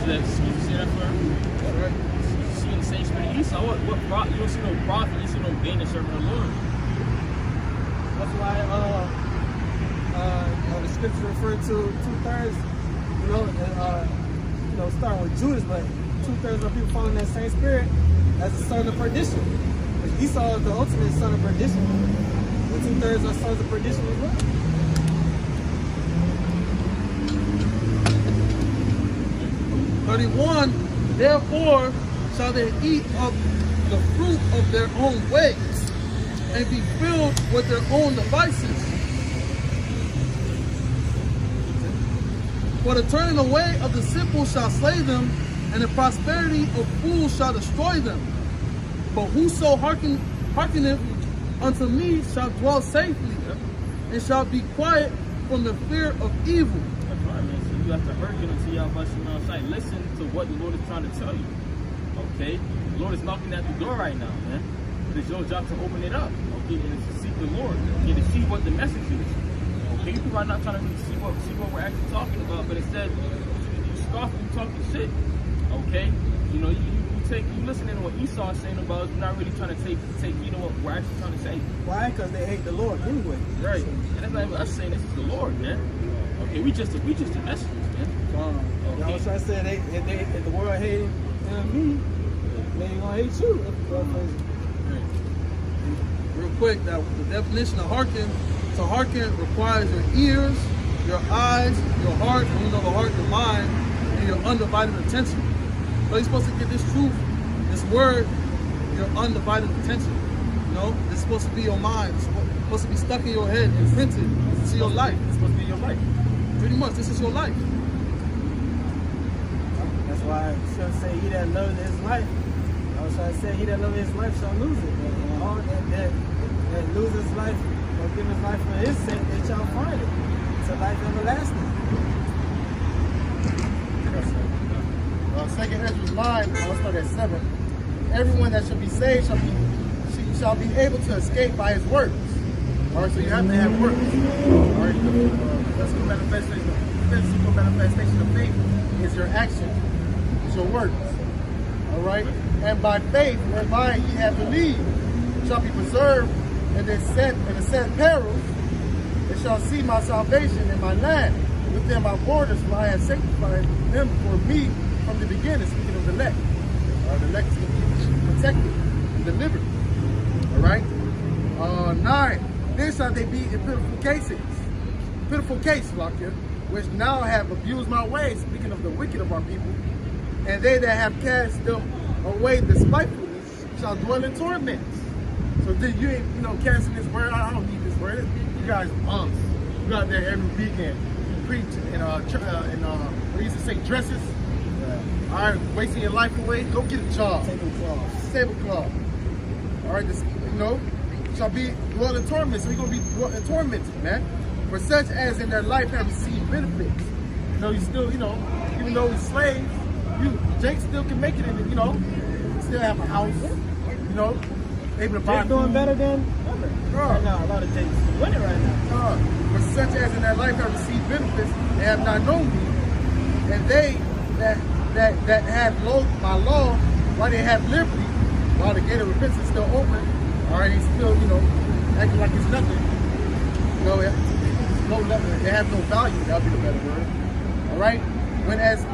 [SPEAKER 2] see that for him?
[SPEAKER 3] That's right.
[SPEAKER 2] You see in the same spirit of Esau, what prophet? You don't see no prophet, you see no gain in serving the Lord.
[SPEAKER 1] That's why the scripture referred to 2/3, starting with Judas, but 2/3 of people following that same spirit as the son of perdition. Because Esau is the ultimate son of perdition. The 2/3 are sons of perdition as well.
[SPEAKER 3] Therefore shall they eat of the fruit of their own ways, and be filled with their own devices. For the turning away of the simple shall slay them, and the prosperity of fools shall destroy them. But whoso hearkeneth unto me shall dwell safely, and shall be quiet from the fear of evil.
[SPEAKER 2] That's right, man. So you have to hearken unto Yahweh outside. Listen to what the Lord is trying to tell you. Okay? The Lord is knocking at the door right now, man. It's your job to open it up. Okay, and to seek the Lord. Okay, to see what the message is. Okay, people are not trying to see what we're actually talking about, but instead you scoff and you talking shit. Okay? You listening to what Esau is saying about us, you're not really trying to take heed of what we're actually trying to say.
[SPEAKER 1] Why? Because they hate the Lord anyway.
[SPEAKER 2] Right. And that's not even us saying this is the Lord, man. Okay, we just the messengers, man.
[SPEAKER 1] Y'all was trying to say if the world hated me, they ain't gonna hate you.
[SPEAKER 3] Real quick, that the definition of hearken. To hearken requires your ears, your eyes, your heart, and the heart, your mind, and your undivided attention. So you're supposed to get this truth, this word, your undivided attention. It's supposed to be your mind. It's supposed to be stuck in your head and printed to your life.
[SPEAKER 2] It's supposed to be your life.
[SPEAKER 3] Pretty much, this is your life.
[SPEAKER 1] That's why I should say he that loves his life. I was trying to say he that loves his life shall lose it. And all that loses his life or give his life for his sake, they shall find it. It's a life everlasting.
[SPEAKER 4] Second Ezra's 9, I'll start at 7. Everyone that shall be saved shall be able to escape by his works. All right, so you have to have works. All right, the physical manifestation of faith is your action, is your works. All right, and by faith, whereby ye have believed, shall be preserved in the said perils, and shall see my salvation in my land, within my borders, for I have sanctified them for me from the beginning. Speaking of the elect, the elect is going to be protected and delivered. All right. 9. Then shall they be in pitiful case, Lakia, which now have abused my ways. Speaking of the wicked of our people, and they that have cast them away despitefully shall dwell in torments. So did you ain't casting this word? I don't need this word. You guys bums. You out there every weekend. You preach in we used to say dresses. All right, wasting your life away. Go get a job. Tablecloth. All right, this, you know, shall be dwell in torment. So you're gonna be tormented, man. For such as in their life have received benefits. You know, you still, you know, even though he's slaves, Jake still can make it in it, you know. Still have a house, you know, able to buy
[SPEAKER 1] Jake's doing
[SPEAKER 4] food.
[SPEAKER 1] better than ever. Right now, a lot of Jakes winning right now.
[SPEAKER 4] For such as in their life have received benefits, they have not known me. And they that have my law, while they have liberty, while the gate of repentance is still open, all right, he's still, you know, acting like it's nothing. You know, they have no value, that would be the better word. All right? When as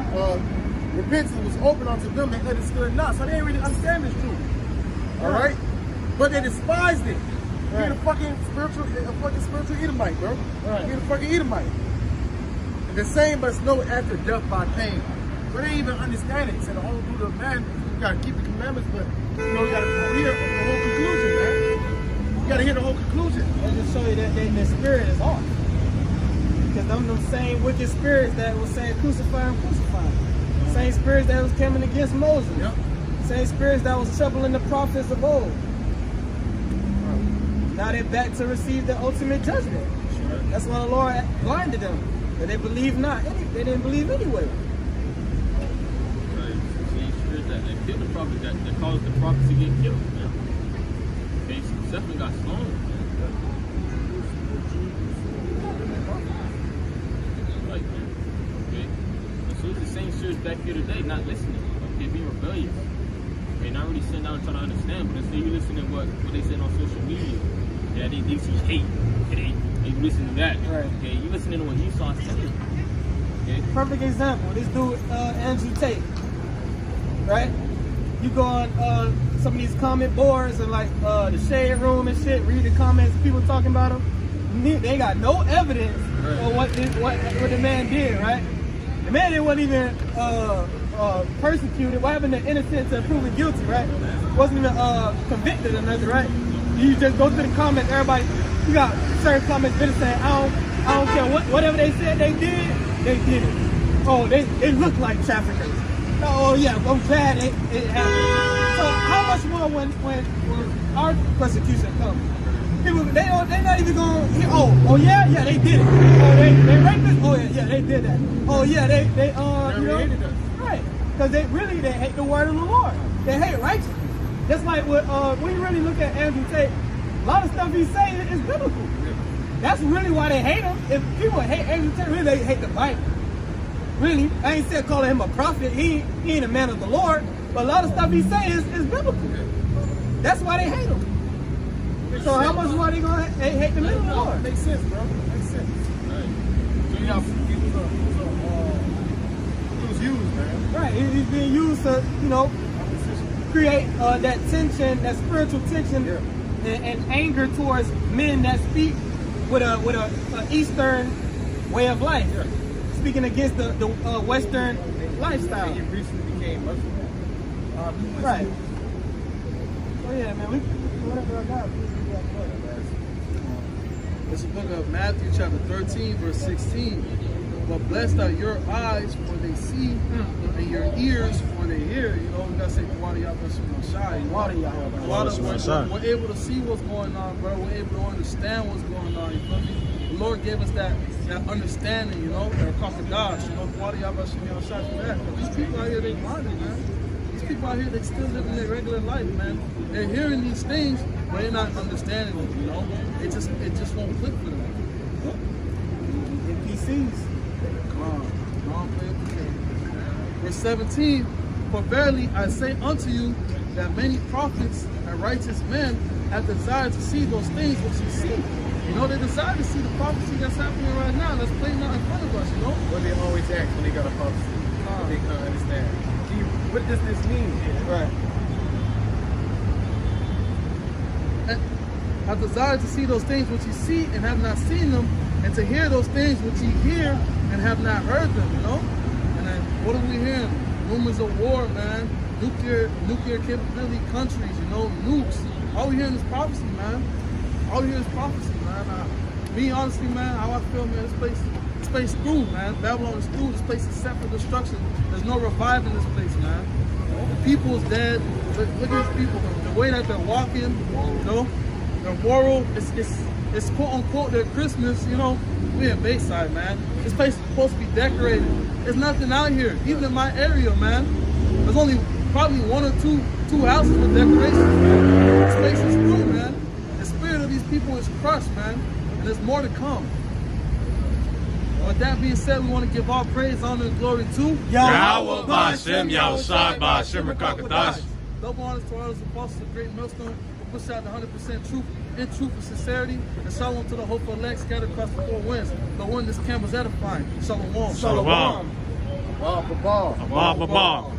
[SPEAKER 4] repentance was open unto them, they understood not. So they didn't really understand this truth. All right? But they despised it.
[SPEAKER 1] Right.
[SPEAKER 4] You're a fucking spiritual Edomite, bro.
[SPEAKER 1] Right.
[SPEAKER 4] You're a fucking Edomite. And the same must know after death by pain. But they didn't even understand it. So the whole duty of man, you gotta keep the commandments, but you know, you gotta hear the whole conclusion, man. You gotta hear the whole conclusion.
[SPEAKER 1] I'll just show you that their spirit is off. Because them same wicked spirits that was saying crucify him, crucify him. Same spirits that was coming against Moses.
[SPEAKER 4] Yep.
[SPEAKER 1] Same spirits that was troubling the prophets of old. Now they're back to receive the ultimate judgment. That's why the Lord blinded them. But they believed not. They didn't believe anyway.
[SPEAKER 2] Right. Same spirit that killed the prophet, that caused the prophets to get killed, man. Okay, so Stephen got stoned, man. Right, man. Okay. And so it's the same spirits back here today, not listening. Okay, being rebellious. Okay, not really sitting down and trying to understand, but instead you listen to what they said on social media. Yeah, they see hate. Okay, you listen to that.
[SPEAKER 1] Right.
[SPEAKER 2] Okay, you listening to what Esau's telling you. Okay.
[SPEAKER 1] Perfect example. This dude, Andrew Tate. Right? You go on some of these comment boards and like the shade room and shit, read the comments, people talking about him. They got no evidence of what the man did, right? The man wasn't even persecuted. What happened to innocent to proven guilty, right? Wasn't even convicted or nothing, right? You just go through the comments, everybody, you got certain comments that saying, I don't care whatever they said they did it. Oh, they look like traffickers. Oh yeah, I'm glad it happened. So how much more when our persecution comes? People they're not even going. Oh yeah, they did it. Oh they rapists. Oh yeah, they did that. Oh yeah, they you know, right? Because they hate the word of the Lord. They hate righteousness. Just like when you really look at Andrew Tate, a lot of stuff he's saying is biblical. That's really why they hate him. If people hate Andrew Tate, really they hate the Bible. Really, I ain't said calling him a prophet. He ain't a man of the Lord. But a lot of stuff he says is biblical. That's why they hate him. So how much more they gonna hate the man of the Lord?
[SPEAKER 4] Makes sense, bro. Makes sense.
[SPEAKER 2] Right. So
[SPEAKER 4] He was used, man.
[SPEAKER 1] Right, he's being used to, you know, create that tension, that spiritual tension, and anger towards men that speak with a Eastern way of life, speaking against the Western lifestyle.
[SPEAKER 4] He recently became Muslim.
[SPEAKER 1] Right. Oh yeah, man. Whatever I got.
[SPEAKER 3] It's the book of Matthew chapter 13, verse 16. But blessed are your eyes for they see, and your ears for they hear. You know, we gotta say water y'all shy. We're able to see what's going on, bro. We're able to understand what's going on. You feel me? The Lord gave us that understanding, you know, that Gosh, you know, water y'all shy for that. But these people out here, they blinded, man. These people out here, they still living their regular life, man. They're hearing these things, but they're not understanding them, you know. It just won't click for them.
[SPEAKER 1] NPCs.
[SPEAKER 3] Verse 17, for verily I say unto you that many prophets and righteous men have desired to see those things which you see. You know, they desire to see the prophecy that's happening right now, that's playing out in front of us, you know?
[SPEAKER 4] What they always ask when they got a prophecy. They can't understand. What does this mean?
[SPEAKER 1] Right.
[SPEAKER 3] And have desired to see those things which you see and have not seen them, and to hear those things which you hear and have not heard them, you know? And then what are we hearing? Rumors of war, man. Nuclear capability countries, you know, nukes. All we hearing is prophecy, man. All we hear is prophecy, man. Me, honestly, man, how I feel, man, this place This place through, man. Babylon is through. This place is set for destruction. There's no reviving this place, man. The people is dead. Look at these people. The way that they're walking, you know, their moral. It's quote unquote their Christmas. You know, we in Bayside, man. This place is supposed to be decorated. There's nothing out here, even in my area, man. There's only probably one or two houses with decorations, man. This place is through, man. The spirit of these people is crushed, man. And there's more to come. With that being said, we want to give all praise, honor, and glory to
[SPEAKER 6] Yahweh Ba'Shem, Yahushai Ba'Shem Rakakadash.
[SPEAKER 3] Double honors to all those apostles of Great Millstone who push out the 100% truth in truth and sincerity. And shalom to the hopeful elect scattered across the four winds. The one this camp was edifying. Shalom.
[SPEAKER 6] Shalom.
[SPEAKER 4] Ball for ball.
[SPEAKER 6] Ball for ball.